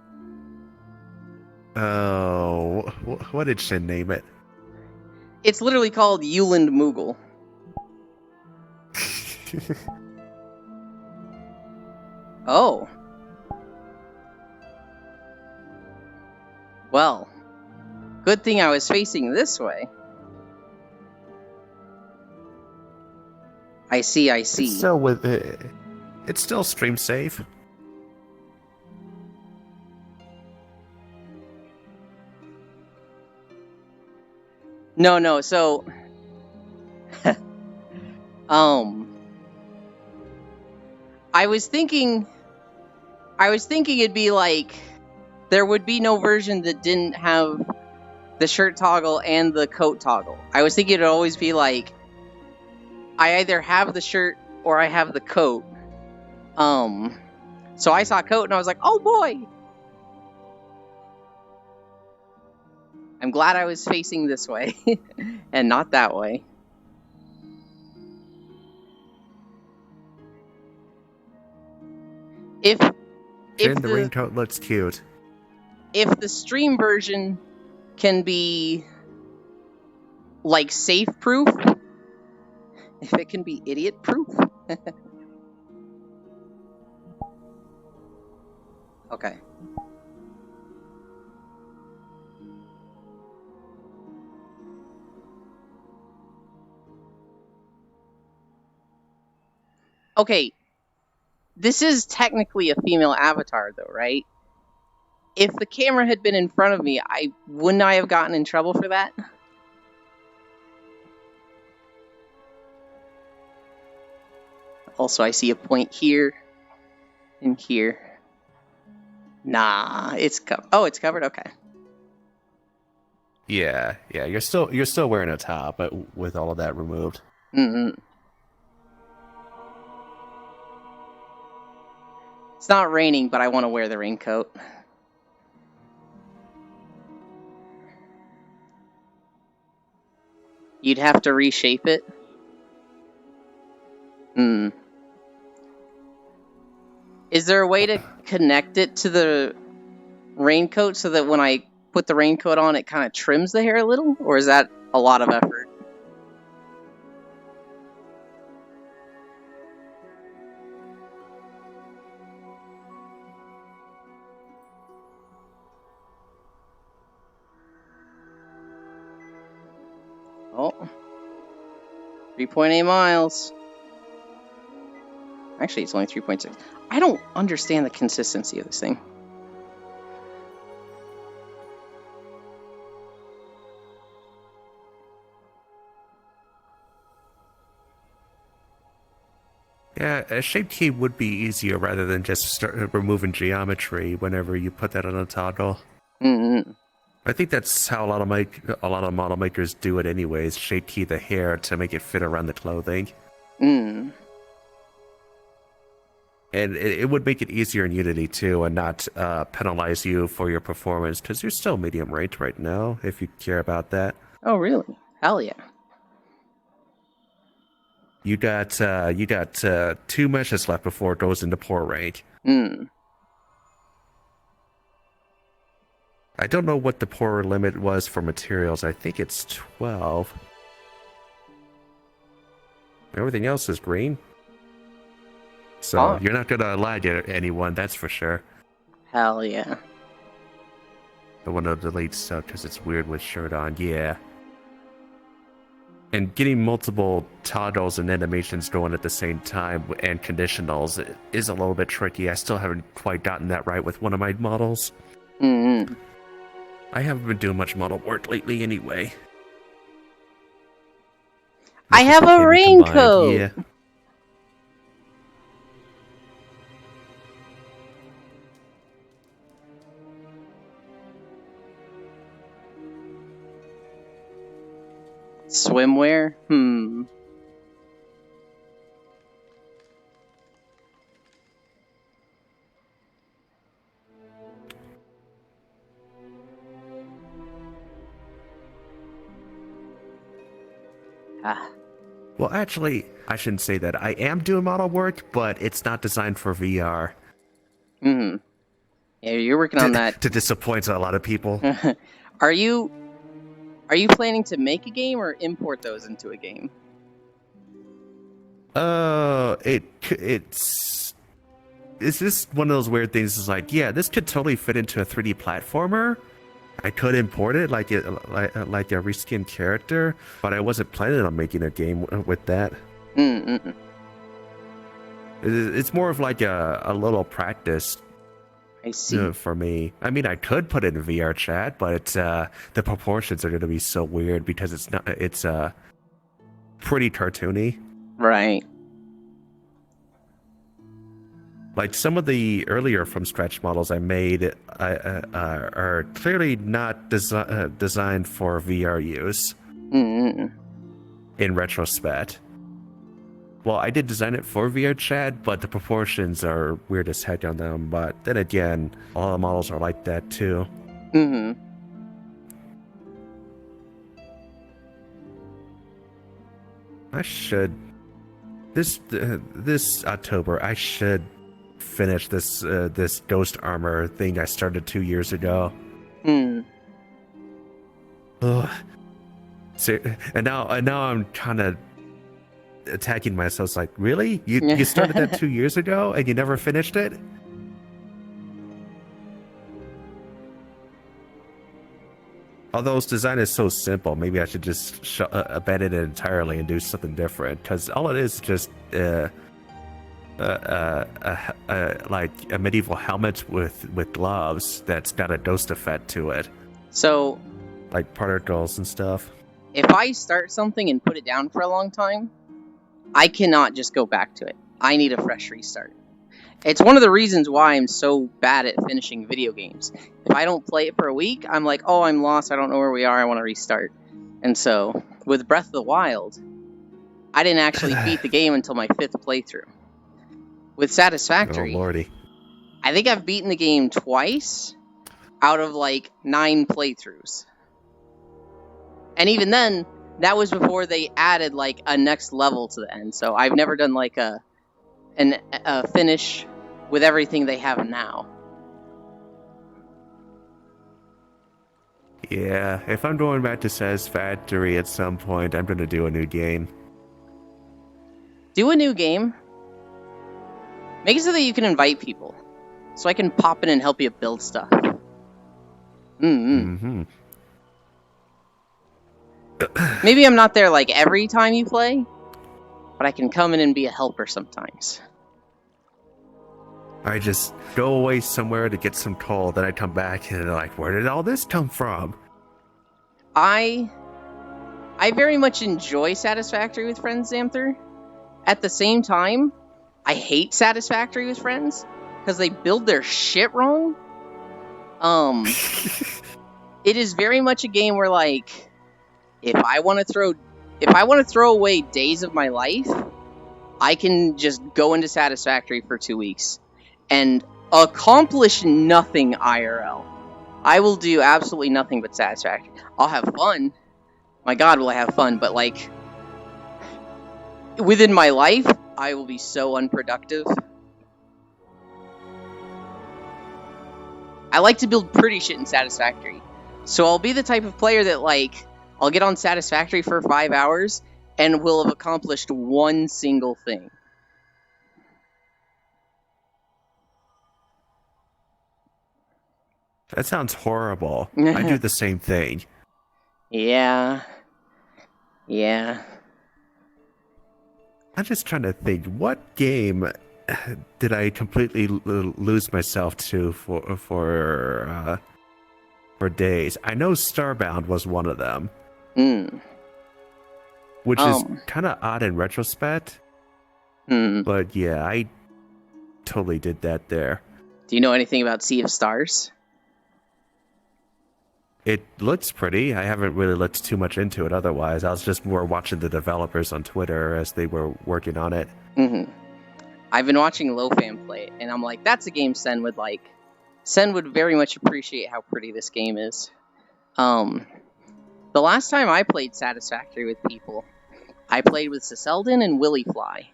Oh, what did Shin name it? It's literally called Yuland Moogle. Oh. Well, good thing I was facing this way. I see. It's still stream safe. No, so I was thinking it'd be like there would be no version that didn't have the shirt toggle and the coat toggle. I was thinking it'd always be like I either have the shirt or I have the coat. So I saw coat and I was like, oh boy. I'm glad I was facing this way and not that way. If the raincoat looks cute. If the stream version can be like safe proof, if it can be idiot proof. Okay. Okay, this is technically a female avatar, though, right? If the camera had been in front of me, wouldn't I have gotten in trouble for that? Also, I see a point here and here. Nah, it's covered. Oh, it's covered? Okay. Yeah, you're still wearing a top, but with all of that removed. It's not raining, but I want to wear the raincoat. You'd have to reshape it. Is there a way to connect it to the raincoat so that when I put the raincoat on, it kind of trims the hair a little? Or is that a lot of effort? Oh. 3.8 miles. Actually, it's only 3.6. I don't understand the consistency of this thing. Yeah, Yeah, a shape key would be easier rather than just removing geometry whenever you put that on a toggle. Mm-hmm. I think that's how a lot of model makers do it anyways, shape key the hair to make it fit around the clothing. Mm. And it would make it easier in Unity too, and not penalize you for your performance, because you're still medium ranked right now, if you care about that. Oh, really? Hell yeah. You got 2 meshes left before it goes into poor rank. Mm. I don't know what the poor limit was for materials. I think it's 12. Everything else is green. So you're not gonna lag at anyone, that's for sure. Hell yeah. I want to delete stuff because it's weird with shirt on. Yeah. And getting multiple toggles and animations going at the same time and conditionals is a little bit tricky. I still haven't quite gotten that right with one of my models. Mm-hmm. I haven't been doing much model work lately anyway. I have a raincoat! Yeah. Swimwear? Well, actually, I shouldn't say that. I am doing model work, but it's not designed for VR. Mm-hmm. Yeah, you're working on that. To disappoint a lot of people. Are you planning to make a game or import those into a game? It's just one of those weird things. It's like, yeah, this could totally fit into a 3D platformer. I could import it like a reskinned character, but I wasn't planning on making a game with that. Mm-mm. It's more of like a little practice. I see. For me, I mean, I could put it in VR chat, but it's the proportions are going to be so weird because it's pretty cartoony. Right. Like some of the earlier from scratch models I made are clearly not designed for VR use. Mm-mm. In retrospect. Well, I did design it for VR chat, but the proportions are weird as heck on them. But then again, all the models are like that too. Mm-hmm. I should this October I should finish this ghost armor thing I started 2 years ago. Ugh. So, and now I'm kind of attacking myself. It's like, really? You started that 2 years ago and you never finished it? Although its design is so simple, maybe I should just abandon it entirely and do something different. Because all it is just like a medieval helmet with gloves that's got a ghost effect to it. So, like particles and stuff. If I start something and put it down for a long time, I cannot just go back to it. I need a fresh restart. It's one of the reasons why I'm so bad at finishing video games. If I don't play it for a week, I'm like, oh, I'm lost, I don't know where we are, I want to restart. And so, with Breath of the Wild, I didn't actually beat the game until my 5th playthrough. With Satisfactory, Oh, lordy. I think I've beaten the game twice out of like 9 playthroughs. And even then, that was before they added like a next level to the end. So I've never done like a finish with everything they have now. Yeah, if I'm going back to Satisfactory at some point, I'm going to do a new game. Do a new game. Make it so that you can invite people. So I can pop in and help you build stuff. Maybe I'm not there like every time you play, but I can come in and be a helper sometimes. I just go away somewhere to get some coal, then I come back and they're like, where did all this come from? I very much enjoy Satisfactory with friends, Xanther. At the same time, I hate Satisfactory with friends because they build their shit wrong. It is very much a game where, like, if I want to throw away days of my life, I can just go into Satisfactory for 2 weeks and accomplish nothing IRL. I will do absolutely nothing but Satisfactory. I'll have fun. My God, will I have fun? But, like, within my life, I will be so unproductive. I like to build pretty shit in Satisfactory. So I'll be the type of player that, like, I'll get on Satisfactory for 5 hours and will have accomplished one single thing. That sounds horrible. I do the same thing. Yeah. Yeah. I'm just trying to think, what game did I completely lose myself to for days? I know Starbound was one of them, which is kind of odd in retrospect. But yeah, I totally did that there. Do you know anything about Sea of Stars? It looks pretty. I haven't really looked too much into it otherwise. I was just more watching the developers on Twitter as they were working on it. I've been watching LoFam play it, and I'm like, that's a game Sen would like. Sen would very much appreciate how pretty this game is. The last time I played Satisfactory with people, I played with Ciseldin and Willyfly.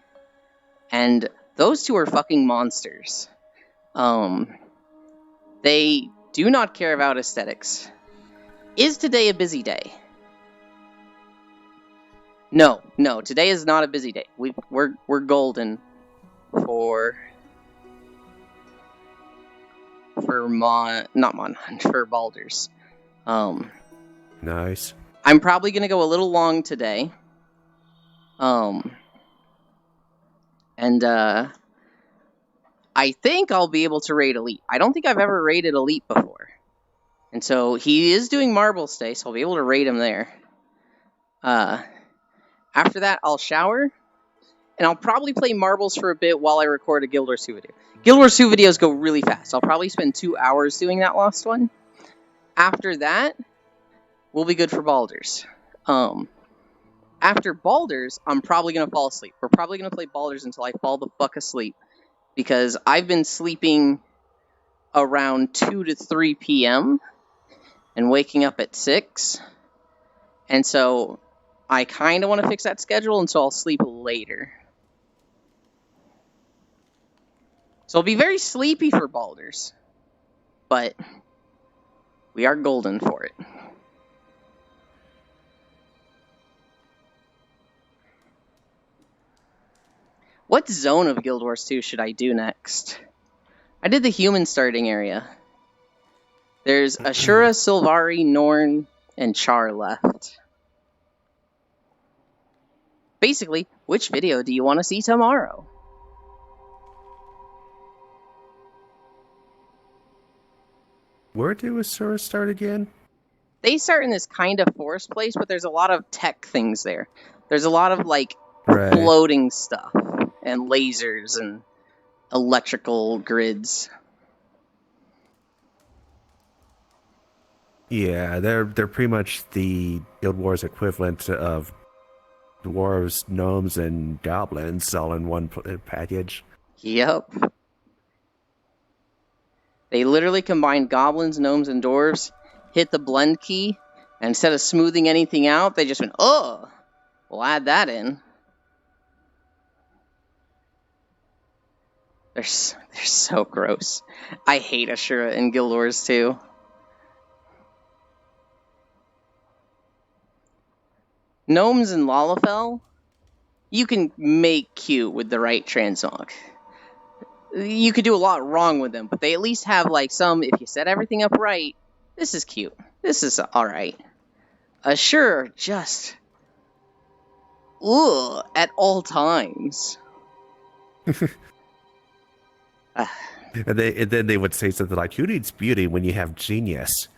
And those two are fucking monsters. They do not care about aesthetics. Is today a busy day? No, today is not a busy day. We're golden for Baldur's. Nice. I'm probably gonna go a little long today. I think I'll be able to raid Elite. I don't think I've ever raided Elite before. And so he is doing Marble Stay, so I'll be able to raid him there. After that, I'll shower, and I'll probably play Marbles for a bit while I record a Guild Wars 2 video. Guild Wars 2 videos go really fast. I'll probably spend 2 hours doing that last one. After that, we'll be good for Baldur's. After Baldur's, I'm probably going to fall asleep. We're probably going to play Baldur's until I fall the fuck asleep. Because I've been sleeping around 2 to 3 p.m. and waking up at 6. And so I kind of want to fix that schedule, and so I'll sleep later. So I'll be very sleepy for Baldur's. But we are golden for it. What zone of Guild Wars 2 should I do next? I did the human starting area. There's Ashura, Sylvari, Norn, and Char left. Basically, which video do you want to see tomorrow? Where do Asura start again? They start in this kind of forest place, but there's a lot of tech things there. There's a lot of, like, Right. floating stuff, and lasers, and electrical grids. Yeah, they're pretty much the Guild Wars equivalent of dwarves, gnomes, and goblins all in one package. Yep. They literally combined goblins, gnomes, and dwarves, hit the blend key, and instead of smoothing anything out, they just went, oh, we'll add that in. They're so gross. I hate Ashura in Guild Wars 2. Gnomes in Lalafell, you can make cute with the right transmog. You could do a lot wrong with them, but they at least have, like, some, if you set everything up right, this is cute. This is alright. Ashura, just... ugh, at all times. And then they would say something like, "Who needs beauty when you have genius?"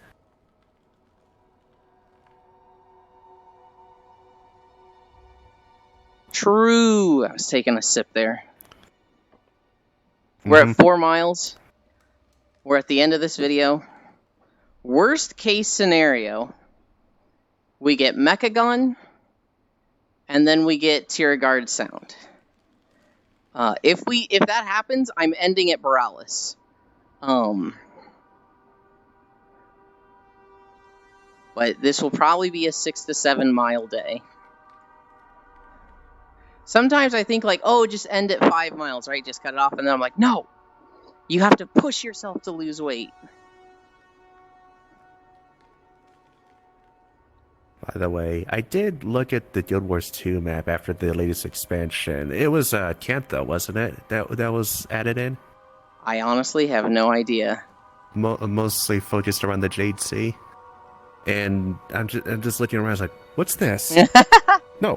True. I was taking a sip there. We're at 4 miles. We're at the end of this video. Worst case scenario, we get Mechagon, and then we get Tiergard Sound. If that happens, I'm ending at Borealis. But this will probably be a 6 to 7 mile day. Sometimes I think like, oh, just end at 5 miles, right? Just cut it off. And then I'm like, no, you have to push yourself to lose weight. By the way, I did look at the Guild Wars 2 map after the latest expansion. It was Cantha, wasn't it? That was added in? I honestly have no idea. Mostly focused around the Jade Sea. And I'm just looking around, I was like, what's this? No,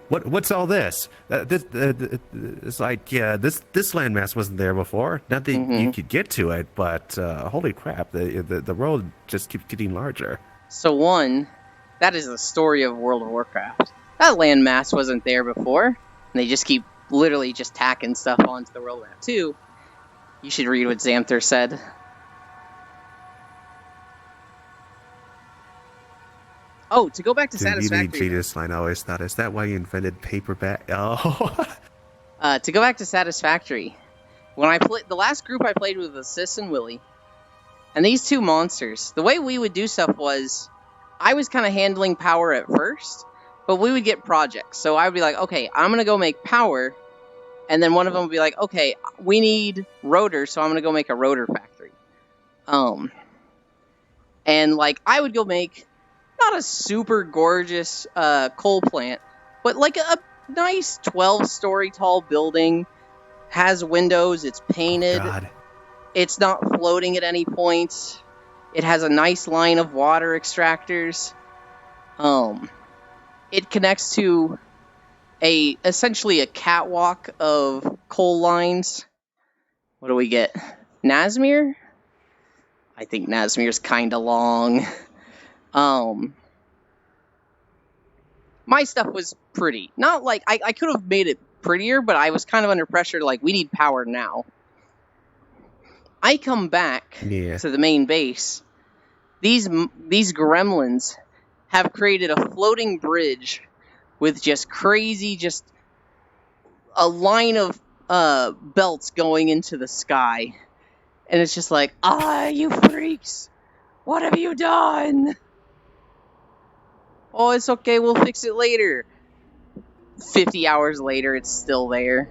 what's all this? It's like, yeah, this landmass wasn't there before. Not that you could get to it, but holy crap, the world just keeps getting larger. So one, that is the story of World of Warcraft. That landmass wasn't there before, and they just keep literally just tacking stuff onto the world map. Two, you should read what Xanther said. Oh, to go back to Satisfactory. You need Jadis line. I always thought, is that why you invented paperback? Oh. To go back to Satisfactory, when I played the last group I played with was Sis and Willie, and these two monsters. The way we would do stuff was, I was kind of handling power at first, but we would get projects. So I would be like, okay, I'm gonna go make power, and then one of them would be like, okay, we need rotors, so I'm gonna go make a rotor factory. And like I would go make not a super gorgeous coal plant, but like a nice 12-story tall building, has windows, it's painted, it's not floating at any point, it has a nice line of water extractors, it connects to essentially a catwalk of coal lines. What do we get? Nazmir? I think Nazmir's kinda long. My stuff was pretty. Not like, I could have made it prettier, but I was kind of under pressure, like, we need power now. I come back to the main base. These gremlins have created a floating bridge with just crazy, just a line of belts going into the sky. And it's just like, you freaks! What have you done? Oh, it's okay, we'll fix it later. 50 hours later, it's still there.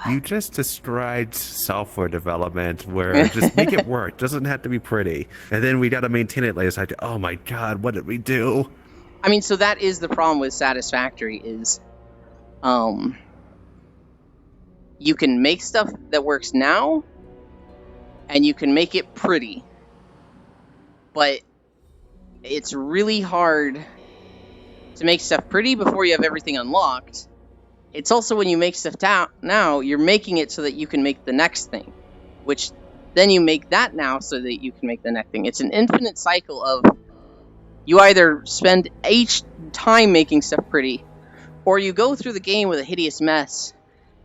You just described software development where just make it work. Doesn't have to be pretty. And then we got to maintain it later. It's like, oh my god, what did we do? I mean, so that is the problem with Satisfactory is, you can make stuff that works now, and you can make it pretty. But it's really hard to make stuff pretty before you have everything unlocked. It's also when you make stuff now, you're making it so that you can make the next thing, which then you make that now so that you can make the next thing. It's an infinite cycle of you either spend each time making stuff pretty, or you go through the game with a hideous mess,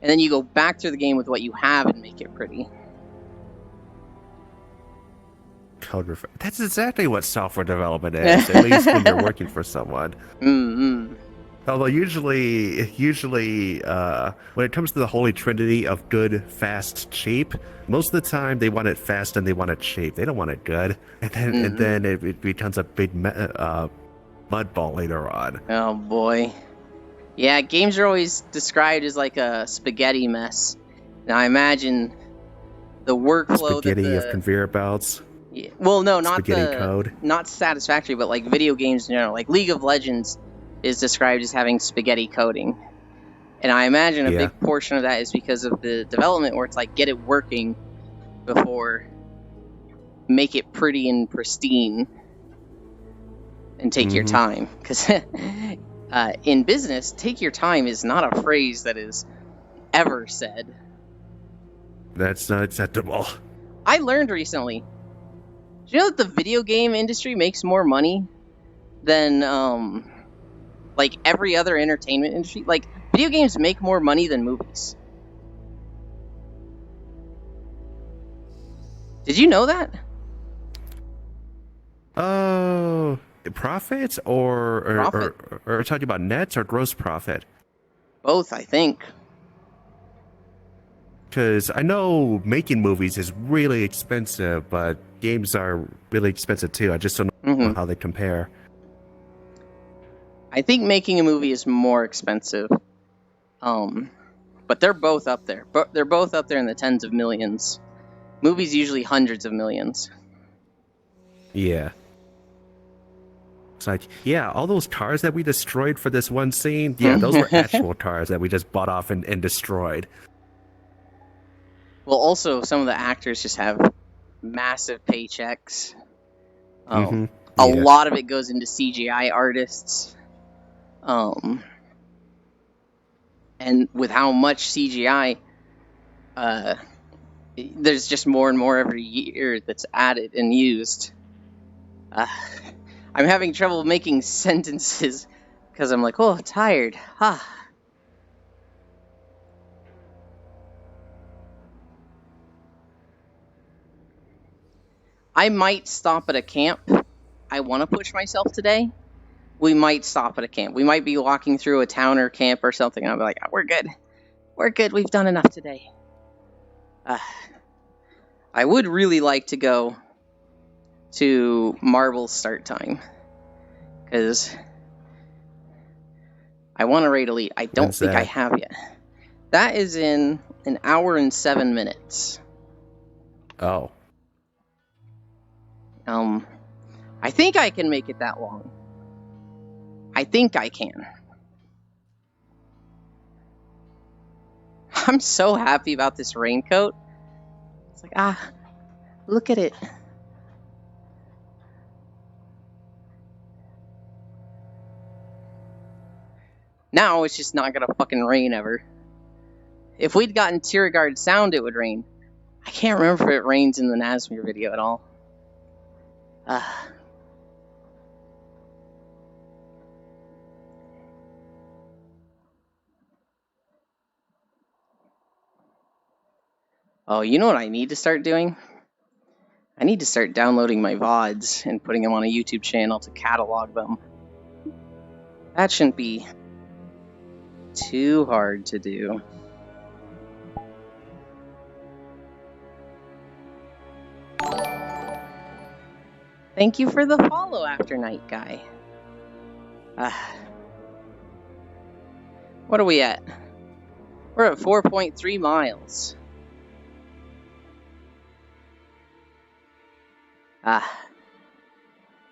and then you go back through the game with what you have and make it pretty. That's exactly what software development is, at least when you're working for someone. Although usually, when it comes to the holy trinity of good, fast, cheap, most of the time they want it fast and they want it cheap. They don't want it good, and then it becomes a big mud ball later on. Oh boy, yeah. Games are always described as like a spaghetti mess. Now I imagine the workflow spaghetti of conveyor belts. Yeah. Well, no, not code. Not Satisfactory, but like video games in general. Like League of Legends is described as having spaghetti coding. And I imagine a big portion of that is because of the development where it's like, get it working before make it pretty and pristine and take your time. Because in business, take your time is not a phrase that is ever said. That's not acceptable. I learned recently, do you know that the video game industry makes more money than like every other entertainment industry, like video games make more money than movies. Did you know that? Oh, profits or talking about nets or gross profit? Both, I think. Because I know making movies is really expensive, but games are really expensive too. I just don't know how they compare. I think making a movie is more expensive. But they're both up there. They're both up there in the tens of millions. Movies usually hundreds of millions. Yeah. It's like, yeah, all those cars that we destroyed for this one scene, yeah, those were actual cars that we just bought off and destroyed. Well, also, some of the actors just have massive paychecks. A lot of it goes into CGI artists. And with how much CGI, there's just more and more every year that's added and used. I'm having trouble making sentences because I'm like, oh, tired. I might stop at a camp. I want to push myself today. We might stop at a camp. We might be walking through a town or camp or something, and I'll be like, oh, we're good. We're good. We've done enough today. I would really like to go to Marble start time, because I want to raid Elite. I don't think I have yet. That is in an hour and 7 minutes. Oh. I think I can make it that long. I think I can. I'm so happy about this raincoat. It's like, look at it. Now it's just not gonna fucking rain ever. If we'd gotten Tiergard sound, it would rain. I can't remember if it rains in the Nazmir video at all. Oh, you know what I need to start doing? I need to start downloading my VODs and putting them on a YouTube channel to catalog them. That shouldn't be too hard to do. Thank you for the follow, After Night Guy. What are we at? We're at 4.3 miles.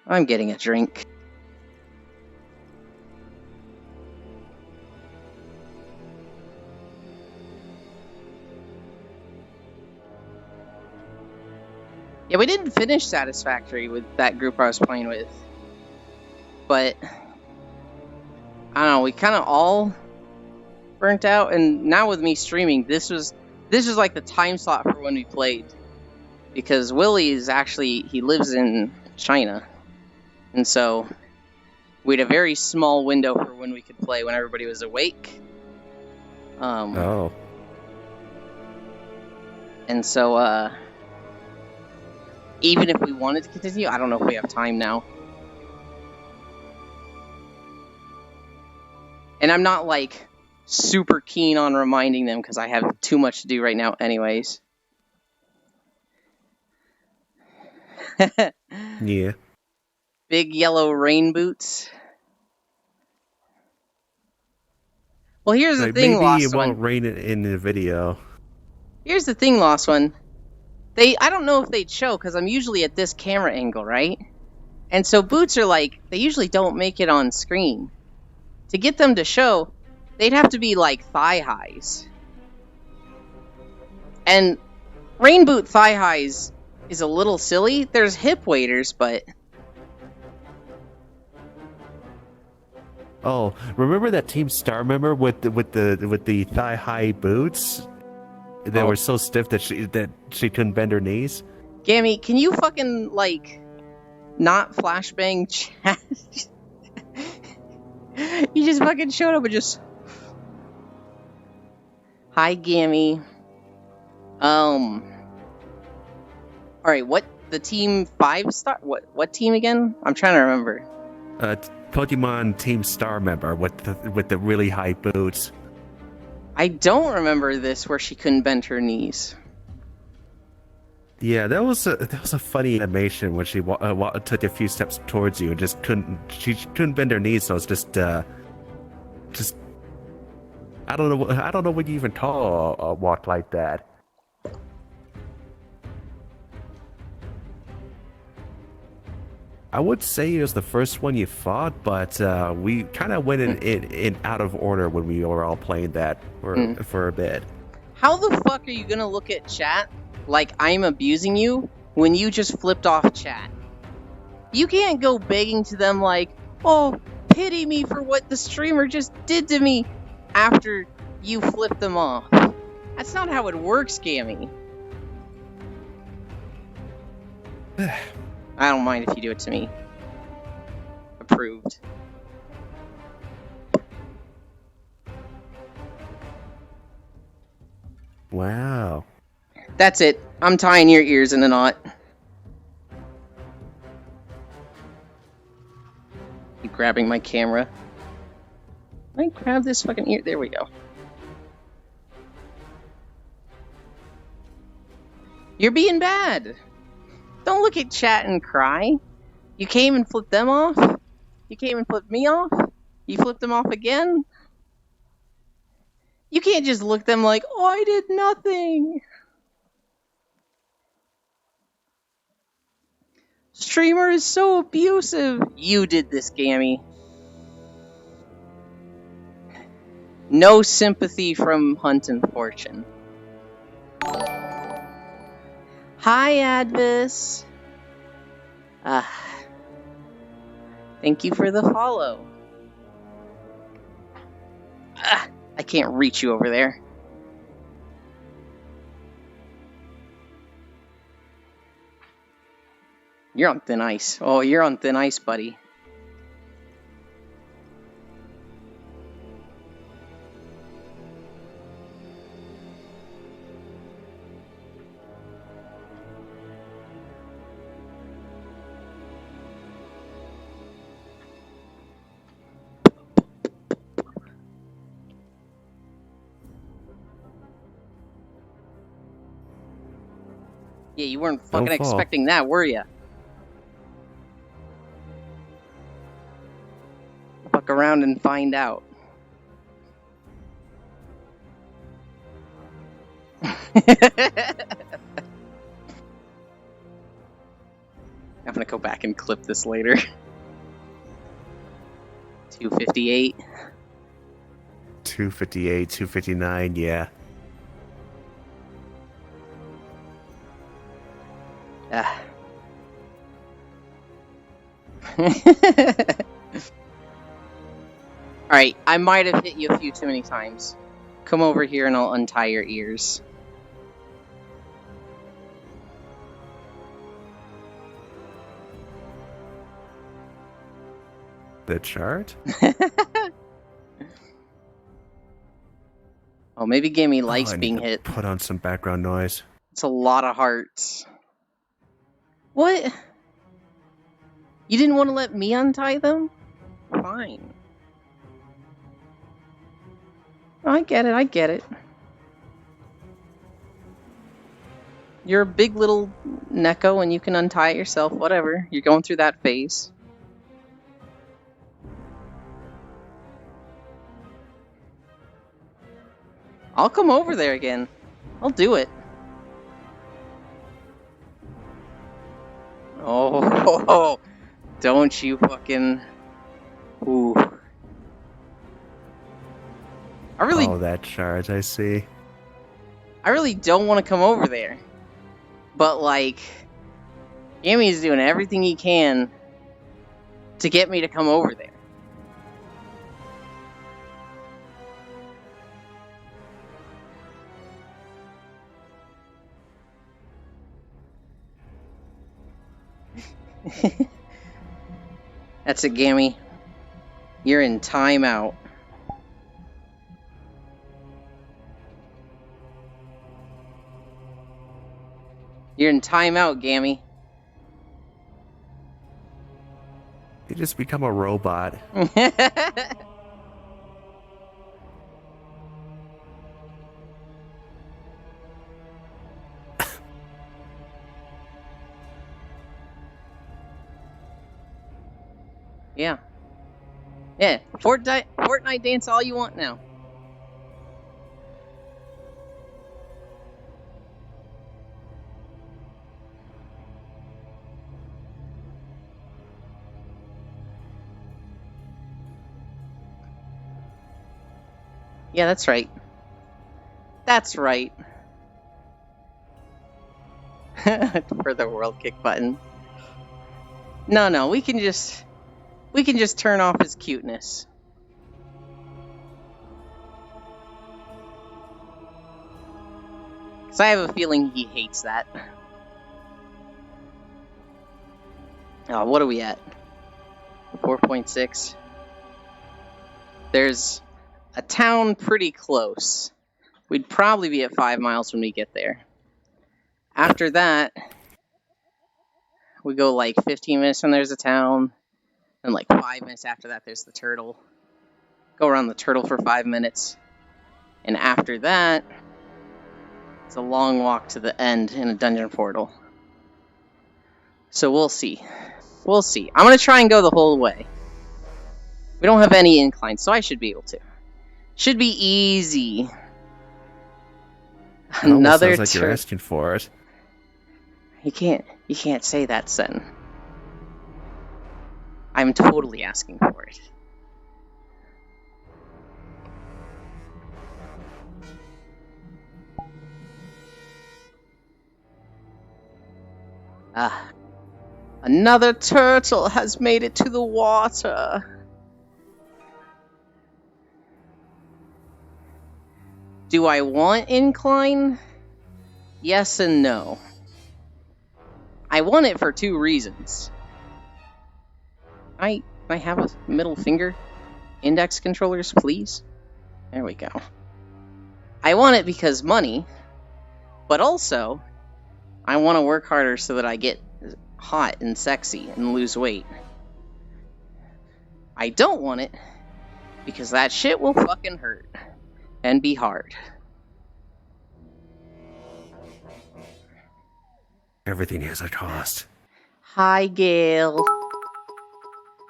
I'm getting a drink. Yeah, we didn't finish Satisfactory with that group I was playing with. But I don't know, we kind of all burnt out, and now with me streaming, this was like the time slot for when we played. Because Willie is actually, he lives in China. And so we had a very small window for when we could play when everybody was awake. And so, even if we wanted to continue, I don't know if we have time now. And I'm not, like, super keen on reminding them because I have too much to do right now anyways. Yeah. Big yellow rain boots. Well, here's the thing, maybe Lost it One. won't rain in the video. Here's the thing, Lost One. I don't know if they'd show, because I'm usually at this camera angle, right? And so boots are like, they usually don't make it on screen. To get them to show, they'd have to be like thigh highs. And rain boot thigh highs is a little silly. There's hip waders, but... Oh, remember that Team Star member with the thigh high boots? They were so stiff that she couldn't bend her knees. Gammy, can you fucking like not flashbang chat? He just fucking showed up and just... Hi, Gammy. Alright, what? The team 5-star? What team again? I'm trying to remember. Pokemon Team Star member with the really high boots. I don't remember this where she couldn't bend her knees. Yeah, that was a funny animation when she took a few steps towards you and just couldn't bend her knees, so it's just I don't know what you even call a walk like that. I would say it was the first one you fought, but we kind of went in out of order when we were all playing that for a bit. How the fuck are you gonna look at chat like I'm abusing you when you just flipped off chat? You can't go begging to them like, oh, pity me for what the streamer just did to me after you flipped them off. That's not how it works, Gammy. I don't mind if you do it to me. Approved. Wow. That's it. I'm tying your ears in a knot. Keep grabbing my camera. I grab this fucking ear. There we go. You're being bad. Don't look at chat and cry. You came and flipped them off. You came and flipped me off. You flipped them off again. You can't just look them like, oh, I did nothing. Streamer is so abusive. You did this, Gammy. No sympathy from Hunt and Fortune. Hi, Advis. Thank you for the follow. I can't reach you over there. You're on thin ice. Oh, you're on thin ice, buddy. Yeah, you weren't fucking expecting that, were ya? Fuck around and find out. I'm gonna go back and clip this later. 258. 258, 259, yeah. Alright, I might have hit you a few too many times. Come over here and I'll untie your ears. The chart? Oh, maybe Gammy likes being hit. Put on some background noise. It's a lot of hearts. What? You didn't want to let me untie them? Fine. I get it, I get it. You're a big little Neko and you can untie it yourself, whatever. You're going through that phase. I'll come over there again. I'll do it. Oh, don't you fucking... Ooh. I really... Oh, that charge, I see. I really don't want to come over there. But, like... Gammy's doing everything he can to get me to come over there. That's it, Gammy. You're in timeout. You're in timeout, Gammy. You just become a robot. Yeah. Yeah. Fortnite dance all you want now. Yeah, that's right. That's right. For the world kick button. No, we can just turn off his cuteness. Because I have a feeling he hates that. Oh, what are we at? 4.6. There's a town pretty close. We'd probably be at 5 miles when we get there. After that, we go like 15 minutes and there's a town. And like 5 minutes after that, there's the turtle. Go around the turtle for 5 minutes. And after that, it's a long walk to the end in a dungeon portal. So we'll see. We'll see. I'm going to try and go the whole way. We don't have any incline, so I should be able to. Should be easy. Another sounds like you're asking for it. You can't say that, Sen. I'm totally asking for it. Another turtle has made it to the water. Do I want incline? Yes and no. I want it for 2 reasons. I have a middle finger? Index controllers, please? There we go. I want it because money, but also, I want to work harder so that I get hot and sexy and lose weight. I don't want it because that shit will fucking hurt and be hard. Everything has a cost. Hi, Gail.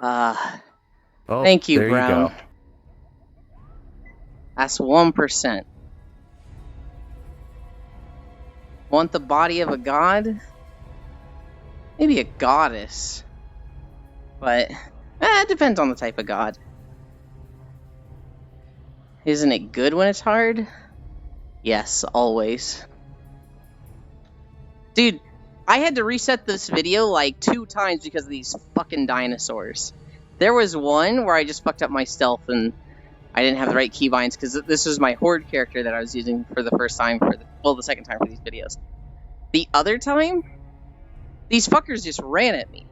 Oh, thank you, there Brown. You go. That's 1%. Want the body of a god? Maybe a goddess. But, it depends on the type of god. Isn't it good when it's hard? Yes, always. Dude, I had to reset this video like 2 times because of these fucking dinosaurs. There was one where I just fucked up my stealth and I didn't have the right keybinds because this was my horde character that I was using for the first time the second time for these videos. The other time, these fuckers just ran at me.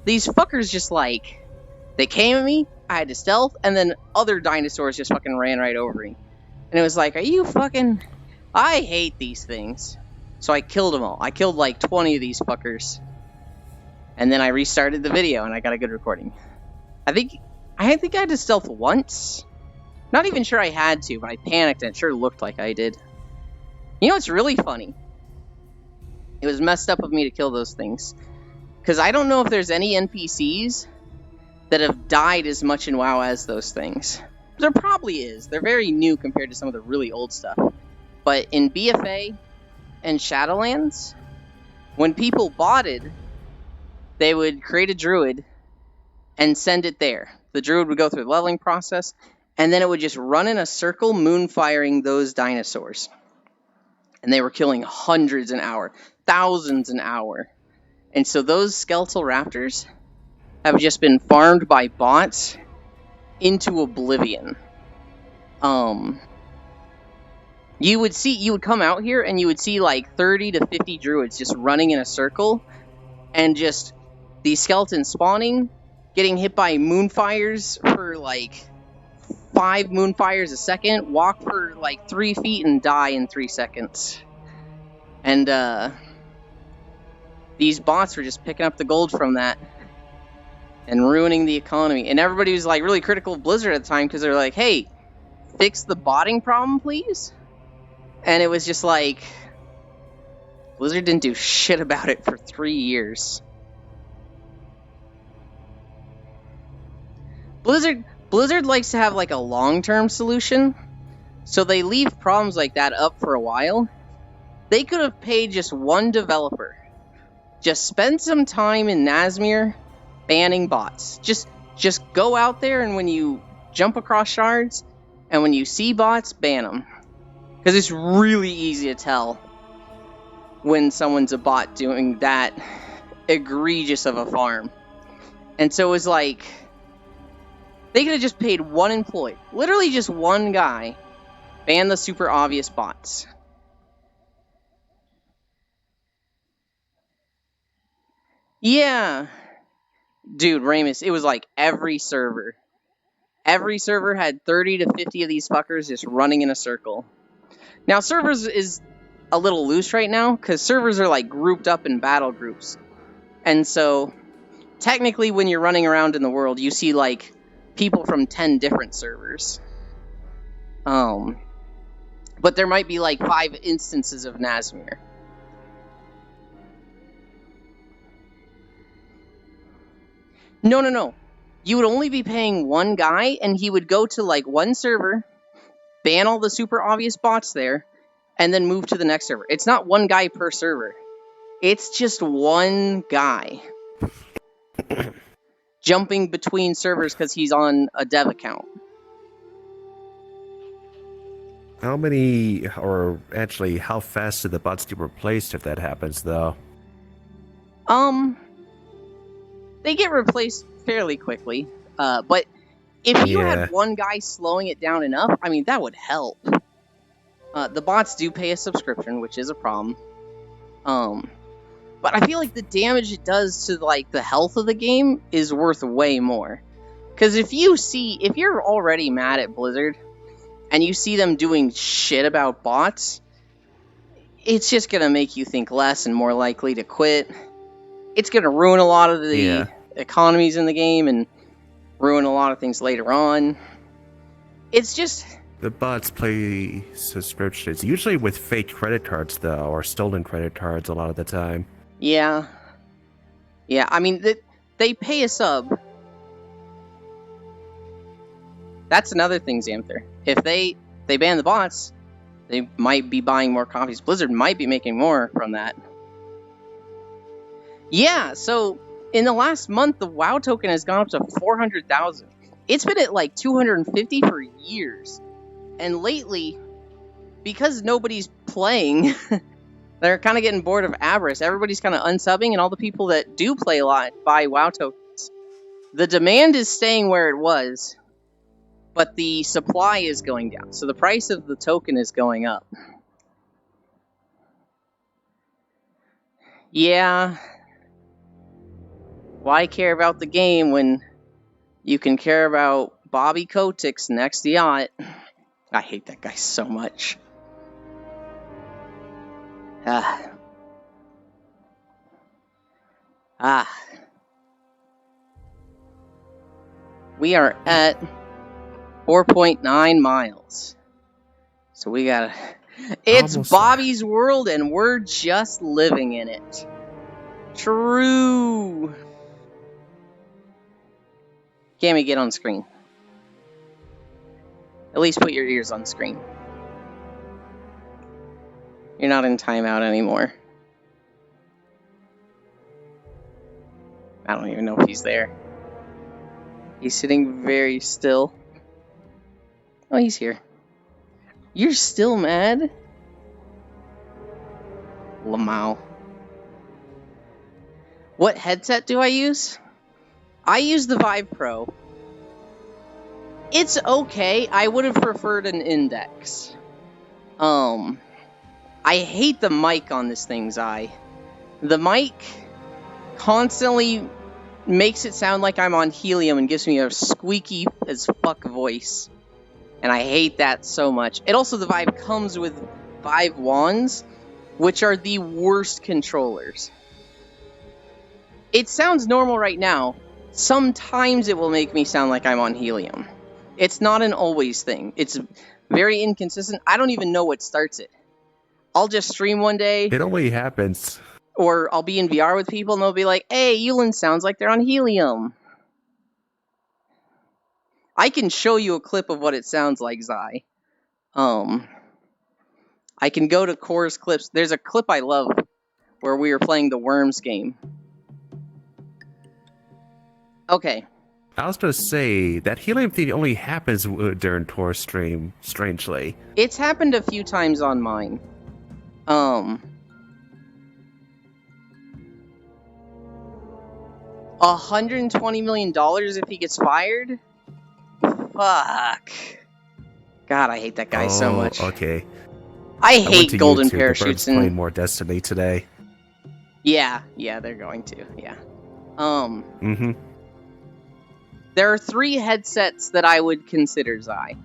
These fuckers just like, they came at me, I had to stealth, and then other dinosaurs just fucking ran right over me. And it was like, are you fucking... I hate these things. So I killed them all. I killed like 20 of these fuckers. And then I restarted the video and I got a good recording. I think I had to stealth once. Not even sure I had to, but I panicked and it sure looked like I did. You know what's really funny? It was messed up of me to kill those things. Because I don't know if there's any NPCs that have died as much in WoW as those things. There probably is. They're very new compared to some of the really old stuff. But in BFA and Shadowlands, when people botted, they would create a druid and send it there. The druid would go through the leveling process, and then it would just run in a circle, moonfiring those dinosaurs. And they were killing hundreds an hour, thousands an hour. And so those skeletal raptors have just been farmed by bots into oblivion. You would come out here and you would see like 30 to 50 druids just running in a circle and just these skeletons spawning getting hit by moonfires for like 5 moonfires a second, walk for like 3 feet, and die in 3 seconds. And these bots were just picking up the gold from that and ruining the economy. And everybody was like really critical of Blizzard at the time because they're like, hey, fix the botting problem, please. And it was just like, Blizzard didn't do shit about it for 3 years. Blizzard likes to have like a long-term solution, so they leave problems like that up for a while. They could have paid just one developer. Just spend some time in Nazmir banning bots. Just go out there, and when you jump across shards and when you see bots, ban them. Because it's really easy to tell when someone's a bot doing that egregious of a farm. And so it was like, they could have just paid one employee, literally just one guy, ban the super obvious bots. Yeah. Dude, Ramus, it was like every server. Every server had 30 to 50 of these fuckers just running in a circle. Now, servers is a little loose right now, because servers are like grouped up in battle groups. And so, technically, when you're running around in the world, you see like people from 10 different servers. But there might be like 5 instances of Nazmir. No. You would only be paying one guy, and he would go to like one server, ban all the super obvious bots there, and then move to the next server. It's not one guy per server. It's just one guy jumping between servers because he's on a dev account. How many, or actually, how fast do the bots get replaced if that happens, though? They get replaced fairly quickly. But if you had one guy slowing it down enough, I mean, that would help. The bots do pay a subscription, which is a problem. But I feel like the damage it does to like the health of the game is worth way more. Because if you're already mad at Blizzard, and you see them doing shit about bots, it's just gonna make you think less and more likely to quit. It's gonna ruin a lot of the economies in the game and ruin a lot of things later on. It's just... The bots play subscriptions, usually with fake credit cards, though, or stolen credit cards a lot of the time. Yeah. Yeah, I mean, they pay a sub. That's another thing, Xanther. If they ban the bots, they might be buying more copies. Blizzard might be making more from that. Yeah, so in the last month, the WoW token has gone up to 400,000. It's been at like 250 for years. And lately, because nobody's playing, they're kind of getting bored of Avarice. Everybody's kind of unsubbing, and all the people that do play a lot buy WoW tokens. The demand is staying where it was, but the supply is going down. So the price of the token is going up. Yeah. Why care about the game when you can care about Bobby Kotick's next yacht? I hate that guy so much. We are at 4.9 miles. So we gotta... It's almost Bobby's world, and we're just living in it. True. Gammy, get on screen. At least put your ears on screen. You're not in timeout anymore. I don't even know if he's there. He's sitting very still. Oh, he's here. You're still mad? Lamau. What headset do I use? I use the Vive Pro. It's okay. I would have preferred an Index. I hate the mic on this thing, Zai. The mic constantly makes it sound like I'm on helium and gives me a squeaky as fuck voice. And I hate that so much. It also, the Vive comes with Vive wands, which are the worst controllers. It sounds normal right now. Sometimes it will make me sound like I'm on helium. It's not an always thing. It's very inconsistent. I don't even know what starts it. I'll just stream one day, It only happens. or I'll be in VR with people and they'll be like, hey, Yulin sounds like they're on helium. I can show you a clip of what it sounds like, Zai. I can go to Core's clips. There's a clip I love where we were playing the Worms game. Okay. I was going to say, that helium thing only happens during Tor stream, strangely. It's happened a few times on mine. $120 million if he gets fired? Fuck. God, I hate that guy so much. Okay. I went hate to golden YouTube. The Birds parachutes playing and... more Destiny today. Yeah, they're going to, yeah. Mm-hmm. There are 3 headsets that I would consider, Zai.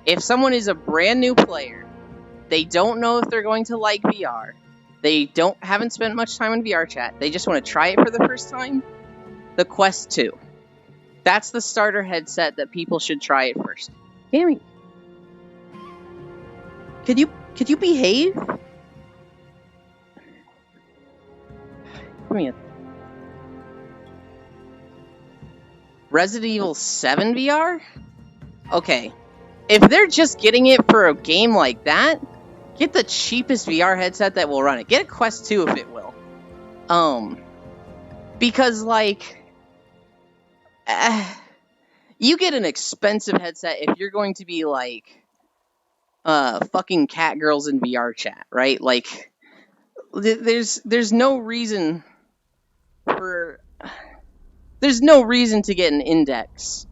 If someone is a brand new player, they don't know if they're going to like VR, they haven't spent much time in VR chat, they just want to try it for the first time, the Quest 2. That's the starter headset that people should try it first. Damn it. Could you behave? Come here. Resident Evil 7 VR? Okay. If they're just getting it for a game like that, get the cheapest VR headset that will run it. Get a Quest 2 if it will. Because, like... you get an expensive headset if you're going to be, like... fucking cat girls in VR chat, right? Like... There's no reason for... There's no reason to get an Index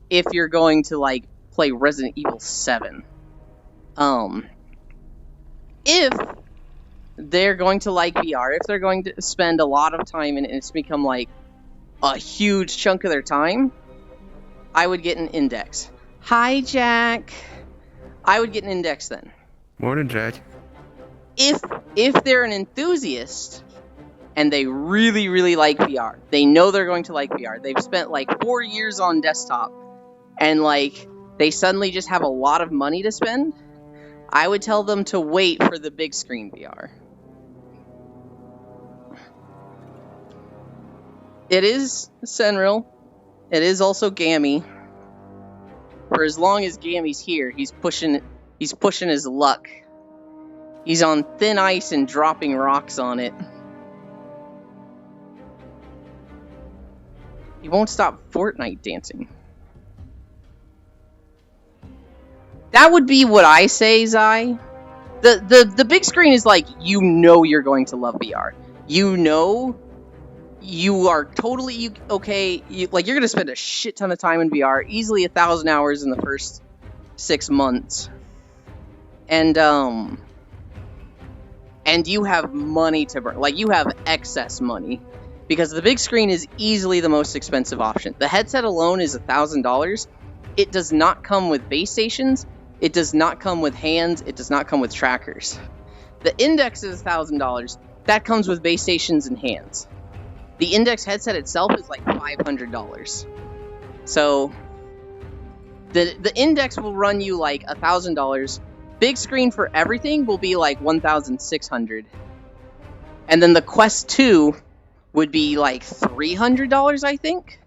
if you're going to, like, play Resident Evil 7. If they're going to like VR, if they're going to spend a lot of time in it and it's become, like, a huge chunk of their time, I would get an Index. Hi, Jack. I would get an Index then. Morning, Jack. If they're an enthusiast... and they really, really like VR. They know they're going to like VR. They've spent like 4 years on desktop, and like they suddenly just have a lot of money to spend. I would tell them to wait for the big screen VR. It is Senril. It is also Gammy. For as long as Gammy's here, he's pushing his luck. He's on thin ice and dropping rocks on it. He won't stop Fortnite dancing. That would be what I say, Zai. The big screen is like, you know you're going to love VR. You know you are totally okay. You're going to spend a shit ton of time in VR, easily 1,000 hours in the first 6 months. And you have money to burn. Like, you have excess money. Because the big screen is easily the most expensive option. The headset alone is $1,000. It does not come with base stations. It does not come with hands. It does not come with trackers. The Index is $1,000. That comes with base stations and hands. The Index headset itself is like $500. So the Index will run you like $1,000. Big screen for everything will be like $1,600. And then the Quest 2 would be like $300, I think.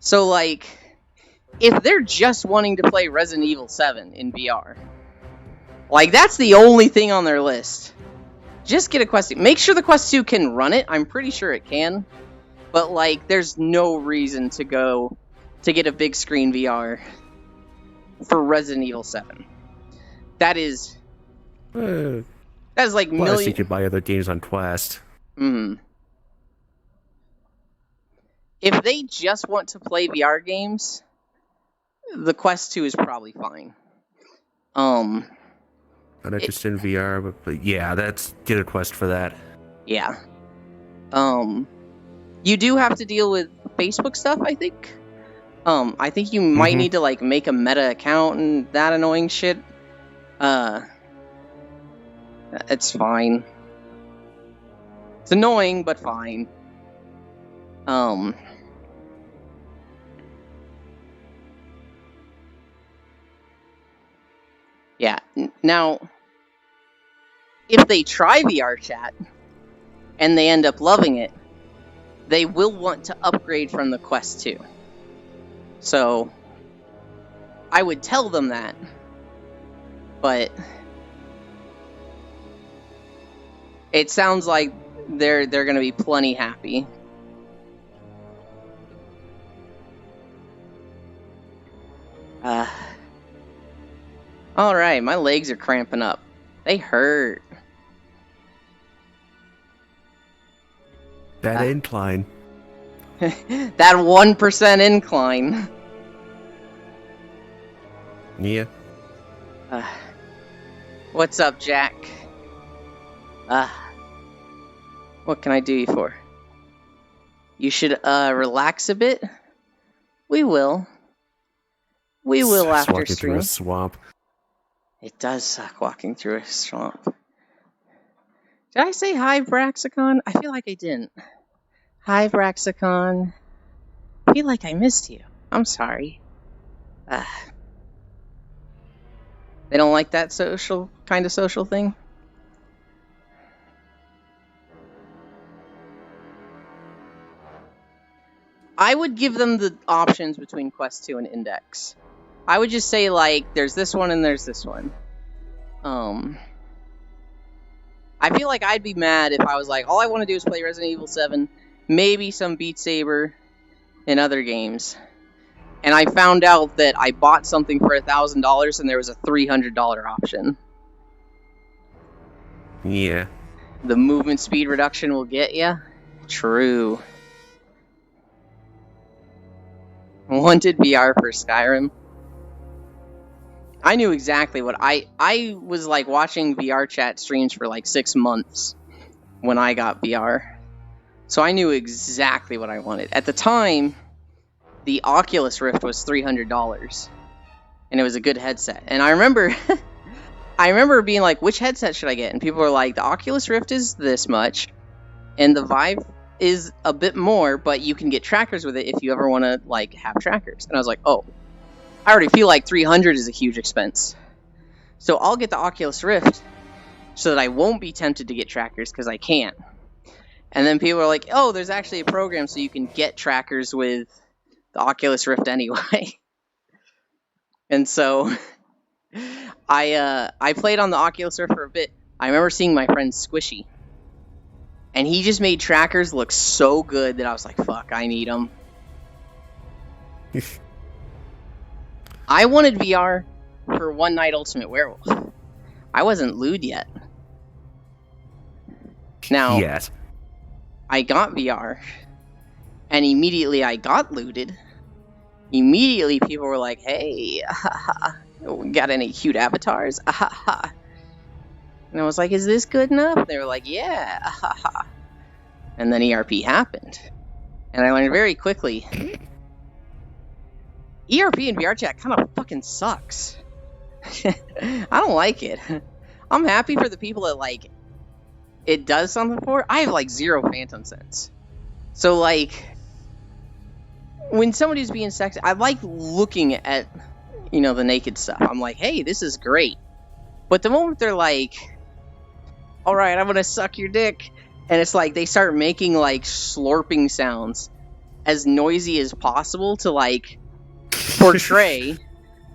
So, like, if they're just wanting to play Resident Evil 7 in VR, like, that's the only thing on their list. Just get a Quest 2. Make sure the Quest 2 can run it. I'm pretty sure it can. But, like, there's no reason to go to get a big screen VR for Resident Evil 7. That is... that is like Plus, you could buy other games on Quest. If they just want to play VR games, the Quest 2 is probably fine. Not interested in VR, but yeah, get a Quest for that. Yeah. You do have to deal with Facebook stuff, I think. I think you might need to like make a meta account and that annoying shit. It's fine. It's annoying, but fine. Yeah. Now, if they try VR chat and they end up loving it, they will want to upgrade from the Quest 2. So, I would tell them that, but it sounds like they're gonna be plenty happy. Alright, my legs are cramping up. They hurt. That incline. That 1% incline. Yeah. What's up, Jack? What can I do you for? You should, relax a bit? We will. We will Sucks after walking through stream. a swamp. It does suck walking through a swamp. Did I say hi, Braxicon? I feel like I didn't. Hi, Braxicon. I feel like I missed you. I'm sorry. They don't like that kind of social thing? I would give them the options between Quest 2 and Index. I would just say, like, there's this one and there's this one. I feel like I'd be mad if I was like, all I want to do is play Resident Evil 7, maybe some Beat Saber, and other games. And I found out that I bought something for $1,000 and there was a $300 option. Yeah. The movement speed reduction will get ya? True. Wanted VR for Skyrim. I knew exactly what I was like watching VR chat streams for like 6 months when I got VR. So I knew exactly what I wanted. At the time, the Oculus Rift was $300 and it was a good headset. And I remember I remember being like, which headset should I get? And people were like, the Oculus Rift is this much and the Vive is a bit more, but you can get trackers with it if you ever want to like have trackers. And I was like, oh, I already feel like $300 is a huge expense. So I'll get the Oculus Rift so that I won't be tempted to get trackers because I can't. And then people are like, oh, there's actually a program so you can get trackers with the Oculus Rift anyway. And so I played on the Oculus Rift for a bit. I remember seeing my friend Squishy. And he just made trackers look so good that I was like, fuck, I need them. I wanted VR for One Night Ultimate Werewolf. I wasn't lewd yet. Now, Yes. I got VR, and immediately I got looted. Immediately people were like, hey, got any cute avatars? And I was like, is this good enough? They were like, yeah. And then ERP happened. And I learned very quickly, ERP and VR chat kind of fucking sucks. I don't like it. I'm happy for the people that, like, it does something for. I have, like, 0 phantom sense. So, like, when somebody's being sexy, I like looking at, you know, the naked stuff. I'm like, hey, this is great. But the moment they're like, alright, I'm gonna suck your dick, and it's like they start making, like, slurping sounds as noisy as possible to, like, portray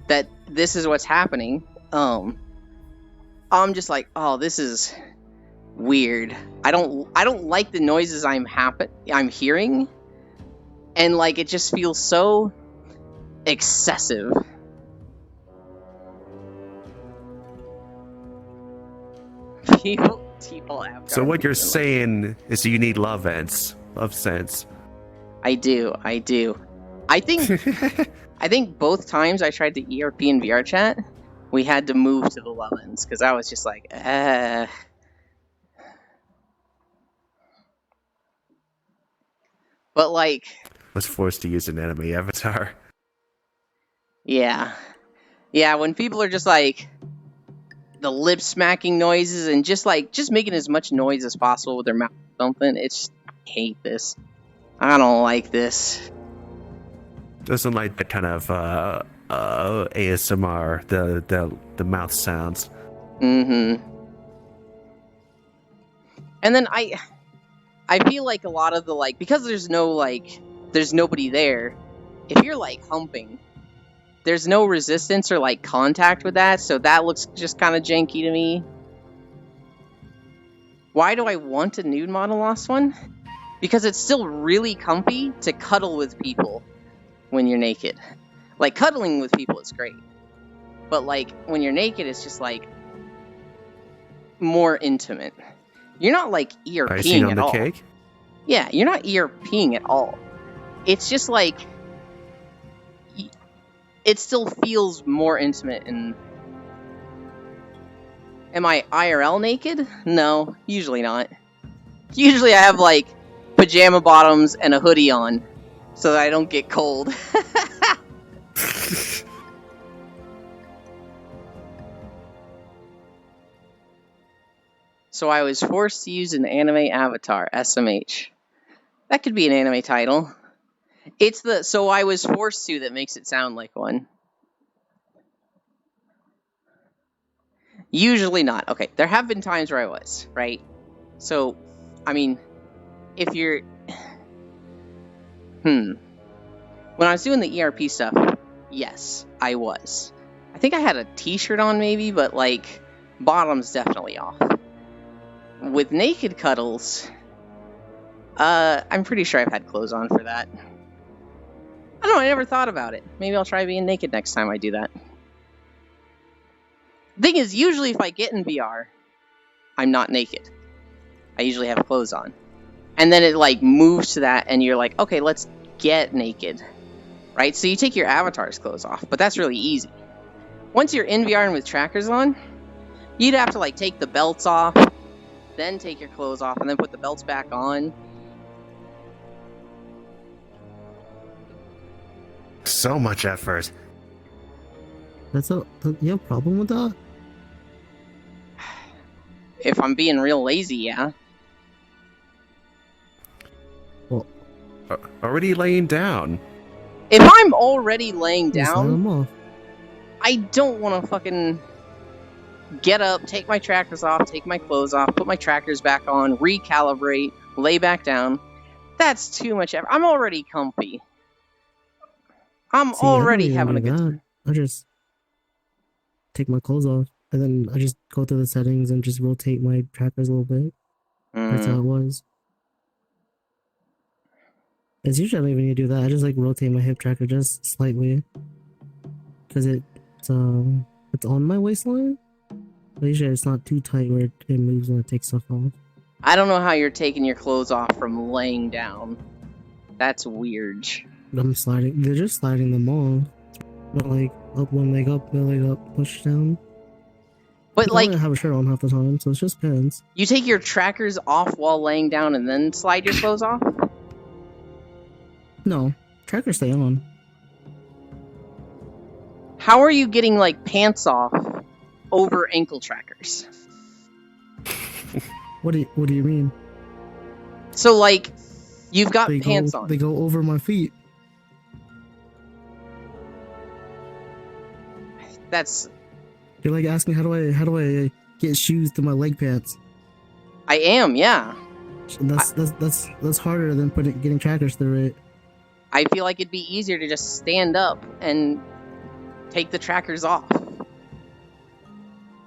that this is what's happening. I'm just like, oh, this is weird. I don't like the noises I'm hearing, and like it just feels so excessive. People have. So what you're saying is you need love sense. I do. I think both times I tried the ERP and VR chat, we had to move to the love ends because I was just like, But like, was forced to use an anime avatar. Yeah. Yeah, when people are just like the lip smacking noises and just making as much noise as possible with their mouth or something, it's I hate this. I don't like this. Doesn't like the kind of ASMR, the mouth sounds. Mm-hmm. And then I feel like a lot of the because there's nobody there, if you're humping, there's no resistance or contact with that, so that looks just kind of janky to me. Why do I want a nude model Lost One? Because it's still really comfy to cuddle with people when you're naked. Cuddling with people is great, but when you're naked, it's just more intimate. You're not Icing ERPing on at the all. cake? Yeah, you're not ERPing at all. It's just it still feels more intimate. And am I IRL naked? No, usually not. Usually I have pajama bottoms and a hoodie on so that I don't get cold. So I was forced to use an anime avatar, SMH. That could be an anime title. It's the "so I was forced to" that makes it sound like one. Usually not. Okay, there have been times where I was, right? So, I mean, if you're... When I was doing the ERP stuff, yes, I was. I think I had a t-shirt on maybe, but bottoms definitely off. With naked cuddles, I'm pretty sure I've had clothes on for that. I don't know, I never thought about it. Maybe I'll try being naked next time I do that. Thing is, usually if I get in VR, I'm not naked. I usually have clothes on. And then it moves to that and you're like, okay, let's get naked. Right? So you take your avatar's clothes off, but that's really easy. Once you're in VR and with trackers on, you'd have to take the belts off, then take your clothes off, and then put the belts back on. So much effort. You have a problem with that? If I'm being real lazy, yeah. Well, Already laying down. If I'm already laying just let down, them off. I don't want to fucking get up, take my trackers off, take my clothes off, put my trackers back on, recalibrate, lay back down. That's too much effort. I'm already comfy. I'm See, I don't already even having a do good that. time. I just take my clothes off, and then I just go through the settings and just rotate my trackers a little bit. That's how it was. It's usually I don't even need to do that. I just rotate my hip tracker just slightly, because it's on my waistline. But usually it's not too tight where it moves when it takes stuff off. I don't know how you're taking your clothes off from laying down. That's weird. I'm sliding. They're just sliding them off. But up one leg up, one leg up, push down. But I don't have a shirt on half the time, so it's just pants. you take your trackers off while laying down and then slide your clothes off? No, trackers stay on. How are you getting pants off over ankle trackers? What do you mean? So you've got They pants go, on. They go over my feet. That's... You're asking how do I get shoes to my leg pants? I am, yeah. That's harder than getting trackers through it. I feel like it'd be easier to just stand up and take the trackers off.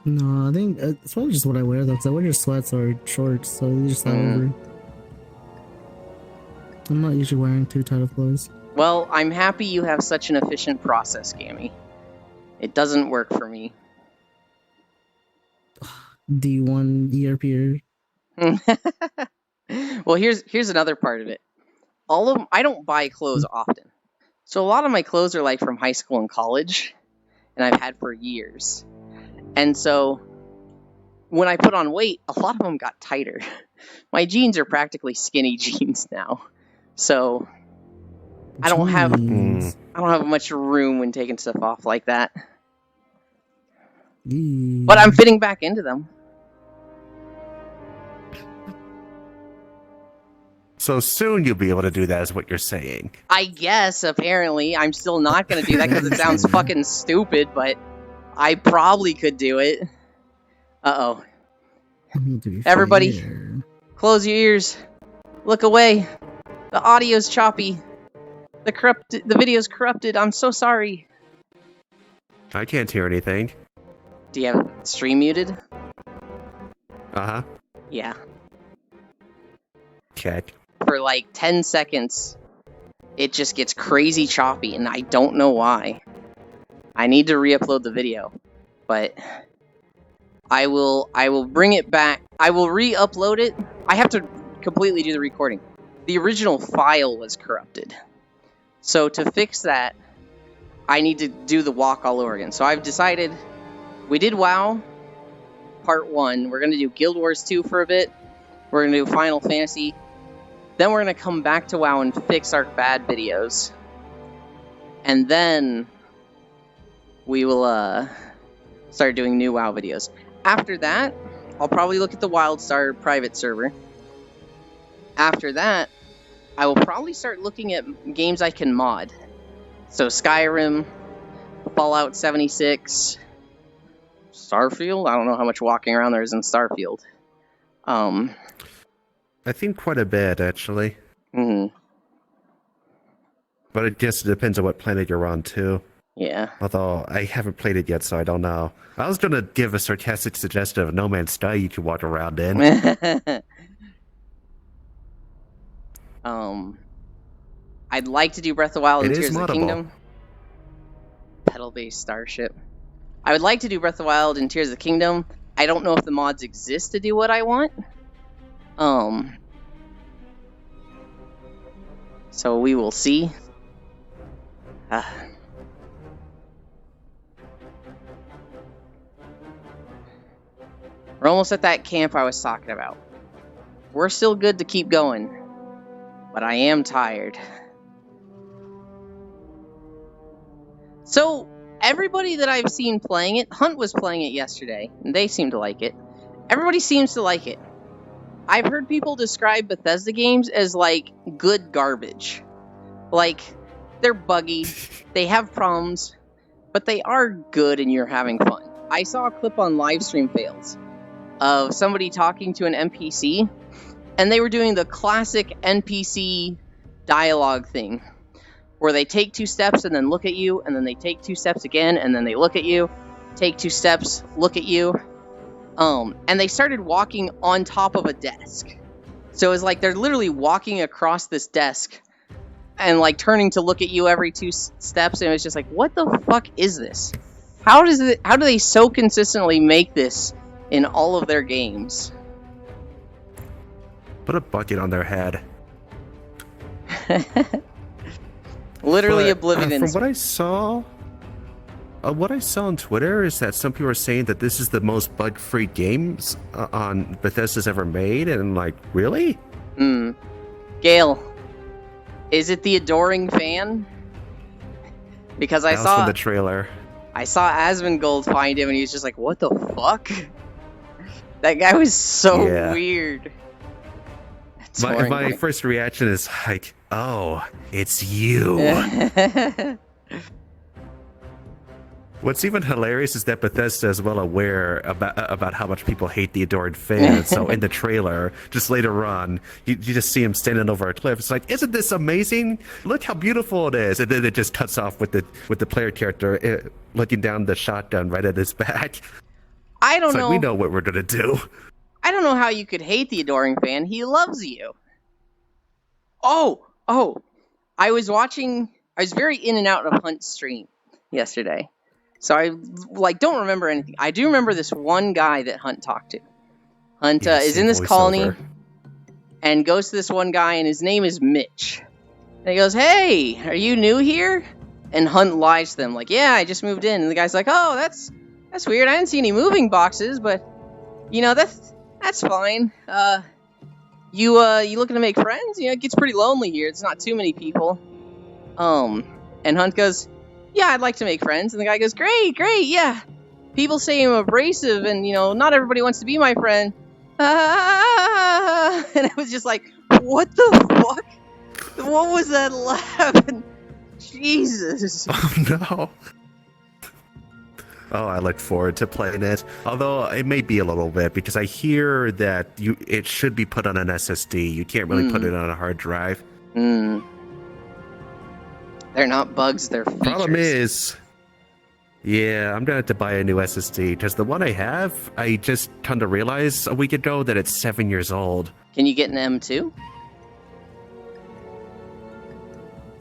No, I think it's probably just what I wear though, because I wear just sweats or shorts, so they just slide over. I'm not usually wearing too tight of clothes. Well, I'm happy you have such an efficient process, Gammy. It doesn't work for me. D1 ERPer. Well, here's another part of it. I don't buy clothes often. So a lot of my clothes are from high school and college, and I've had for years. And so when I put on weight, a lot of them got tighter. My jeans are practically skinny jeans now. So I don't have Jeez. I don't have much room when taking stuff off like that. Jeez. But I'm fitting back into them. So soon you'll be able to do that, is what you're saying. I guess, apparently. I'm still not going to do that because it sounds fucking stupid, but I probably could do it. Uh-oh. To be Everybody. fair. Close your ears. Look away. The audio's choppy. The video's corrupted. I'm so sorry. I can't hear anything. Do you have stream muted? Uh-huh. Yeah. Okay. For like 10 seconds, it just gets crazy choppy, and I don't know why. I need to re-upload the video, but I will bring it back. I will re-upload it. I have to completely do the recording. The original file was corrupted. So to fix that, I need to do the walk all over again. So I've decided, we did WoW Part 1. We're going to do Guild Wars 2 for a bit. We're going to do Final Fantasy. Then we're going to come back to WoW and fix our bad videos. And then we will start doing new WoW videos. After that, I'll probably look at the WildStar private server. After that, I will probably start looking at games I can mod. So Skyrim, Fallout 76, Starfield. I don't know how much walking around there is in Starfield. I think quite a bit, actually. Mhm. But I guess it depends on what planet you're on, too. Yeah. Although, I haven't played it yet, so I don't know. I was gonna give a sarcastic suggestion of No Man's Sky you could walk around in. I'd like to do Breath of the Wild and It is Tears of the moddable. Kingdom. Pedal-based starship. I would like to do Breath of the Wild and Tears of the Kingdom. I don't know if the mods exist to do what I want. So we will see. We're almost at that camp I was talking about. We're still good to keep going, but I am tired. So, everybody that I've seen playing it, Hunt was playing it yesterday, and they seem to like it. Everybody seems to like it. I've heard people describe Bethesda games as, like, good garbage. Like, they're buggy, they have problems, but they are good and you're having fun. I saw a clip on Livestream Fails of somebody talking to an NPC, and they were doing the classic NPC dialogue thing, where they take 2 steps and then look at you, and then they take 2 steps again, and then they look at you, take 2 steps, look at you. And they started walking on top of a desk. So it's like they're literally walking across this desk and like turning to look at you every 2 steps, and it's just like, what the fuck is this? How do they so consistently make this in all of their games? Put a bucket on their head. Literally But, Oblivion. from what I saw on Twitter is that some people are saying that this is the most bug-free games on Bethesda's ever made, and like, really? Gale, is it the Adoring Fan? Because I That was from saw the trailer. Asmongold find him, and he was just like, what the fuck? That guy was so Yeah. weird. It's My horrifying. first reaction is like, oh, it's you. What's even hilarious is that Bethesda is well aware about how much people hate the Adored Fan. So in the trailer, just later on, you just see him standing over a cliff. It's like, isn't this amazing? Look how beautiful it is. And then it just cuts off with the player character looking down the shotgun right at his back. I don't It's know. like, we know what we're gonna do. I don't know how you could hate the Adoring Fan. He loves you. Oh, I was very in and out of Hunt's stream yesterday. So I don't remember anything. I do remember this one guy that Hunt talked to. Hunt Yeah, is same in this voiceover. colony and goes to this one guy, and his name is Mitch. And he goes, "Hey, are you new here?" And Hunt lies to them, like, "Yeah, I just moved in." And the guy's like, "Oh, that's weird. I didn't see any moving boxes, but that's fine. You looking to make friends? It gets pretty lonely here. It's not too many people." And Hunt goes, yeah, I'd like to make friends. And the guy goes, great, yeah. People say I'm abrasive and, not everybody wants to be my friend. Ah! And I was just like, what the fuck? What was that laugh? Jesus. Oh, no. Oh, I look forward to playing it. Although it may be a little bit because I hear that it should be put on an SSD. You can't really put it on a hard drive. They're not bugs, they're features. Problem is, yeah, I'm gonna have to buy a new SSD because the one I have, I just come to realize a week ago that it's 7 years old. Can you get an M2?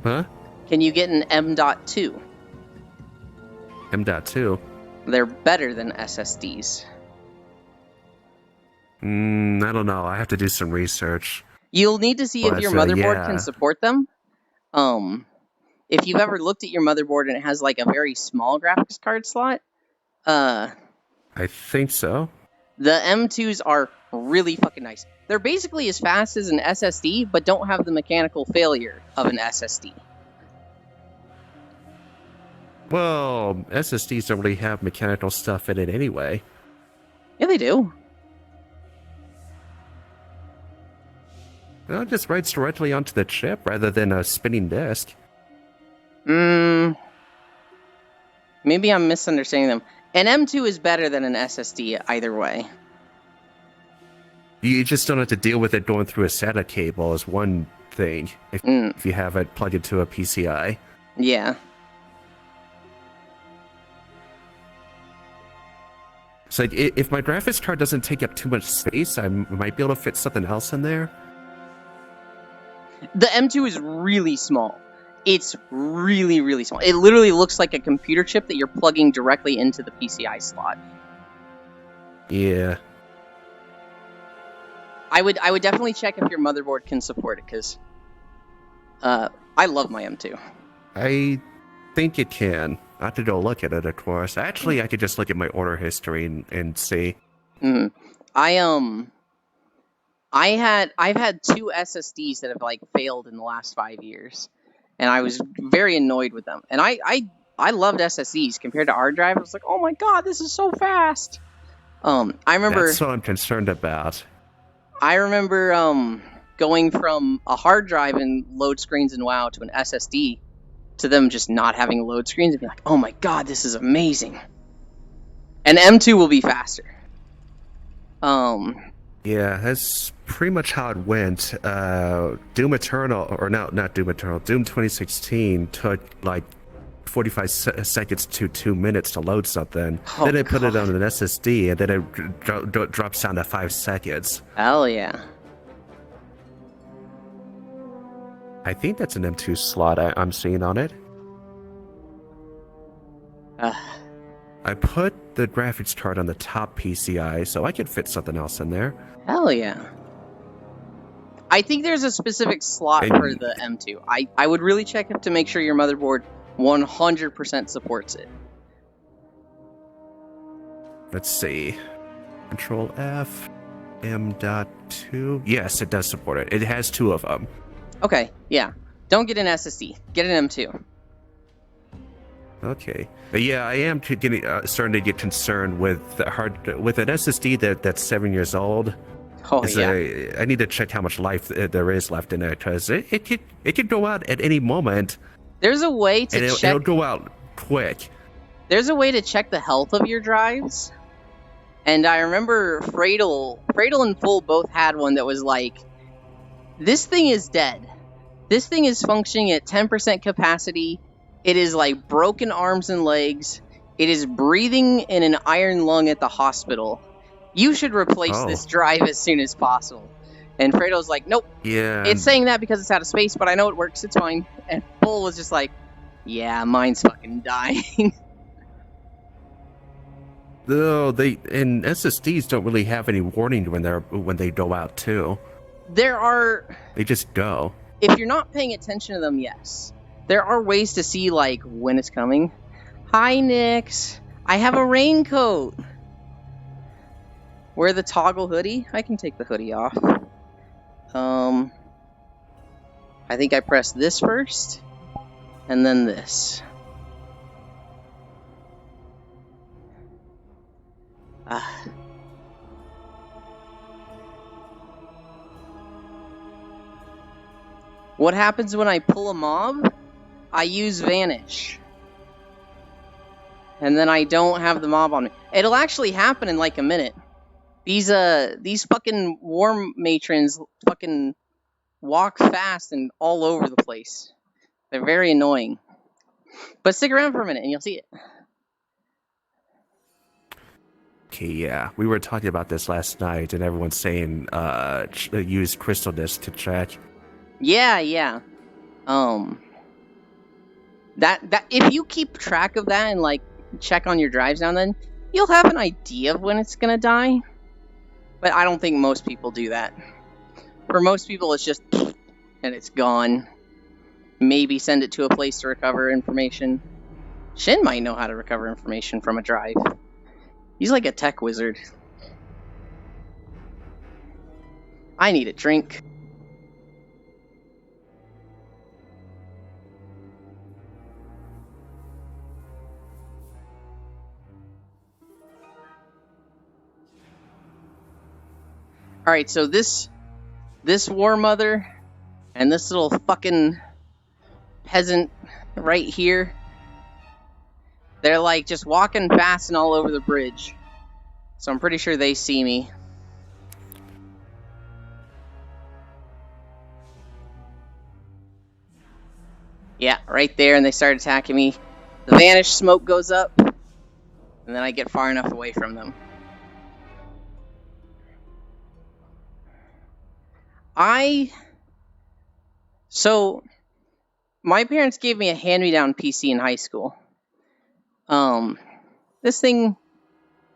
Huh? Can you get an M.2? M.2? They're better than SSDs. I don't know. I have to do some research. You'll need to see if your motherboard can support them. If you've ever looked at your motherboard and it has like a very small graphics card slot, I think so. The M2s are really fucking nice. They're basically as fast as an SSD, but don't have the mechanical failure of an SSD. Well, SSDs don't really have mechanical stuff in it anyway. Yeah, they do. Well, it just writes directly onto the chip rather than a spinning disk. Maybe I'm misunderstanding them. An M2 is better than an SSD either way. You just don't have to deal with it going through a SATA cable is one thing, if you have it plugged into a PCI. Yeah. It's like, if my graphics card doesn't take up too much space, I might be able to fit something else in there. The M2 is really small. It's really, really small. It literally looks like a computer chip that you're plugging directly into the PCI slot. Yeah. I would definitely check if your motherboard can support it, because I love my M2. I think it can. I have to go look at it, of course. Actually, I could just look at my order history and see. I've had 2 SSDs that have like failed in the last 5 years, and I was very annoyed with them. And I loved SSDs compared to hard drive. I was like, oh my god, this is so fast. I remember. That's what I'm concerned about. I remember going from a hard drive and load screens in WoW to an SSD, to them just not having load screens and be like, oh my god, this is amazing. And M2 will be faster. Yeah, that's pretty much how it went. Doom Eternal, or no, not Doom Eternal, Doom 2016 took like 45 seconds to 2 minutes to load something. Oh, then I put it on an SSD, and then it drops down to 5 seconds. Hell yeah. I think that's an M2 slot I'm seeing on it. I put the graphics card on the top PCI, so I could fit something else in there. Hell yeah. I think there's a specific slot for the M2. I would really check it to make sure your motherboard 100% supports it. Let's see. Control F, M.2. Yes, it does support it. It has 2 of them. Okay, yeah. Don't get an SSD. Get an M2. Okay. Yeah, I am starting to get concerned with with an SSD that's 7 years old. Oh yeah. I need to check how much life there is left in it, because it could go out at any moment. There's a way to check. It'll go out quick. There's a way to check the health of your drives. And I remember Fradle and Full both had one that was like, this thing is dead. This thing is functioning at 10% capacity. It is like broken arms and legs. It is breathing in an iron lung at the hospital. You should replace this drive as soon as possible. And Fredo's like, nope. Yeah. It's saying that because it's out of space, but I know it works. It's fine. And Full was just like, yeah, mine's fucking dying. No, and SSDs don't really have any warning when they go out too. They just go. If you're not paying attention to them, yes. There are ways to see, like, when it's coming. Hi, Nix. I have a raincoat. Wear the toggle hoodie. I can take the hoodie off. I think I pressed this first. And then this. What happens when I pull a mob? I use Vanish. And then I don't have the mob on me. It'll actually happen in like a minute. These fucking war matrons fucking walk fast and all over the place. They're very annoying. But stick around for a minute and you'll see it. Okay, yeah. We were talking about this last night, and everyone's saying use crystal disc to track. Yeah. That if you keep track of that and like check on your drives now and then, you'll have an idea of when it's gonna die. But I don't think most people do that. For most people, it's just and it's gone. Maybe send it to a place to recover information. Shin might know how to recover information from a drive. He's like a tech wizard. I need a drink. Alright, so this war mother and this little fucking peasant right here, they're like just walking fast and all over the bridge. So I'm pretty sure they see me. Yeah, right there, and they start attacking me. The Vanish smoke goes up, and then I get far enough away from them. So, my parents gave me a hand-me-down PC in high school. This thing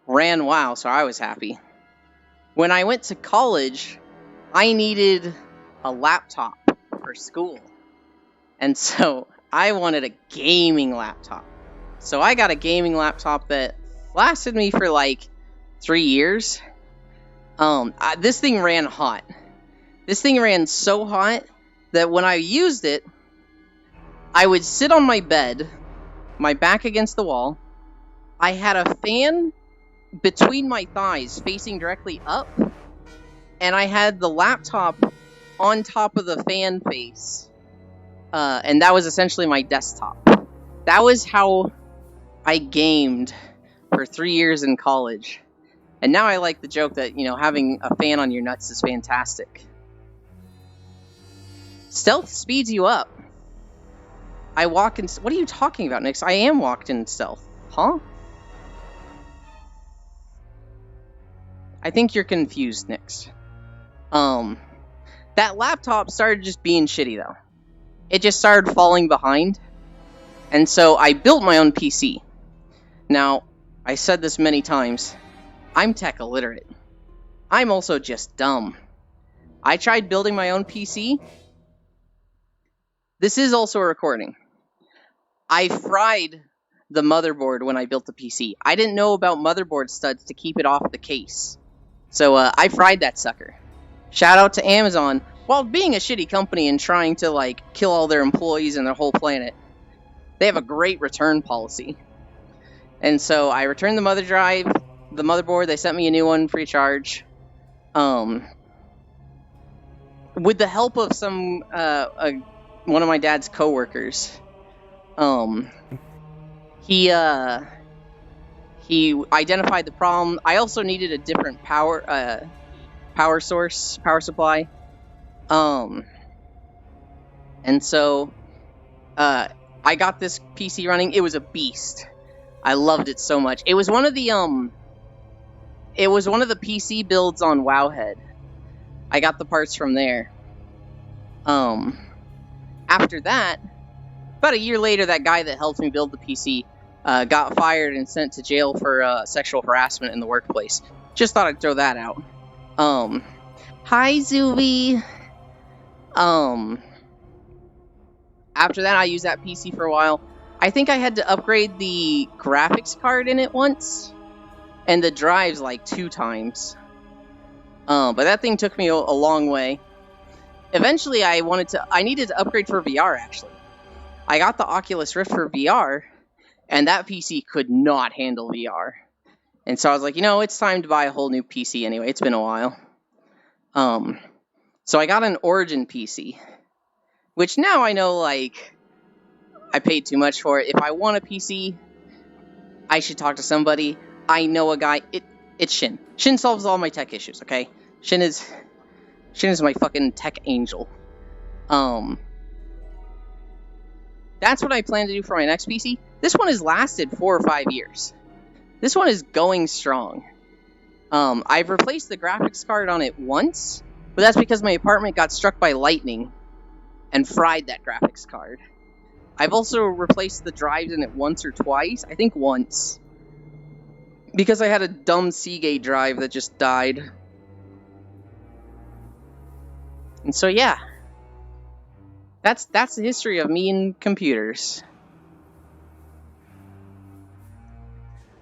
ran WoW, so I was happy. When I went to college, I needed a laptop for school. And so, I wanted a gaming laptop. So I got a gaming laptop that lasted me for like 3 years. This thing ran hot. This thing ran so hot that when I used it, I would sit on my bed, my back against the wall. I had a fan between my thighs facing directly up, and I had the laptop on top of the fan face. And that was essentially my desktop. That was how I gamed for 3 years in college. And now I like the joke that, having a fan on your nuts is fantastic. Stealth speeds you up. I walk in... What are you talking about, Nix? I am walked in stealth. Huh? I think you're confused, Nix. That laptop started just being shitty, though. It just started falling behind. And so I built my own PC. Now, I said this many times. I'm tech illiterate. I'm also just dumb. I tried building my own PC. This is also a recording. I fried the motherboard when I built the PC. I didn't know about motherboard studs to keep it off the case. So I fried that sucker. Shout out to Amazon. While being a shitty company and trying to kill all their employees and their whole planet, they have a great return policy. And so I returned the motherboard. They sent me a new one free of charge. With the help of some one of my dad's coworkers. He identified the problem. I also needed a different power supply. And so I got this PC running. It was a beast. I loved it so much. It was one of the PC builds on Wowhead. I got the parts from there. After that, about a year later, that guy that helped me build the PC got fired and sent to jail for sexual harassment in the workplace. Just thought I'd throw that out. Hi, Zuby. After that, I used that PC for a while. I think I had to upgrade the graphics card in it once, and the drives 2 times. But that thing took me a long way. Eventually, I needed to upgrade for VR, actually. I got the Oculus Rift for VR, and that PC could not handle VR. And so I was like, it's time to buy a whole new PC anyway. It's been a while. So I got an Origin PC, which now I know, like, I paid too much for it. If I want a PC, I should talk to somebody. I know a guy. It's Shin. Shin solves all my tech issues, okay? Shin is my fucking tech angel. That's what I plan to do for my next PC. This one has lasted 4 or 5 years. This one is going strong. I've replaced the graphics card on it once, but that's because my apartment got struck by lightning and fried that graphics card. I've also replaced the drives in it once or twice. I think once. Because I had a dumb Seagate drive that just died. And so, yeah. That's the history of me and computers.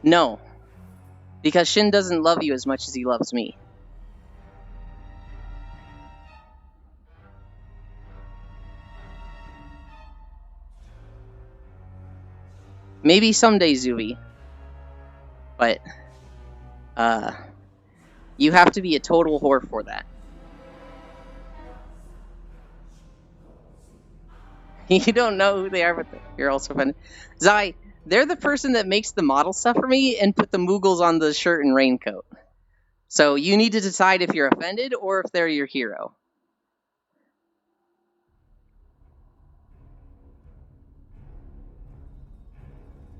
No. Because Shin doesn't love you as much as he loves me. Maybe someday, Zuby. But, you have to be a total whore for that. You don't know who they are, but you're also offended. Zai, they're the person that makes the model stuff for me and put the Moogles on the shirt and raincoat. So you need to decide if you're offended or if they're your hero.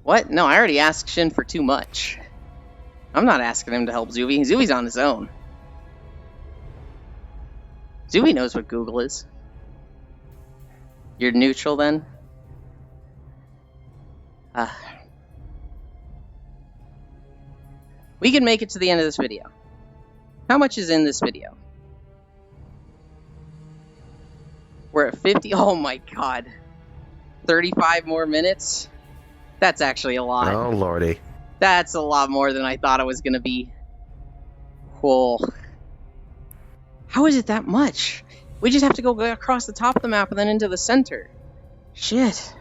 What? No, I already asked Shin for too much. I'm not asking him to help Zuby. Zuby's on his own. Zuby knows what Google is. You're neutral then? We can make it to the end of this video. How much is in this video? We're at 50. Oh my god. 35 more minutes? That's actually a lot. Oh, lordy. That's a lot more than I thought it was going to be. Whoa. How is it that much? We just have to go across the top of the map and then into the center. Shit.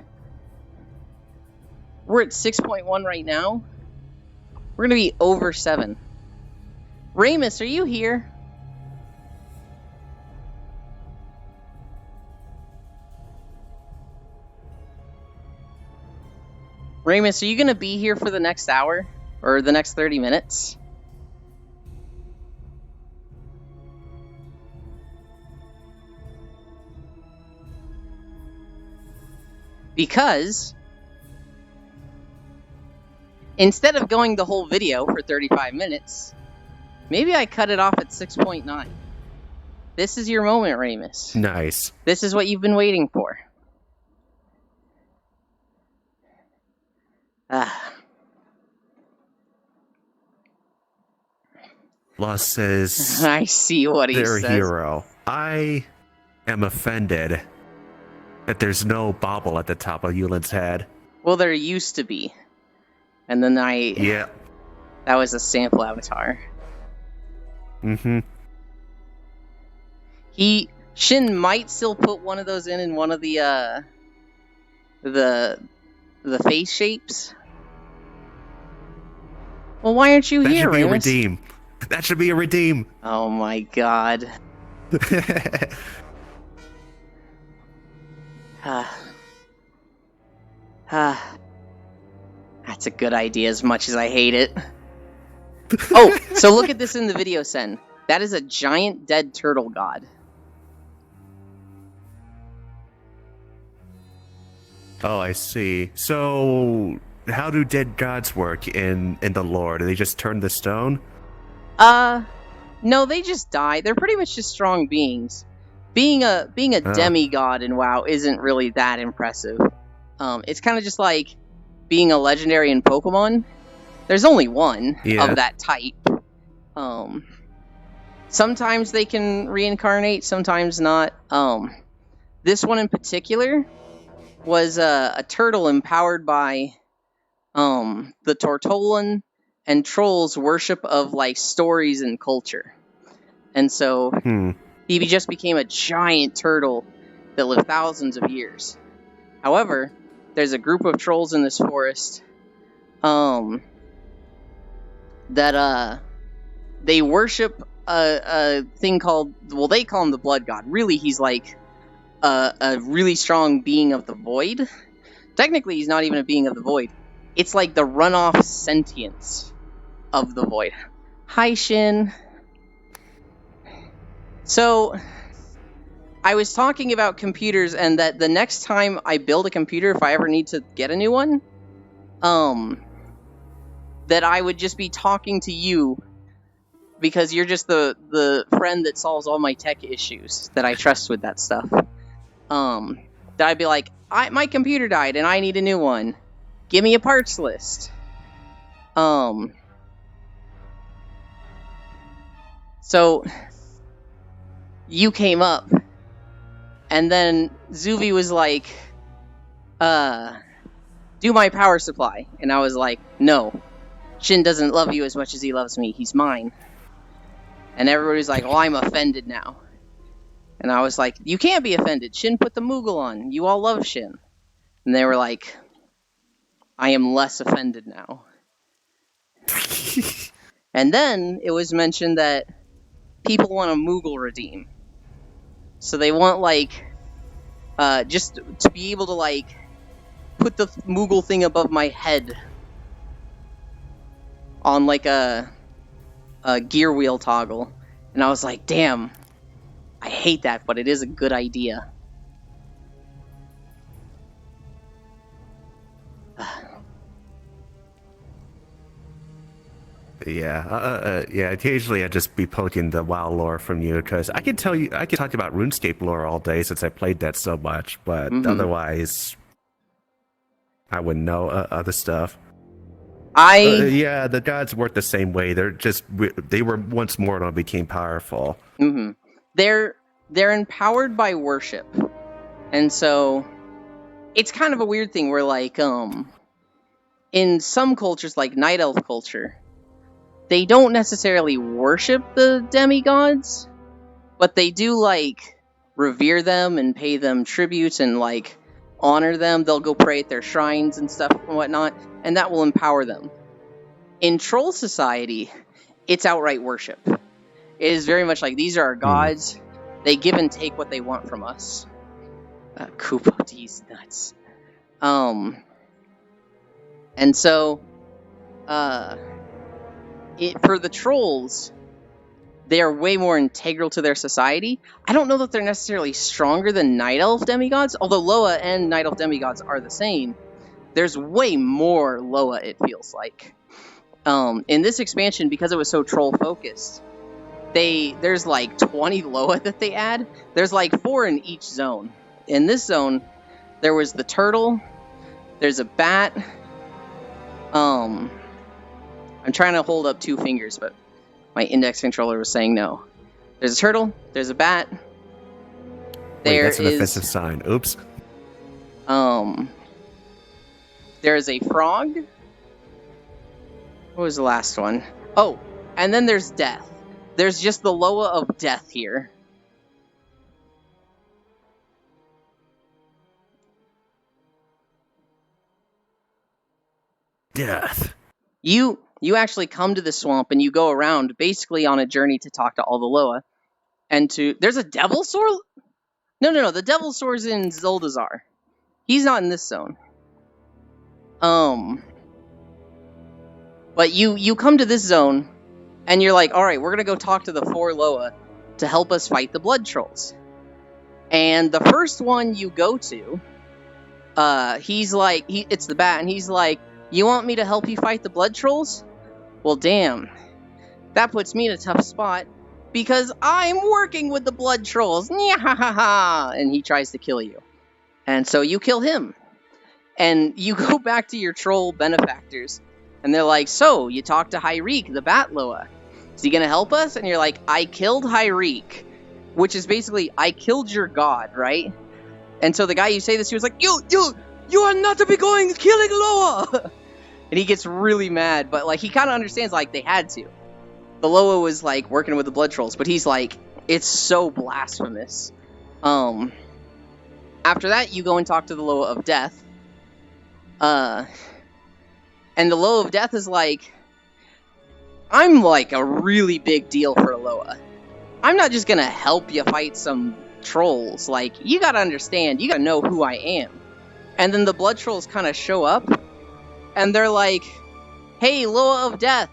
We're at 6.1 right now. We're going to be over 7. Ramus, are you here? Ramus, are you going to be here for the next hour? Or the next 30 minutes? Because instead of going the whole video for 35 minutes, maybe I cut it off at 6.9. This is your moment, Ramus. Nice. This is what you've been waiting for. Lost says I see what he their says. hero. I am offended that there's no bauble at the top of Yulin's head. Well, there used to be. And then Yeah. that was a sample avatar. Mm-hmm. Shin might still put one of those in one of the face shapes. Well, why aren't you That here, should be a Ramus? redeem. That should be a redeem. Oh my god. That's a good idea as much as I hate it. Oh, so look at this in the video, Sen. That is a giant dead turtle god. Oh, I see. So, how do dead gods work in the lore? Do they just turn to stone? No, they just die. They're pretty much just strong beings. Being a demigod in WoW isn't really that impressive. It's kind of just like being a legendary in Pokemon. There's only one of that type. Sometimes they can reincarnate, sometimes not. This one in particular was a turtle empowered by the Tortolan and Trolls' worship of like stories and culture. And so he just became a giant turtle that lived thousands of years. However, there's a group of trolls in this forest that they worship a thing called, well, they call him the Blood God. Really, he's like a really strong being of the void. Technically, he's not even a being of the void. It's like the runoff sentience of the void. Hi, Shin. So, I was talking about computers, and that the next time I build a computer, if I ever need to get a new one, that I would just be talking to you, because you're just the friend that solves all my tech issues that I trust with that stuff. That I'd be like, my computer died and I need a new one. Give me a parts list. So you came up, and then Zuvi was like, do my power supply. And I was like, no. Shin doesn't love you as much as he loves me. He's mine. And everybody's like, well, I'm offended now. And I was like, you can't be offended. Shin put the Moogle on. You all love Shin. And they were like, I am less offended now. And then it was mentioned that people want a Moogle redeem. So they want, like, just to be able to, like, put the Moogle thing above my head on, like, a gear wheel toggle. And I was like, damn, I hate that, but it is a good idea. Yeah, occasionally I'd just be poking the WoW lore from you, because I could talk about RuneScape lore all day since I played that so much, but otherwise I wouldn't know other stuff. Yeah, the gods work the same way. They were once mortal and became powerful. They're empowered by worship. And so it's kind of a weird thing where, like, in some cultures, like Night Elf culture, they don't necessarily worship the demigods, but they do, like, revere them and pay them tributes and, like, honor them. They'll go pray at their shrines and stuff and whatnot, and that will empower them. In Troll Society, it's outright worship. It is very much like, these are our gods. They give and take what they want from us. Koopa D's nuts. And so, for the trolls, they are way more integral to their society. I don't know that they're necessarily stronger than Night Elf demigods, although Loa and Night Elf demigods are the same. There's way more Loa, it feels like. In this expansion, because it was so troll-focused, there's like 20 Loa that they add. There's like 4 in each zone. In this zone, there was the turtle, there's a bat. I'm trying to hold up 2 fingers, but my index controller was saying no. There's a turtle, there's a bat. That's an offensive sign. Oops. There is a frog. What was the last one? Oh, and then there's death. There's just the Loa of death here. Death. You actually come to the swamp and you go around basically on a journey to talk to all the Loa. And there's a Devilsaur? No, the Devilsaur's in Zuldazar. He's not in this zone. But you come to this zone, and you're like, alright, we're gonna go talk to the 4 Loa to help us fight the Blood Trolls. And the first one you go to, he's like, it's the bat, and he's like, you want me to help you fight the Blood Trolls? Well, damn. That puts me in a tough spot, because I'm working with the Blood Trolls. And he tries to kill you. And so you kill him. And you go back to your troll benefactors, and they're like, so, you talked to Hyreek, the Bat Loa. Is he gonna help us? And you're like, I killed Hyreek. Which is basically, I killed your god, right? And so the guy you say this to is like, you are not to be going killing Loa! And he gets really mad, but like he kind of understands like they had to. The Loa was like working with the Blood Trolls, but he's like, it's so blasphemous. After that, you go and talk to the Loa of Death. And the Loa of Death is like, I'm like a really big deal for Loa. I'm not just gonna help you fight some trolls. Like, you gotta understand, you gotta know who I am. And then the blood trolls kind of show up, and they're like, hey, Loa of Death,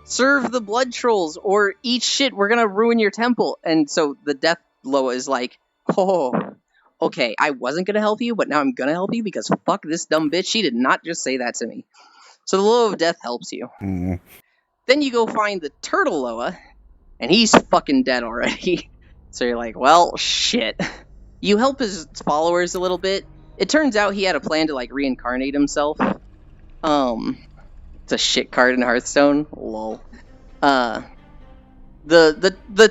serve the blood trolls, or eat shit, we're gonna ruin your temple. And so the Death Loa is like, oh, okay, I wasn't gonna help you, but now I'm gonna help you because fuck this dumb bitch, she did not just say that to me. So the Loa of Death helps you. Mm. Then you go find the Turtle Loa, and he's fucking dead already. So you're like, well, shit. You help his followers a little bit. It turns out he had a plan to, like, reincarnate himself. It's a shit card in Hearthstone. Lol. The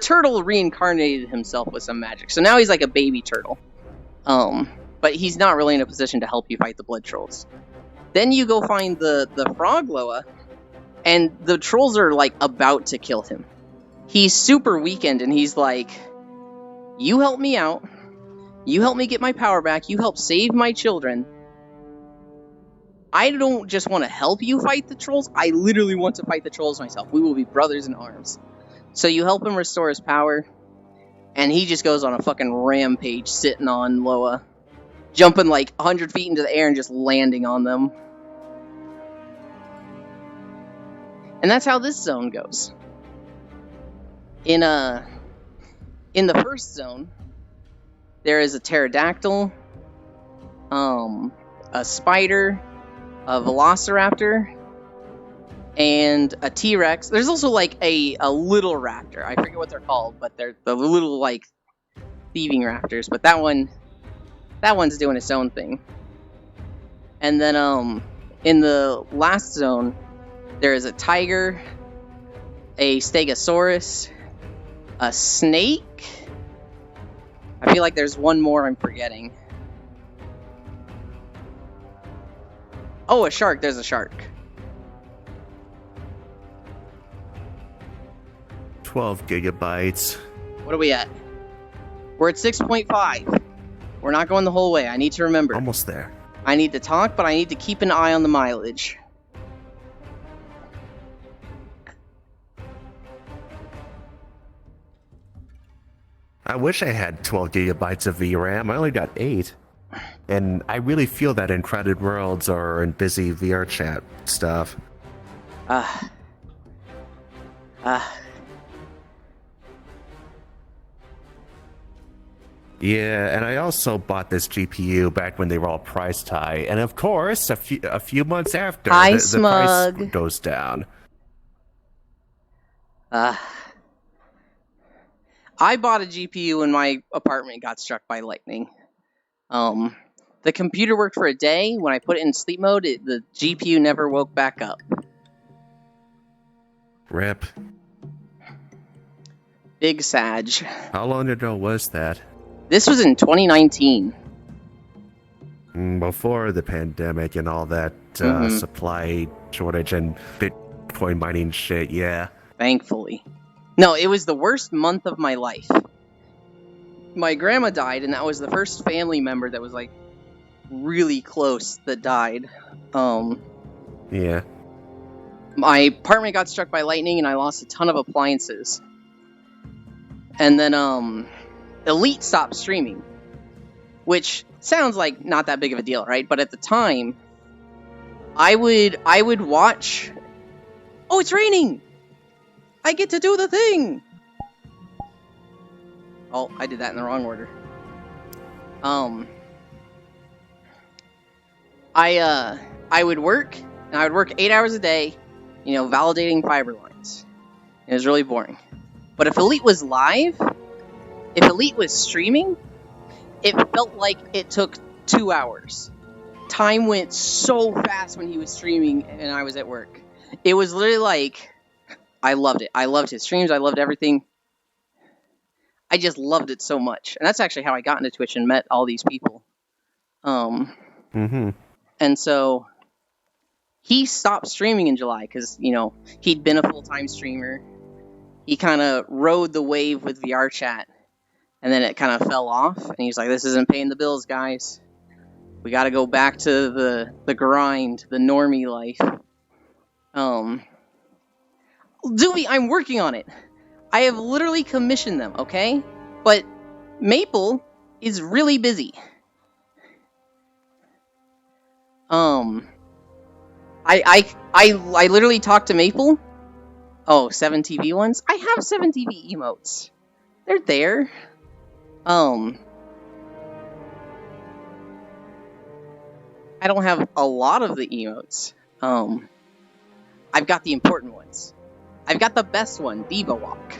turtle reincarnated himself with some magic. So now he's like a baby turtle. But he's not really in a position to help you fight the blood trolls. Then you go find the Frog Loa, and the trolls are, like, about to kill him. He's super weakened, and he's like, you help me out. You help me get my power back. You help save my children. I don't just want to help you fight the trolls. I literally want to fight the trolls myself. We will be brothers in arms. So you help him restore his power, and he just goes on a fucking rampage sitting on Loa. Jumping like 100 feet into the air and just landing on them. And that's how this zone goes. In the first zone, there is a pterodactyl, a spider, a velociraptor, and a T-Rex. There's also like a little raptor. I forget what they're called, but they're the little like thieving raptors. But that one's doing its own thing. And then in the last zone, there is a tiger, a stegosaurus, a snake. I feel like there's one more I'm forgetting. Oh, a shark. There's a shark. 12 gigabytes. What are we at? We're at 6.5. We're not going the whole way. I need to remember. Almost there. I need to talk, but I need to keep an eye on the mileage. I wish I had 12 gigabytes of VRAM. I only got 8. And I really feel that in Crowded Worlds or in busy VR chat stuff. Yeah, and I also bought this GPU back when they were all priced high. And of course, a few months after, the price goes down. I bought a GPU when my apartment got struck by lightning. The computer worked for a day. When I put it in sleep mode, the GPU never woke back up. RIP. Big Sag. How long ago was that? This was in 2019. Before the pandemic and all that supply shortage and Bitcoin mining shit, yeah. Thankfully. No, it was the worst month of my life. My grandma died, and that was the first family member that was, like, really close that died. Yeah. My apartment got struck by lightning, and I lost a ton of appliances. And then, Elite stopped streaming. Which sounds like not that big of a deal, right? But at the time, I would watch... Oh, it's raining! I get to do the thing! Oh, I did that in the wrong order. I would work, and I would work 8 hours a day, you know, validating fiber lines. It was really boring. But if Elite was live, if Elite was streaming, it felt like it took 2 hours. Time went so fast when he was streaming and I was at work. It was literally like... I loved it. I loved his streams. I loved everything. I just loved it so much. And that's actually how I got into Twitch and met all these people. And so he stopped streaming in July because, you know, he'd been a full-time streamer. He kind of rode the wave with VR chat. And then it kind of fell off, and he's like, this isn't paying the bills, guys. We gotta go back to the grind, the normie life. Dewey, I'm working on it. I have literally commissioned them, okay? But Maple is really busy. I literally talked to Maple. Oh, 7 TV ones? I have 7 TV emotes. They're there. I don't have a lot of the emotes. I've got the important ones. I've got the best one, Diva Walk.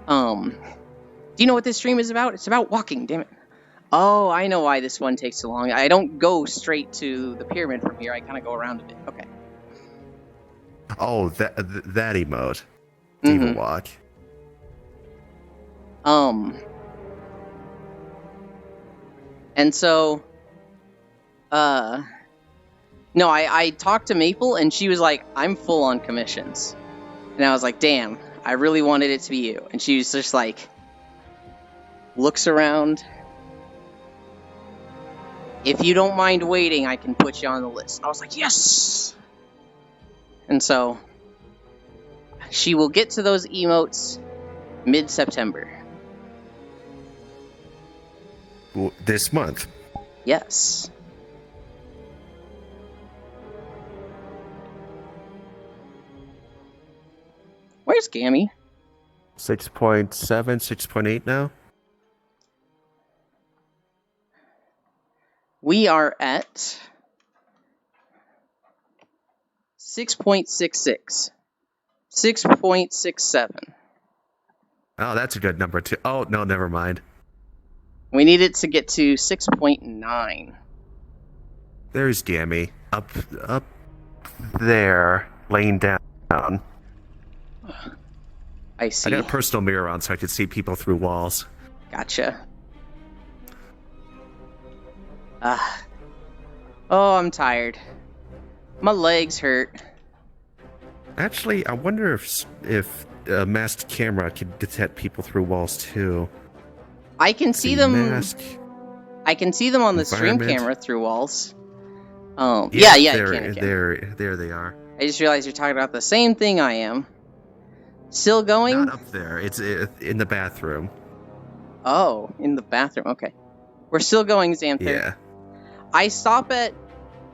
Do you know what this stream is about? It's about walking, damn it. Oh, I know why this one takes so long. I don't go straight to the pyramid from here. I kind of go around a bit. Okay. Oh, that emote. Diva Walk. And so, no, I talked to Maple, and she was like, I'm full on commissions. And I was like, damn, I really wanted it to be you. And she was just like, looks around. If you don't mind waiting, I can put you on the list. I was like, yes! And so, she will get to those emotes mid-September. This month. Yes. Where's Gammy? 6.7, 6.8 now? We are at 6.66. 6.67. Oh, that's a good number too. Oh, no, never mind. We need it to get to 6.9. There's Gammy. Up there, laying down. I see. I got a personal mirror on so I could see people through walls. Gotcha. Oh, I'm tired. My legs hurt. Actually, I wonder if a masked camera could detect people through walls too. I can see them. Mask. I can see them on the stream Environment. camera through walls. Yeah, there, I can. there they are. I just realized you're talking about the same thing I am. Still going? Not up there. It's in the bathroom. Oh, in the bathroom. Okay. We're still going, Xanther. Yeah. I stop at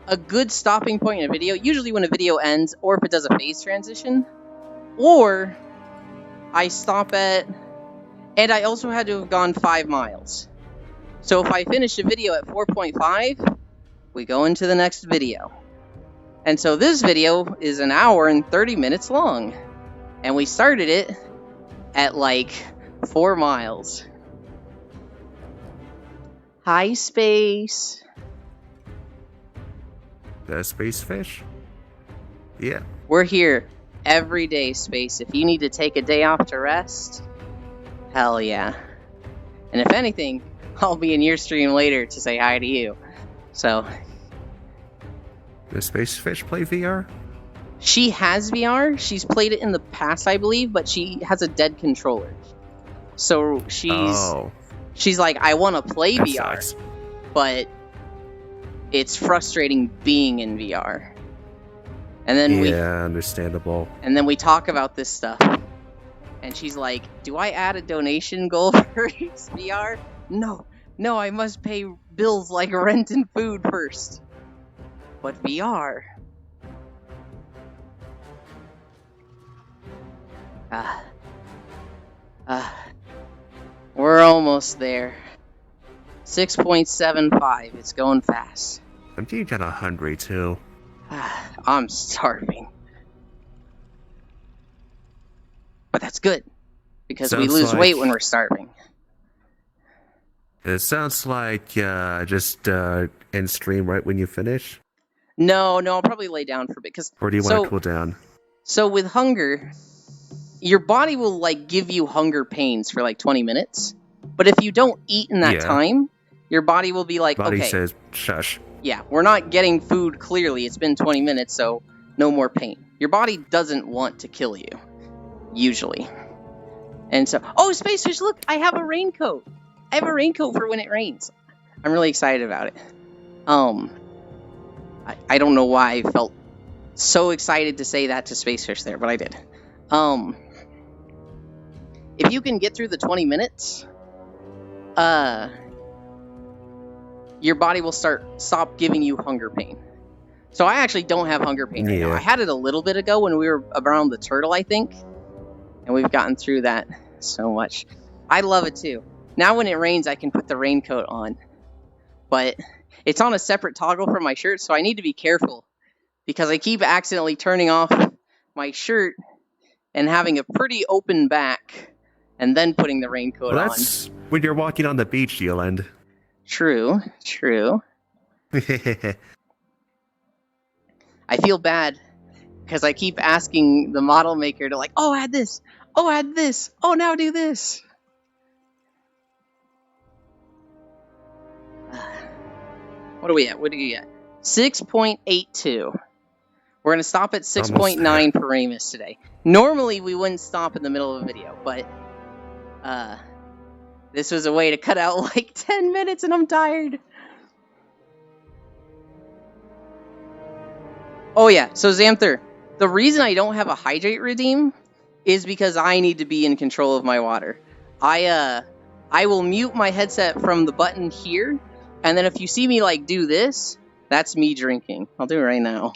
a good stopping point in a video, usually when a video ends, or if it does a phase transition. Or I stop at... And I also had to have gone 5 miles. So if I finish a video at 4.5, we go into the next video. And so this video is an hour and 30 minutes long. And we started it at like 4 miles. Hi, Space. The space fish? Yeah. We're here every day, Space. If you need to take a day off to rest, hell yeah. And if anything, I'll be in your stream later to say hi to you. So, Does space fish play VR? she has VR. She's played it in the past, I believe, but she has a dead controller. So she's like, I want to play that VR, sucks. but it's frustrating being in VR. And then understandable. we talk about this stuff. And she's like, do I add a donation goal for VR? No, I must pay bills like rent and food first. But VR. We're almost there. 6.75. It's going fast. I'm getting kind of hungry too. I'm starving. But that's good. Because we Sounds lose like- weight when we're starving. It sounds like just end stream right when you finish. No, I'll probably lay down for a bit. Or do you want to cool down? So with hunger, your body will like give you hunger pains for like 20 minutes. But if you don't eat in that Yeah. time, your body will be like, Body okay, says shush. yeah, we're not getting food clearly. It's been 20 minutes, so no more pain. Your body doesn't want to kill you, usually. And so, oh, Spacefish, look, I have a raincoat. I have a raincoat for when it rains. I'm really excited about it. I don't know why I felt so excited to say that to Spacefish there, but I did. If you can get through the 20 minutes, your body will stop giving you hunger pain. So I actually don't have hunger pain right now. Yeah. I had it a little bit ago when we were around the turtle, I think. And we've gotten through that so much. I love it too. Now when it rains, I can put the raincoat on. But it's on a separate toggle from my shirt, so I need to be careful. Because I keep accidentally turning off my shirt and having a pretty open back. And then putting the raincoat Well, on. that's when you're walking on the beach, Yoland. True. I feel bad because I keep asking the model maker to like, oh, add this. Oh, add this. Oh, now do this. What are we at? What do you get? 6.82. We're going to stop at 6.9 for Ramus today. Normally, we wouldn't stop in the middle of a video, but this was a way to cut out like 10 minutes and I'm tired. Oh yeah, so Xanther, the reason I don't have a hydrate redeem is because I need to be in control of my water. I will mute my headset from the button here, and then if you see me like do this, that's me drinking. I'll do it right now.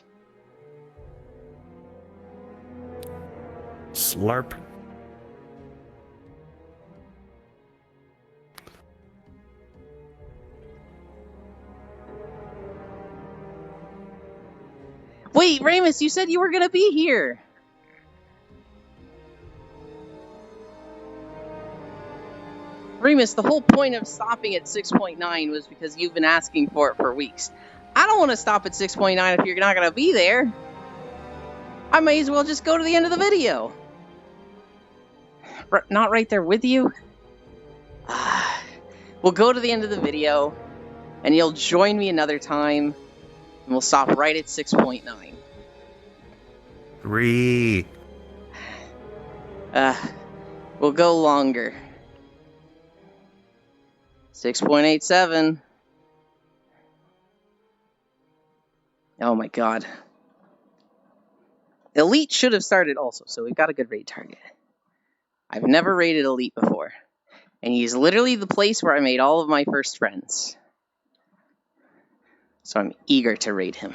Slurp. Wait, Ramus, you said you were gonna be here. Remus, the whole point of stopping at 6.9 was because you've been asking for it for weeks. I don't want to stop at 6.9 if you're not gonna be there. I may as well just go to the end of the video. Not right there with you? We'll go to the end of the video, and you'll join me another time. And we'll stop right at 6.9. 3. We'll go longer. 6.87. Oh my god. Elite should have started also, so we've got a good raid target. I've never raided Elite before. And he's literally the place where I made all of my first friends. So I'm eager to raid him.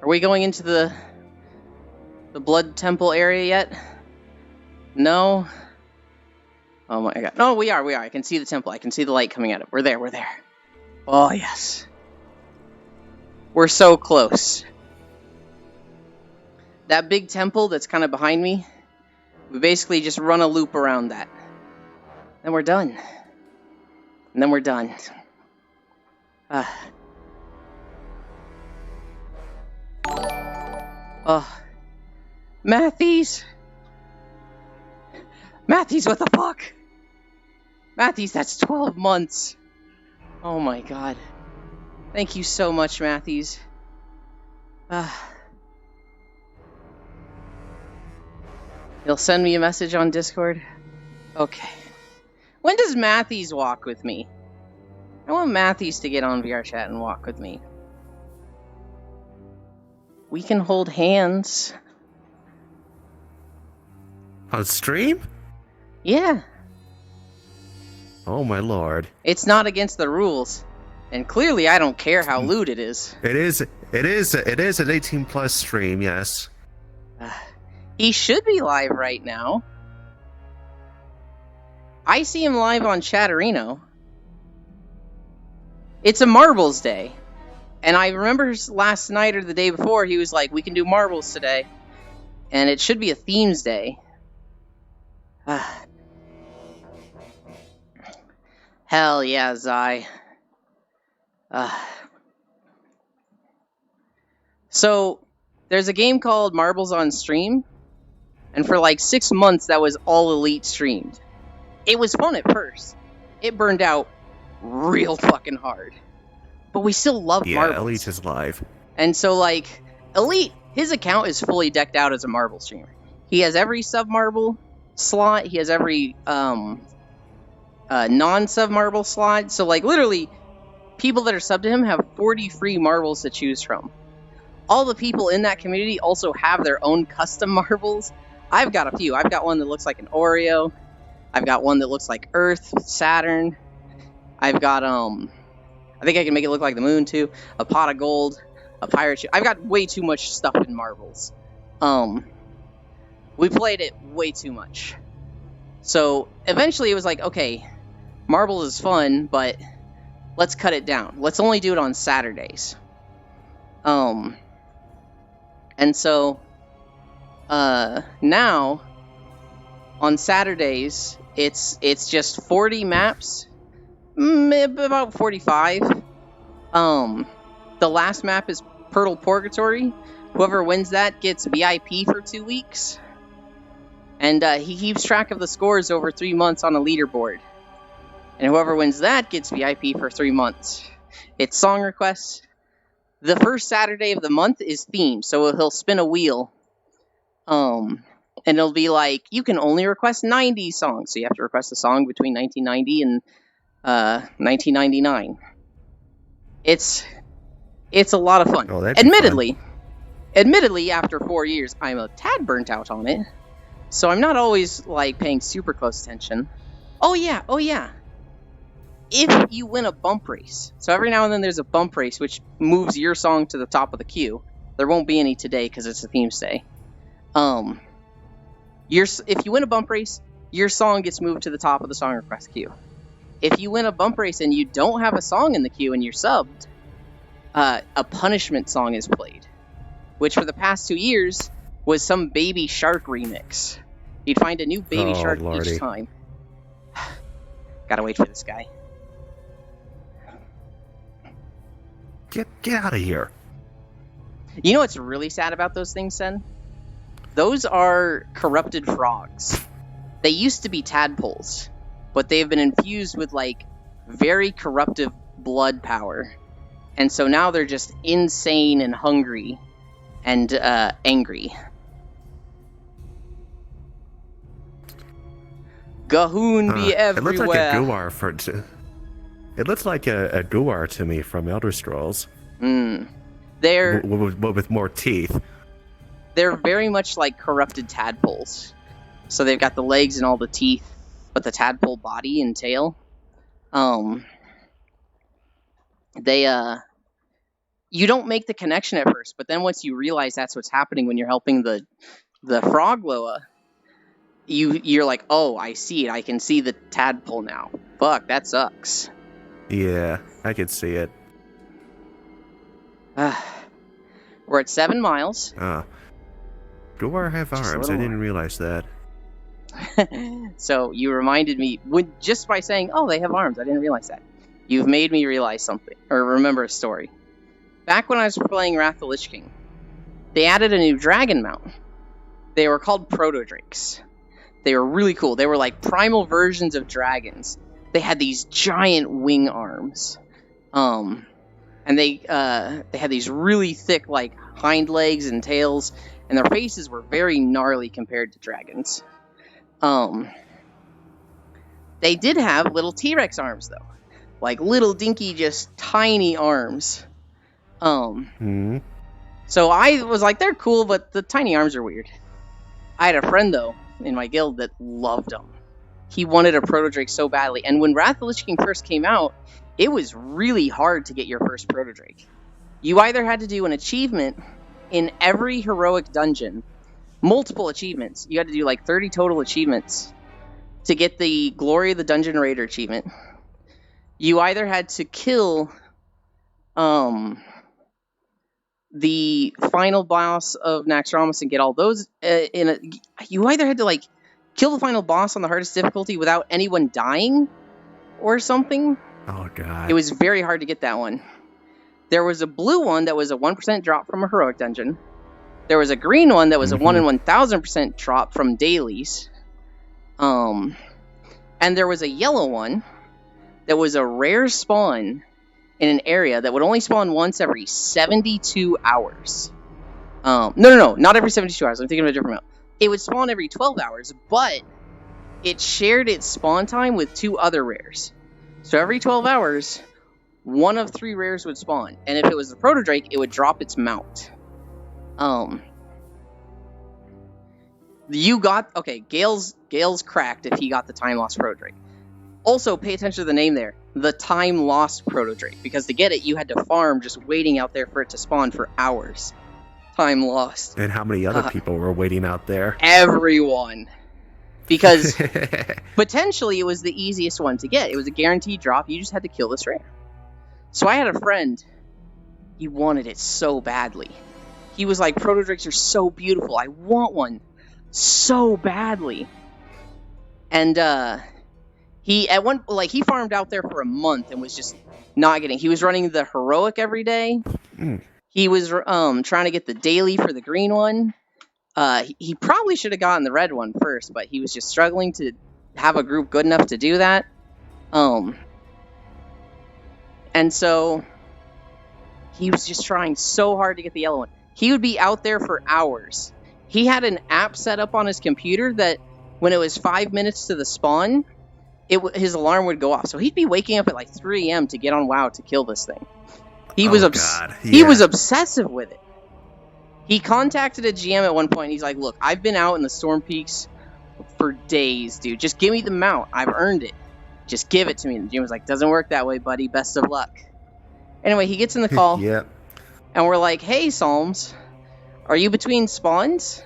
Are we going into the blood temple area yet? No. Oh my god. No, we are. I can see the temple. I can see the light coming at it. We're there. Oh, yes. We're so close. That big temple that's kind of behind me, we basically just run a loop around that. Then we're done. And then we're done. Matthews! Matthews, what the fuck? Matthews, that's 12 months. Oh my god. Thank you so much, Matthews. You'll send me a message on Discord? Okay. When does Matthews walk with me? I want Matthews to get on VRChat and walk with me. We can hold hands. On stream? Yeah. Oh my lord. It's not against the rules. And clearly I don't care how lewd it is. It is an 18 plus stream, yes. He should be live right now. I see him live on Chatterino. It's a marbles day. And I remember last night or the day before, he was like, we can do marbles today. And it should be a themes day. Hell yeah, Zai. So, there's a game called Marbles on Stream. And for like 6 months, that was all Elite streamed. It was fun at first. It burned out real fucking hard. But we still love marbles. Yeah, Elite is live. And so, like, Elite, his account is fully decked out as a marble streamer. He has every sub-marble slot. He has every non-sub-marble slot. So, like, literally, people that are subbed to him have 40 free marbles to choose from. All the people in that community also have their own custom marbles. I've got a few. I've got one that looks like an Oreo. I've got one that looks like Earth, Saturn. I've got, I think I can make it look like the moon, too. A pot of gold, a pirate ship. I've got way too much stuff in marbles. We played it way too much. So, eventually it was like, okay, marbles is fun, but let's cut it down. Let's only do it on Saturdays. And so, now, on Saturdays, it's just 40 maps, about 45. The last map is Purtle Purgatory. Whoever wins that gets VIP for 2 weeks. And he keeps track of the scores over 3 months on a leaderboard. And whoever wins that gets VIP for 3 months. It's song requests. The first Saturday of the month is themed, so he'll spin a wheel. And it'll be like, you can only request 90 songs. So you have to request a song between 1990 and 1999. It's a lot of fun. Oh, that'd be fun. Admittedly, after 4 years, I'm a tad burnt out on it. So I'm not always, like, paying super close attention. Oh yeah. If you win a bump race, so every now and then there's a bump race which moves your song to the top of the queue. There won't be any today because it's a theme stay. If you win a bump race, your song gets moved to the top of the song request queue. If you win a bump race and you don't have a song in the queue and you're subbed, a punishment song is played, which for the past 2 years was some Baby Shark remix. You'd find a new Baby Shark Lordy. each time. Gotta wait for this guy. Get out of here. You know what's really sad about those things, Sen? Those are corrupted frogs. They used to be tadpoles, but they've been infused with, like, very corruptive blood power. And so now they're just insane and hungry and angry. Gahoon be everywhere. It looks like a Guar it looks like a Guar to me from Elder Scrolls. They're with more teeth. They're very much like corrupted tadpoles. So they've got the legs and all the teeth, but the tadpole body and tail. You don't make the connection at first, but then once you realize that's what's happening when you're helping the frog Loa, you're like, oh, I see it. I can see the tadpole now. Fuck, that sucks. Yeah, I could see it. We're at 7 miles. Guar have Just a arms. little I didn't more. realize that. So you reminded me, just by saying, oh, they have arms, I didn't realize that. You've made me realize something, or remember a story. Back when I was playing Wrath of the Lich King, they added a new dragon mount. They were called Protodrakes. They were really cool. They were like primal versions of dragons. They had these giant wing arms. And they had these really thick, like, hind legs and tails, and their faces were very gnarly compared to dragons. They did have little T-Rex arms, though. Like, little dinky, just tiny arms. So I was like, they're cool, but the tiny arms are weird. I had a friend, though, in my guild that loved them. He wanted a Protodrake so badly, and when Wrath of the Lich King first came out, it was really hard to get your first Protodrake. You either had to do an achievement in every heroic dungeon, multiple achievements. You had to do like 30 total achievements to get the Glory of the Dungeon Raider achievement. You either had to kill the final boss of Naxxramas and get all those you either had to like kill the final boss on the hardest difficulty without anyone dying or something. Oh god. It was very hard to get that one. There was a blue one that was a 1% drop from a heroic dungeon. There was a green one that was a 1 Mhm. in 1,000% drop from dailies. And there was a yellow one that was a rare spawn in an area that would only spawn once every 72 hours. No, not every 72 hours. I'm thinking of a different amount. It would spawn every 12 hours, but it shared its spawn time with 2 other rares. So every 12 hours, 1 of 3 rares would spawn. And if it was the Protodrake, it would drop its mount. Gale's cracked if he got the Time Lost Protodrake. Also, pay attention to the name there. The Time Lost Protodrake. Because to get it, you had to farm just waiting out there for it to spawn for hours. Time lost. And how many other people were waiting out there? Everyone. Because potentially it was the easiest one to get. It was a guaranteed drop. You just had to kill this rare. So I had a friend. He wanted it so badly. He was like, Protodrakes are so beautiful. I want one so badly. And he farmed out there for a month and was just not getting. He was running the heroic every day. He was trying to get the daily for the green one. He probably should have gotten the red one first, but he was just struggling to have a group good enough to do that. And so he was just trying so hard to get the yellow one. He would be out there for hours. He had an app set up on his computer that when it was 5 minutes to the spawn, his alarm would go off. So he'd be waking up at like 3 a.m. to get on WoW to kill this thing. He was obsessive with it. He contacted a GM at one point. He's like, look, I've been out in the Storm Peaks for days, dude. Just give me the mount. I've earned it. Just give it to me. And the GM was like, doesn't work that way, buddy. Best of luck. Anyway, he gets in the call. Yep. And we're like, hey, Psalms, are you between spawns?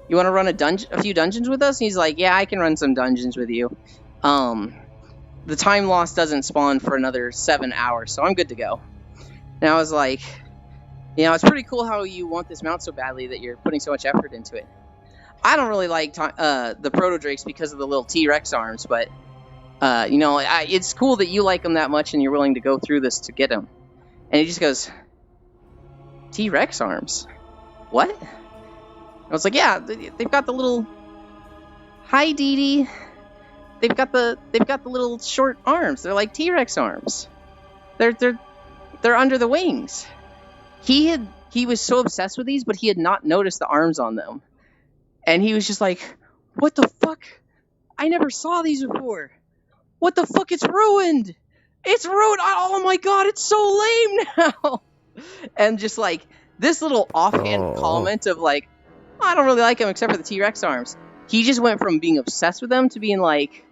You want to run a few dungeons with us? And he's like, yeah, I can run some dungeons with you. The Time Lost doesn't spawn for another 7 hours, so I'm good to go. And I was like, it's pretty cool how you want this mount so badly that you're putting so much effort into it. I don't really like the Protodrakes because of the little T-Rex arms, but, it's cool that you like them that much and you're willing to go through this to get them. And he just goes, T-Rex arms? What? I was like, yeah, they've got the little... Hi, Dee Dee. They've got the little short arms. They're like T-Rex arms. They're under the wings. He was so obsessed with these, but he had not noticed the arms on them. And he was just like, what the fuck? I never saw these before. What the fuck? It's ruined. It's ruined. Oh my god, it's so lame now. And just like this little offhand comment of like, I don't really like him except for the T-Rex arms. He just went from being obsessed with them to being like,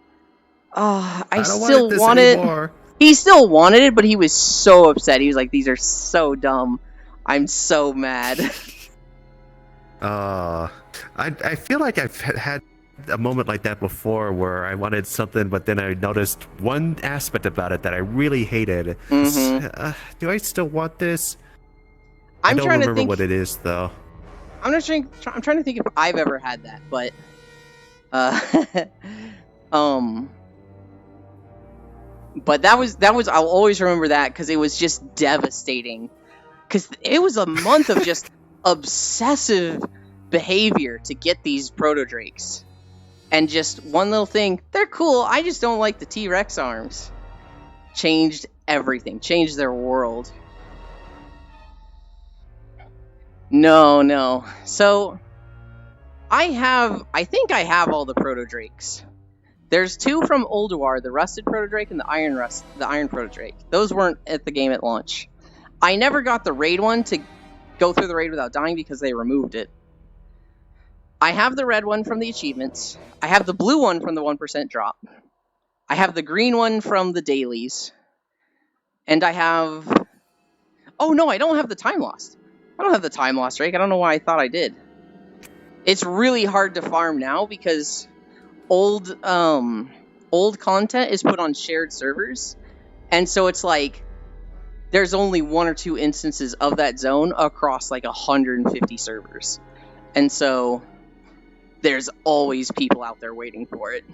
I still want it. He still wanted it, but he was so upset. He was like, these are so dumb. I'm so mad. I feel like I've had a moment like that before where I wanted something, but then I noticed one aspect about it that I really hated. Mm-hmm. Do I still want this? I don't remember what it is, though. I'm trying to think if I've ever had that, but but that was I'll always remember that because it was just devastating. Because it was a month of just obsessive behavior to get these Protodrakes. And just one little thing, they're cool, I just don't like the T-Rex arms. Changed everything, changed their world. No. So, I think I have all the Protodrakes. There's 2 from Ulduar, the Rusted Protodrake and the Iron Protodrake. Those weren't at the game at launch. I never got the raid one to go through the raid without dying because they removed it. I have the red one from the achievements. I have the blue one from the 1% drop. I have the green one from the dailies. And I have... Oh no, I don't have the Time Lost. I don't have the Time Lost Drake. I don't know why I thought I did. It's really hard to farm now because old content is put on shared servers. And so it's like there's only 1 or 2 instances of that zone across like 150 servers. And so there's always people out there waiting for it.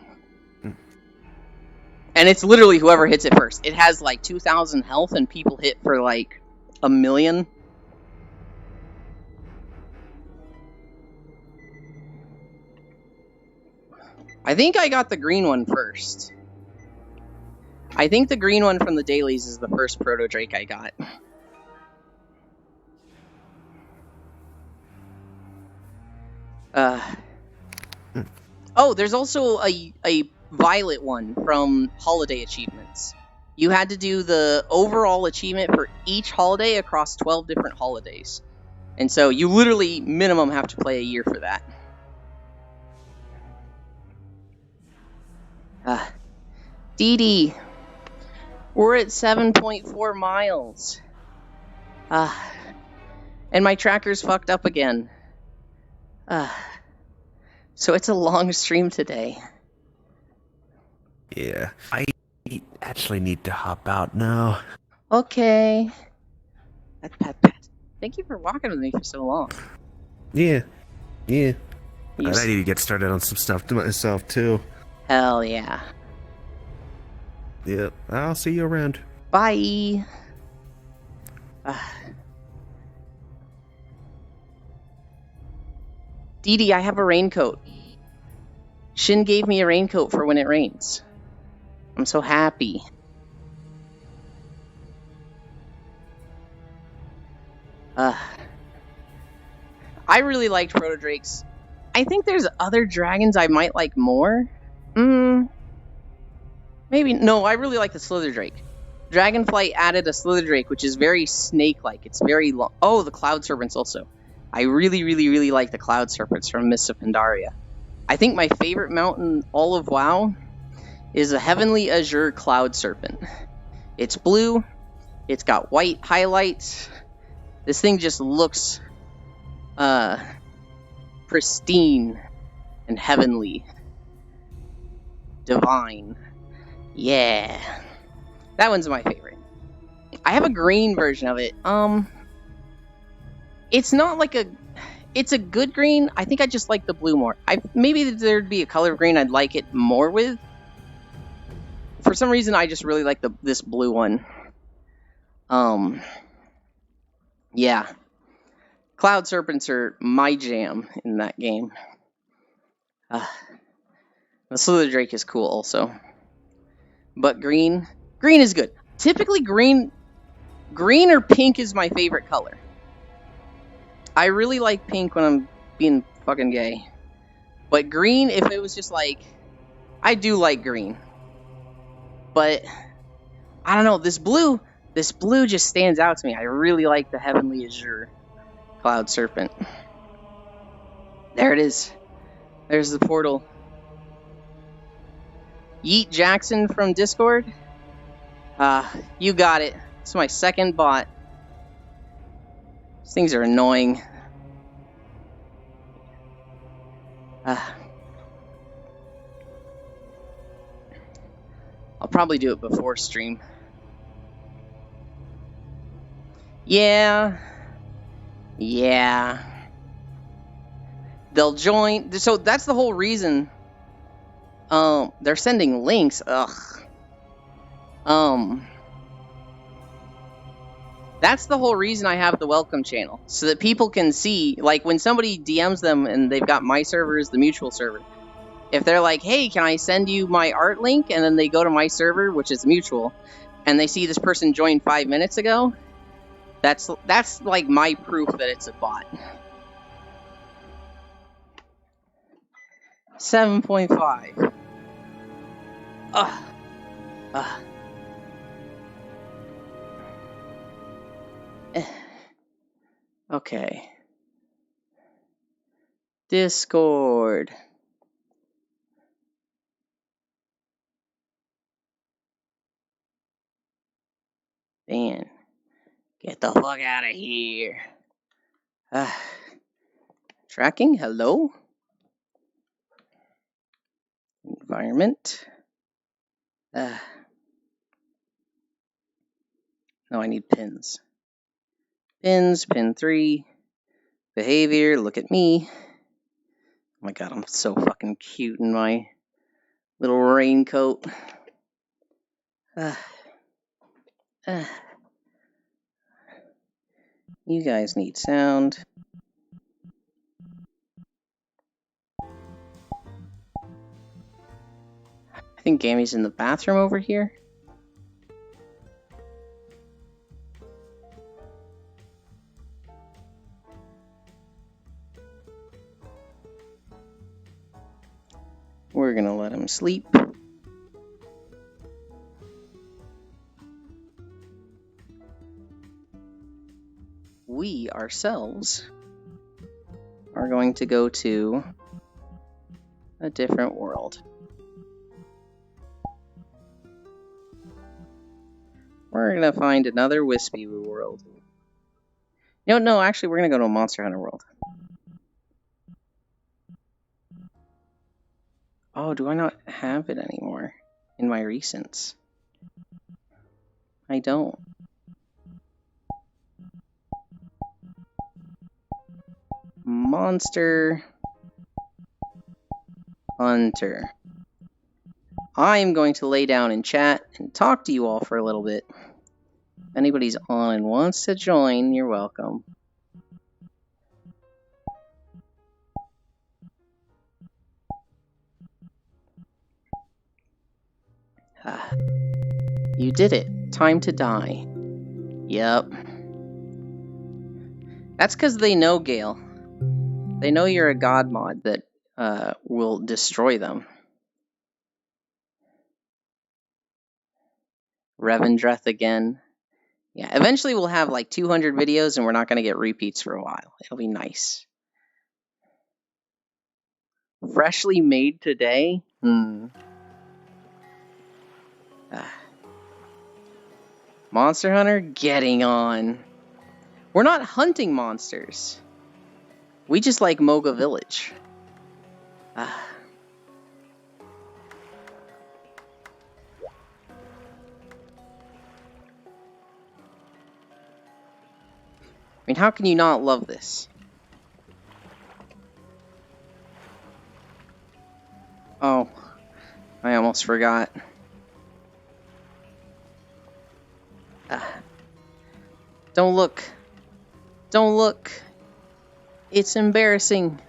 And it's literally whoever hits it first. It has like 2,000 health and people hit for like 1 million. I think I got the green one first. I think the green one from the dailies is the first Proto Drake I got. Oh, there's also a violet one from holiday achievements. You had to do the overall achievement for each holiday across 12 different holidays. And so you literally minimum have to play a year for that. Dee Dee, we're at 7.4 miles. And my tracker's fucked up again. So it's a long stream today. Yeah, I actually need to hop out now. Okay. Pat. Thank you for walking with me for so long. Yeah. You And I need to get started on some stuff to myself too. Hell yeah. Yep, I'll see you around. Bye. Dee Dee, I have a raincoat. Shin gave me a raincoat for when it rains. I'm so happy. I really liked Proto Drakes. I think there's other dragons I might like more. Maybe. No, I really like the Slither Drake. Dragonflight added a Slither Drake, which is very snake-like. It's very long. Oh, the Cloud Serpents also. I really, really, really like the Cloud Serpents from Mists of Pandaria. I think my favorite mount in all of WoW is a Heavenly Azure Cloud Serpent. It's blue. It's got white highlights. This thing just looks pristine and heavenly. Divine. Yeah. That one's my favorite. I have a green version of it. It's not like a... It's a good green. I think I just like the blue more. Maybe there'd be a color of green I'd like it more with. For some reason, I just really like this blue one. Yeah. Cloud Serpents are my jam in that game. The Slither Drake is cool also. But green is good. Typically green or pink is my favorite color. I really like pink when I'm being fucking gay. But green, if it was just like... I do like green. But, I don't know, this blue just stands out to me. I really like the Heavenly Azure Cloud Serpent. There it is. There's the portal. Yeet Jackson from Discord. You got it. It's my second bot. These things are annoying. I'll probably do it before stream. Yeah. They'll join. So that's the whole reason. They're sending links. Ugh. That's the whole reason I have the welcome channel. So that people can see, like, when somebody DMs them and they've got my server as the mutual server. If they're like, hey, can I send you my art link? And then they go to my server, which is mutual, and they see this person joined 5 minutes ago. That's like my proof that it's a bot. 7.5. Okay. Discord. Man, get the fuck out of here. Tracking, hello? Environment. No, I need pins. Pins, pin 3. Behavior, look at me. Oh my god, I'm so fucking cute in my little raincoat. You guys need sound. think Gammy's in the bathroom over here. We're gonna let him sleep. We ourselves are going to go to a different world. We're gonna find another Wispy Woo world. No, actually, we're gonna go to a Monster Hunter world. Oh, do I not have it anymore in my recents? I don't. Monster Hunter. I'm going to lay down and chat and talk to you all for a little bit. If anybody's on and wants to join, you're welcome. You did it. Time to die. Yep. That's because they know, Gale. They know you're a god mod that will destroy them. Revendreth again. Yeah, eventually we'll have like 200 videos and we're not going to get repeats for a while. It'll be nice. Freshly made today? Monster Hunter getting on. We're not hunting monsters. We just like Moga Village. I mean, how can you not love this? Oh, I almost forgot. Don't look. Don't look. It's embarrassing.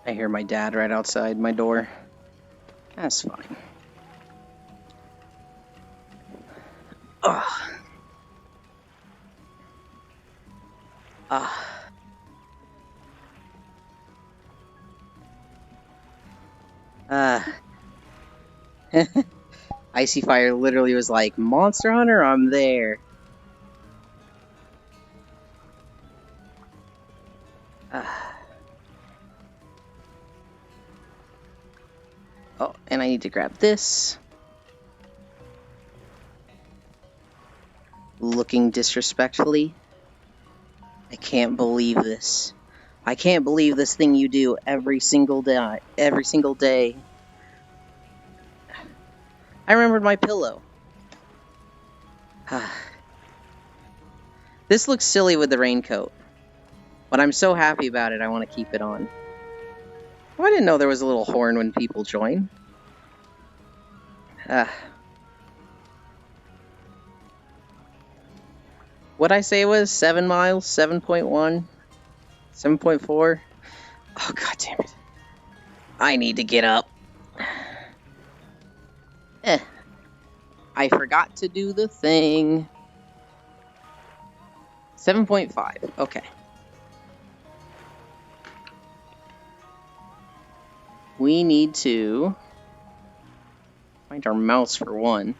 I hear my dad right outside my door. That's fine. Ugh. Icy Fire literally was like, Monster Hunter, I'm there. Oh, and I need to grab this. Looking disrespectfully. I can't believe this. I can't believe this thing you do every single day. Every single day. I remembered my pillow. This looks silly with the raincoat. But I'm so happy about it, I want to keep it on. Oh, I didn't know there was a little horn when people join. What'd I say it was? 7 miles? 7.1? 7.4? Oh, god damn it. I need to get up. I forgot to do the thing. 7.5. Okay. We need to find our mouse for one.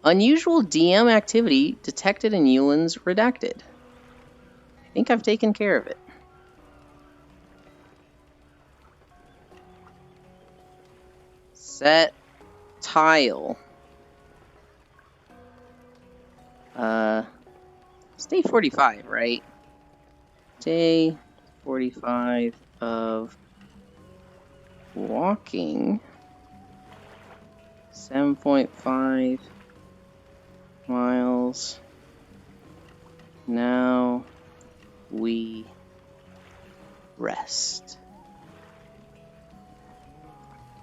Unusual DM activity detected in Yulin's Redacted. I think I've taken care of it. Set tile. It's day 45, right? Day 45 of walking. 7.5 miles. Now we rest.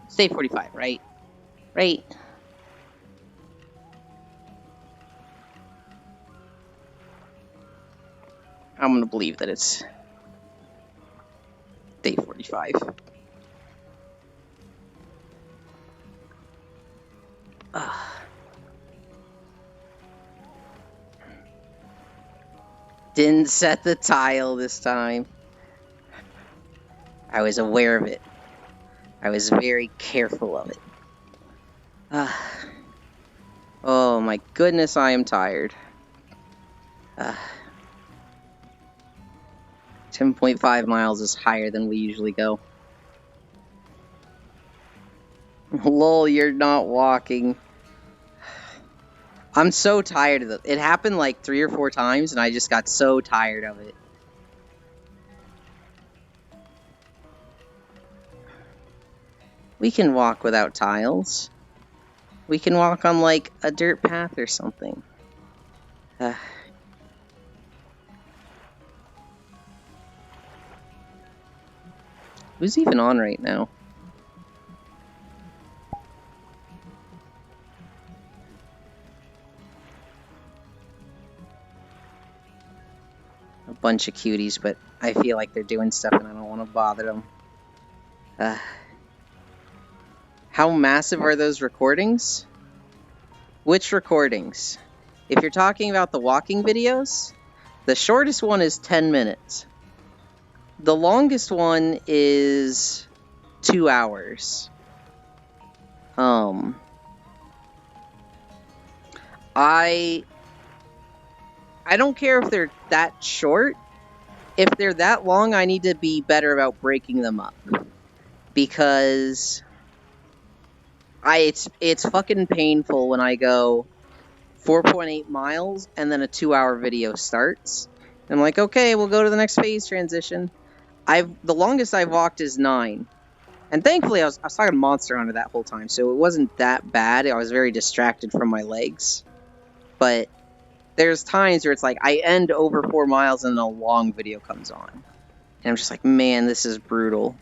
It's day 45, right? Right. I'm gonna believe that it's day 45. Didn't set the tile this time. I was aware of it. I was very careful of it. Oh my goodness, I am tired. 10.5 miles is higher than we usually go. Lol, you're not walking. I'm so tired of it. It happened like 3 or 4 times, and I just got so tired of it. We can walk without tiles. We can walk on, like, a dirt path or something. Who's even on right now? A bunch of cuties, but I feel like they're doing stuff and I don't want to bother them. How massive are those recordings? Which recordings? If you're talking about the walking videos, the shortest one is 10 minutes. The longest one is 2 hours. I don't care if they're that short. If they're that long, I need to be better about breaking them up. Because it's fucking painful when I go 4.8 miles and then a 2-hour video starts. I'm like, okay, we'll go to the next phase transition. The longest I've walked is 9. And thankfully I was talking to Monster Hunter that whole time, so it wasn't that bad. I was very distracted from my legs. But there's times where it's like I end over 4 miles and a long video comes on. And I'm just like, man, this is brutal.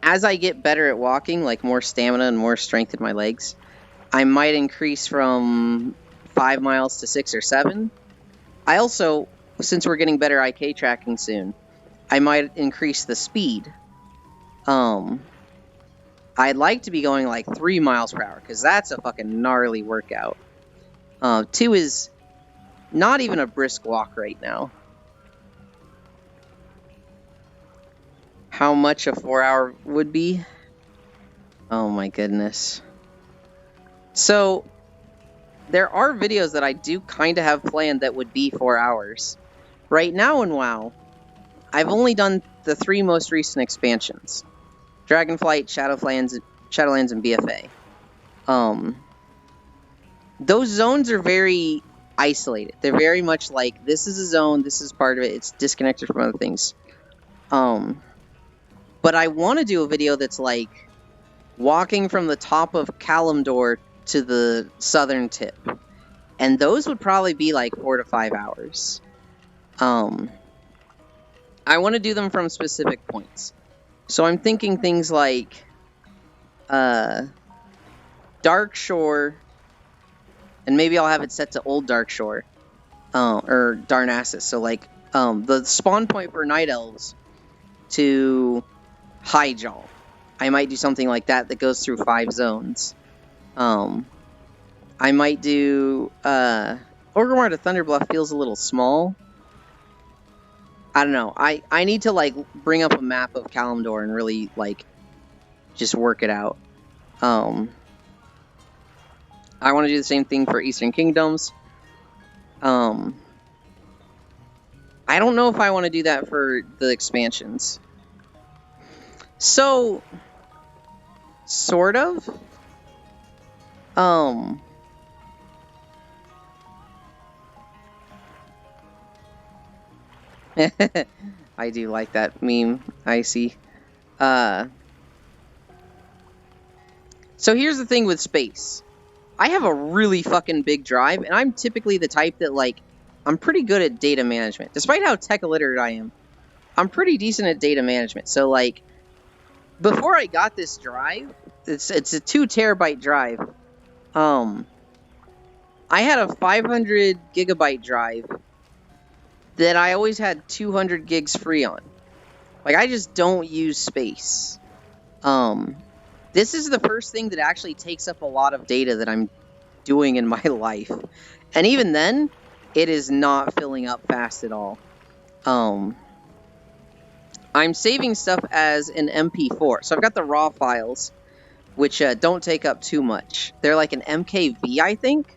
As I get better at walking, like more stamina and more strength in my legs, I might increase from 5 miles to 6 or 7. I also, since we're getting better IK tracking soon, I might increase the speed. I'd like to be going like 3 miles per hour, because that's a fucking gnarly workout. 2 is not even a brisk walk right now. How much a 4-hour would be? Oh my goodness. So, there are videos that I do kind of have planned that would be 4 hours. Right now in WoW, I've only done the 3 most recent expansions. Dragonflight, Shadowlands, and BFA. Those zones are very isolated. They're very much like, this is a zone, this is part of it, it's disconnected from other things. But I want to do a video that's like, walking from the top of Kalimdor to the southern tip. And those would probably be like 4 to 5 hours. I want to do them from specific points. So I'm thinking things like Dark Shore, and maybe I'll have it set to Old Dark Shore, or Darnassus. So like the spawn point for Night Elves to Hyjal. I might do something like that goes through 5 zones. I might do Orgrimmar to Thunderbluff feels a little small. I don't know. I need to like bring up a map of Kalimdor and really like just work it out. I want to do the same thing for Eastern Kingdoms. I don't know if I want to do that for the expansions. So, sort of. I do like that meme, Icy. So here's the thing with space. I have a really fucking big drive, and I'm typically the type that, like, I'm pretty good at data management. Despite how tech illiterate I am, I'm pretty decent at data management. So, like, before I got this drive, it's a 2 terabyte drive. I had a 500 gigabyte drive that I always had 200 gigs free on. Like, I just don't use space. This is the first thing that actually takes up a lot of data that I'm doing in my life. And even then, it is not filling up fast at all. I'm saving stuff as an MP4. So I've got the raw files, which don't take up too much. They're like an MKV, I think.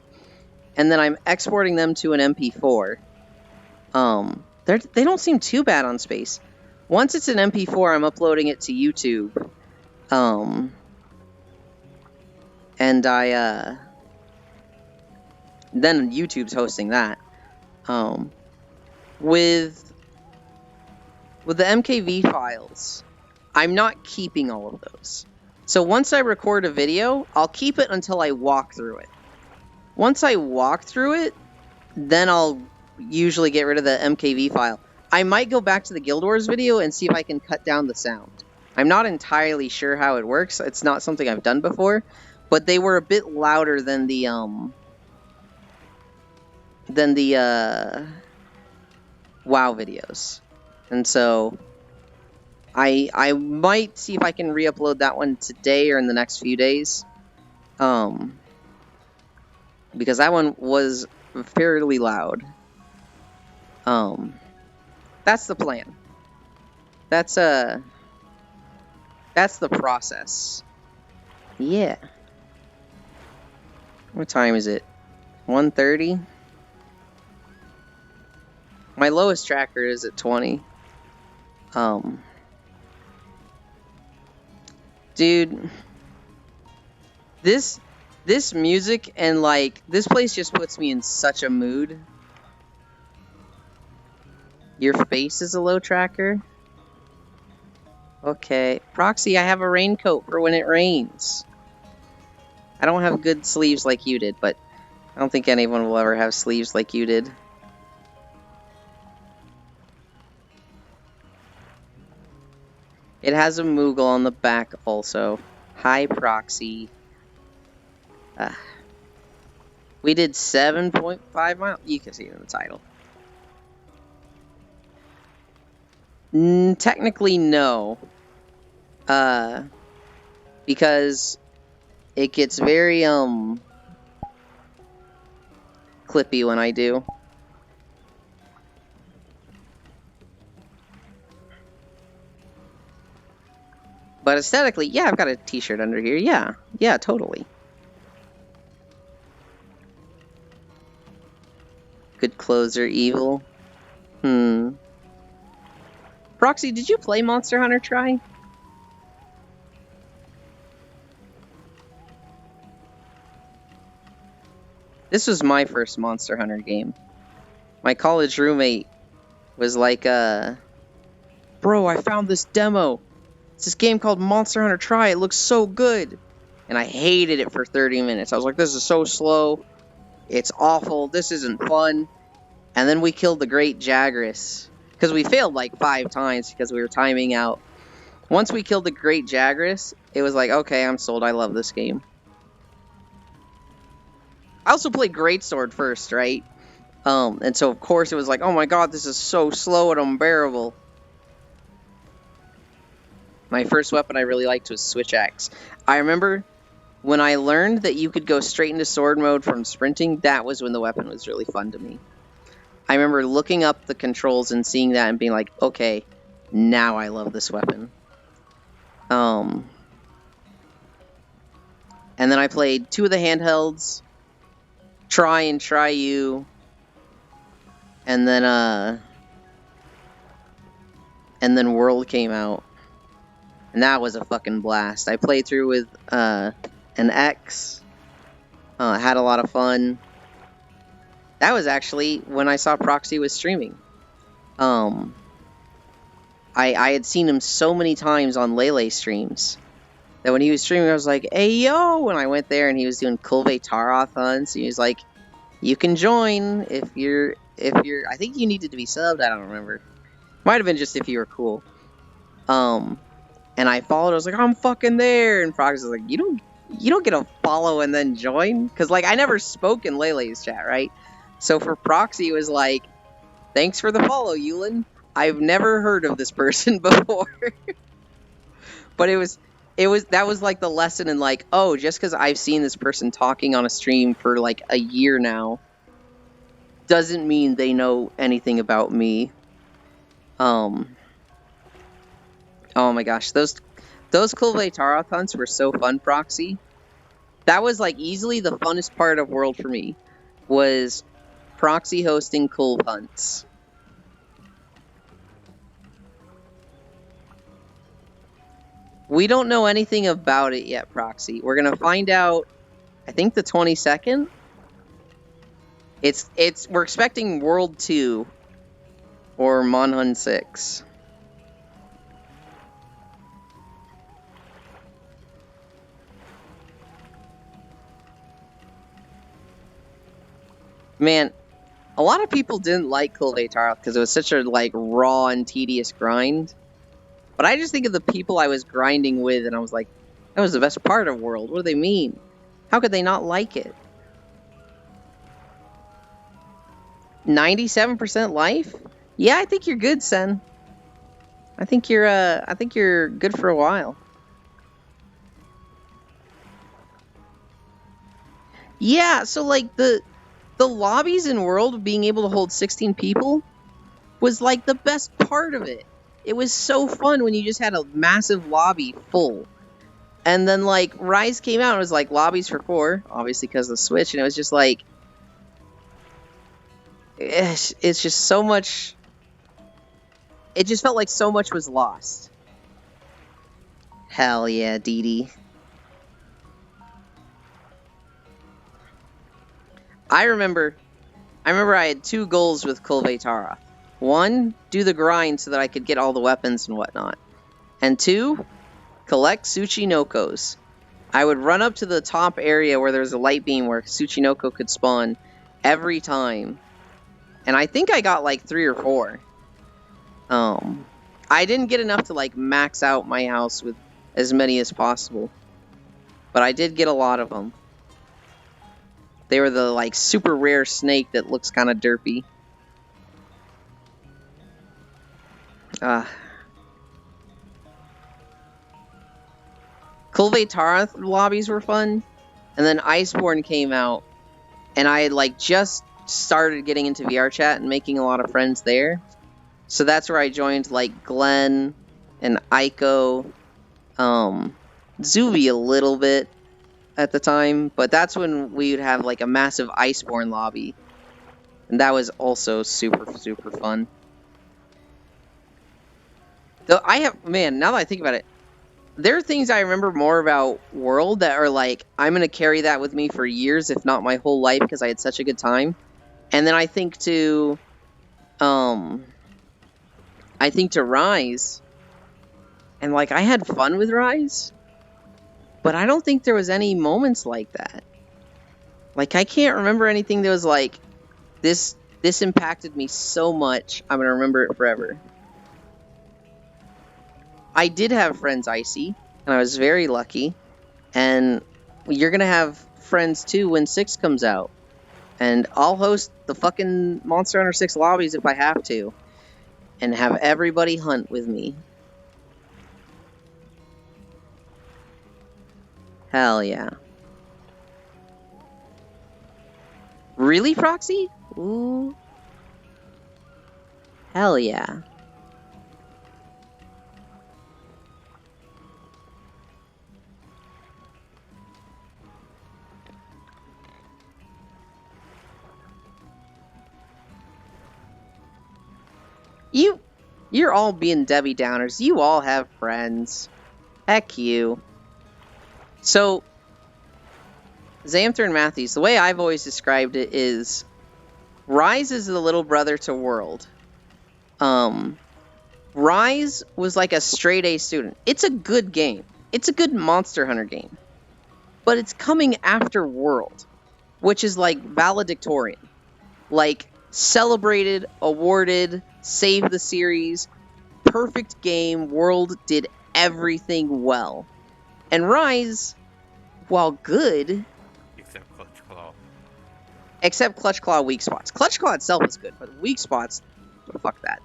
And then I'm exporting them to an MP4. They don't seem too bad on space. Once it's an MP4, I'm uploading it to YouTube. And then YouTube's hosting that. With the MKV files, I'm not keeping all of those. So once I record a video, I'll keep it until I walk through it. Once I walk through it, then I'll usually get rid of the MKV file. I might go back to the Guild Wars video and see if I can cut down the sound. I'm not entirely sure how it works. It's not something I've done before, but they were a bit louder than the WoW videos. And so I might see if I can re-upload that one today or in the next few days. Because that one was fairly loud. That's the plan. That's the process. Yeah. What time is it? 1:30? My lowest tracker is at 20. Dude, this music and, like, this place just puts me in such a mood. Your face is a low tracker? Okay. Proxy, I have a raincoat for when it rains. I don't have good sleeves like you did, but I don't think anyone will ever have sleeves like you did. It has a Moogle on the back also. Hi, Proxy. We did 7.5 miles. You can see it in the title. Technically, no. Because it gets very, clippy when I do. But aesthetically, yeah, I've got a t-shirt under here. Yeah, totally. Good clothes are evil. Proxy, did you play Monster Hunter Tri? This was my first Monster Hunter game. My college roommate was like, bro, I found this demo. It's this game called Monster Hunter Tri. It looks so good. And I hated it for 30 minutes. I was like, this is so slow. It's awful. This isn't fun. And then we killed the Great Jagras. Because we failed like 5 times because we were timing out. Once we killed the Great Jagras, it was like, okay, I'm sold. I love this game. I also played Greatsword first, right? And so, of course, it was like, oh my god, this is so slow and unbearable. My first weapon I really liked was Switch Axe. I remember when I learned that you could go straight into sword mode from sprinting, that was when the weapon was really fun to me. I remember looking up the controls and seeing that and being like, okay, now I love this weapon. And then I played 2 of the handhelds, Try and Try You, and then World came out. And that was a fucking blast. I played through with an X. Had a lot of fun. That was actually when I saw Proxy was streaming. I had seen him so many times on Lele streams that when he was streaming, I was like, hey, yo! When I went there and he was doing Kulve Taroth hunts, he was like, you can join if you're, I think you needed to be subbed, I don't remember. Might have been just if you were cool. And I followed, I was like, I'm fucking there! And Proxy was like, you don't get a follow and then join? Because, like, I never spoke in Lele's chat, right? So for Proxy, it was like, thanks for the follow, Yulin. I've never heard of this person before. But that was like the lesson in like, oh, just because I've seen this person talking on a stream for like a year now doesn't mean they know anything about me. Oh my gosh, those Kulve Taroth hunts were so fun, Proxy. That was like easily the funnest part of World for me, was Proxy hosting Kulve hunts. We don't know anything about it yet, Proxy. We're gonna find out, I think the 22nd? We're expecting World 2 or Monhun 6. Man, a lot of people didn't like Kulve Taroth because it was such a like raw and tedious grind. But I just think of the people I was grinding with, and I was like, that was the best part of World. What do they mean? How could they not like it? 97% life? Yeah, I think you're good, Sen. I think you're good for a while. Yeah, so like the lobbies in World being able to hold 16 people was like the best part of it. It was so fun when you just had a massive lobby full. And then, like, Rise came out and it was like, lobbies for 4, obviously because of the Switch, and it was just like, it's just so much, it just felt like so much was lost. Hell yeah, Dee Dee. I remember I had 2 goals with Kulve Taroth. 1, do the grind so that I could get all the weapons and whatnot. And 2, collect Tsuchinokos. I would run up to the top area where there was a light beam where Tsuchinoko could spawn every time. And I think I got like 3 or 4. I didn't get enough to like max out my house with as many as possible. But I did get a lot of them. They were the like super rare snake that looks kind of derpy. Kulve Taroth lobbies were fun, and then Iceborne came out, and I had like just started getting into VR chat and making a lot of friends there. So that's where I joined like Glenn and Aiko, Zuvi a little bit at the time, but that's when we would have like a massive Iceborne lobby, and that was also super, super fun. Though now that I think about it, there are things I remember more about World that are like, I'm going to carry that with me for years, if not my whole life, because I had such a good time. And then I think to Rise, and like, I had fun with Rise, but I don't think there was any moments like that. Like, I can't remember anything that was like, this impacted me so much, I'm going to remember it forever. I did have friends, Icy, and I was very lucky. And you're going to have friends too when 6 comes out. And I'll host the fucking Monster Hunter 6 lobbies if I have to. And have everybody hunt with me. Hell yeah. Really, Proxy? Ooh. Hell yeah. You're all being Debbie Downers. You all have friends. Heck you. So, Xanther and Matthews, the way I've always described it is, Rise is the little brother to World. Rise was like a straight A student. It's a good game. it's a good Monster Hunter game, but it's coming after World, which is like valedictorian, like celebrated, awarded, saved the series, perfect game. World did everything well, and Rise, while good, Except Clutch Claw. except Clutch Claw weak spots. Clutch Claw itself is good, but weak spots, fuck that.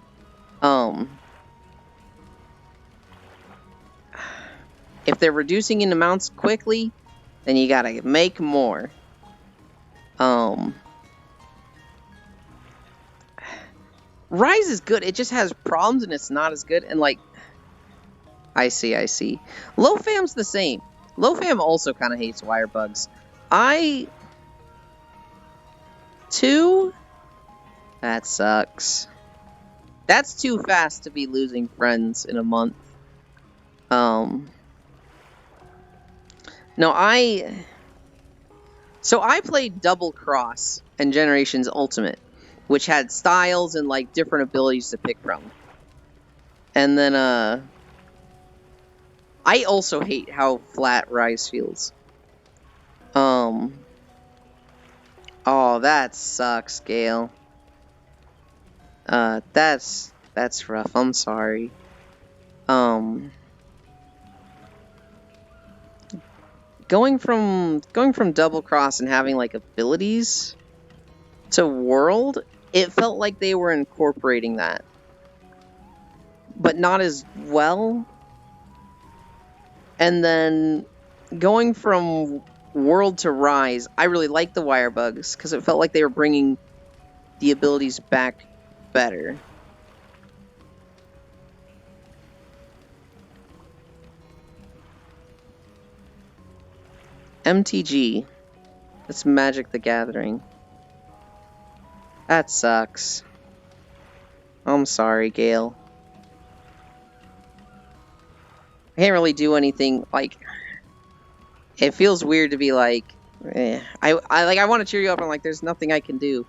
If they're reducing in amounts quickly, then you gotta make more. Rise is good. It just has problems and it's not as good. And like, I see. Low Fam's the same. Low Fam also kind of hates wire bugs. 2? That sucks. That's too fast to be losing friends in a month. No, So I played Double Cross and Generations Ultimate, which had styles and like different abilities to pick from. And then I also hate how flat Rise feels. Oh, that sucks, Gale. That's rough. I'm sorry. Going from Double Cross and having like abilities to World, it felt like they were incorporating that, but not as well. And then going from World to Rise, I really liked the wire bugs because it felt like they were bringing the abilities back better. MTG. That's Magic the Gathering. That sucks. I'm sorry, Gale. I can't really do anything, like... It feels weird to be like... I want to cheer you up and like, there's nothing I can do.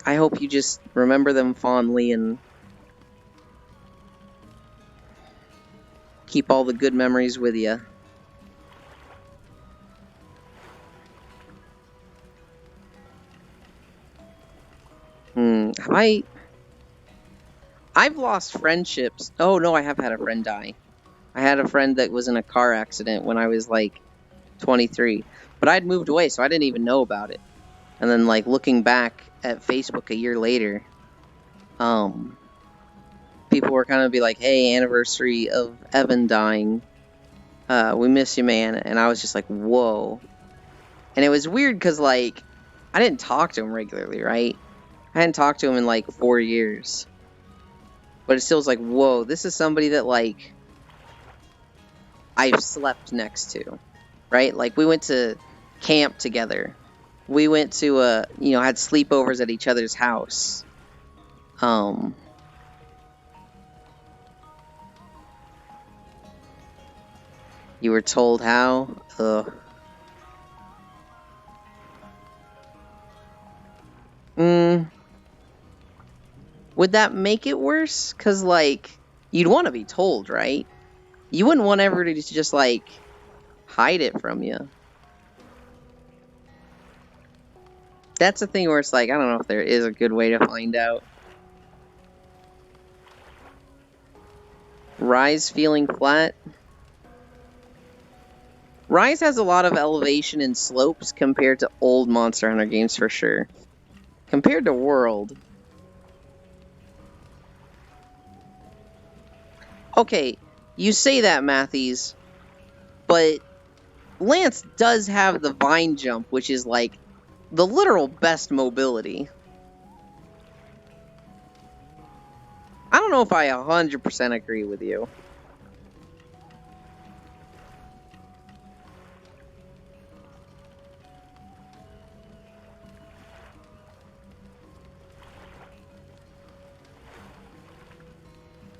I hope you just remember them fondly and... keep all the good memories with you. I've lost friendships. Oh no, I have had a friend die. I had a friend that was in a car accident when I was like 23. But I'd moved away, so I didn't even know about it. And then like looking back at Facebook a year later, people were kind of be like, hey, anniversary of Evan dying. We miss you, man. And I was just like, whoa. And it was weird because, like, I didn't talk to him regularly, right? I hadn't talked to him in, like, 4 years. But it still was like, whoa, this is somebody that, like, I've slept next to, right? Like, we went to camp together. We went to, had sleepovers at each other's house. You were told how? Ugh. Would that make it worse? Because, like, you'd want to be told, right? You wouldn't want everybody to just, like, hide it from you. That's a thing where it's like, I don't know if there is a good way to find out. Rise feeling flat? Rise has a lot of elevation and slopes compared to old Monster Hunter games for sure. Compared to World. Okay, you say that, Matthews, but Lance does have the Vine Jump, which is like the literal best mobility. I don't know if I 100% agree with you.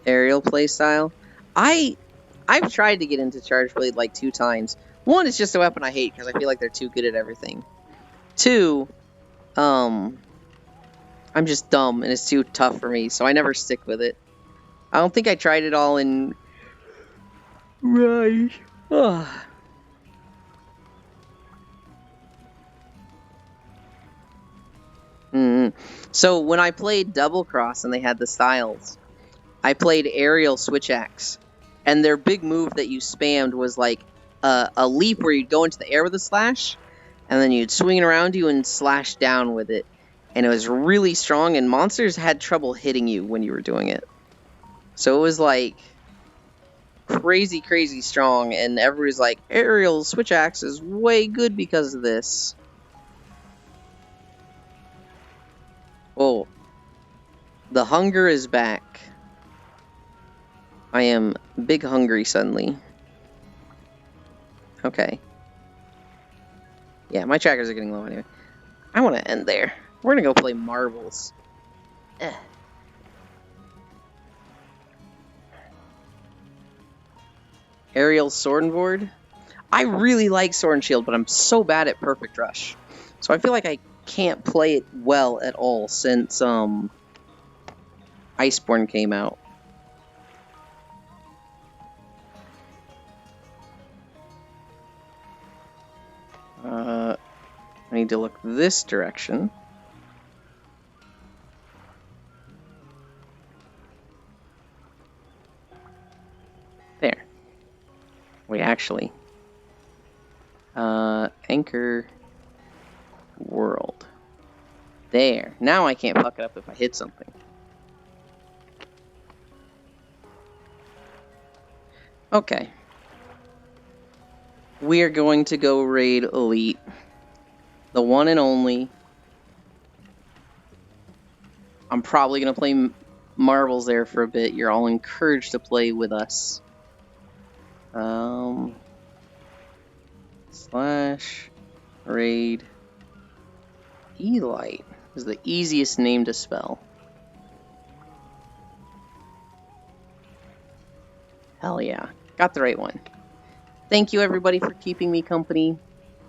Aerial playstyle. I've tried to get into Charge Blade like 2 times. One, it's just a weapon I hate because I feel like they're too good at everything. 2, I'm just dumb and it's too tough for me, so I never stick with it. I don't think I tried it all in... Right. Ugh. So when I played Double Cross and they had the styles, I played aerial switch axe, and their big move that you spammed was like a leap where you'd go into the air with a slash, and then you'd swing it around you and slash down with it. And it was really strong, and monsters had trouble hitting you when you were doing it. So it was like crazy, crazy strong, and everybody's like, aerial switch axe is way good because of this. Oh, the hunger is back. I am big hungry suddenly. Okay. Yeah, my trackers are getting low anyway. I want to end there. We're gonna go play marbles. Aerial Sword and Board. I really like Sword and Shield, but I'm so bad at Perfect Rush. So I feel like I can't play it well at all since Iceborne came out. I need to look this direction. There. Wait, actually. Anchor World. There. Now I can't fuck it up if I hit something. Okay. We are going to go raid Elite. The one and only. I'm probably going to play marbles there for a bit. You're all encouraged to play with us. Slash raid Elite is the easiest name to spell. Hell yeah. Got the right one. Thank you everybody for keeping me company.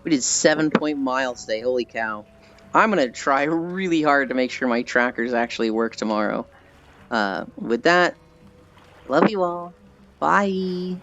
We did 7-point miles today. Holy cow. I'm going to try really hard to make sure my trackers actually work tomorrow. With that, love you all. Bye.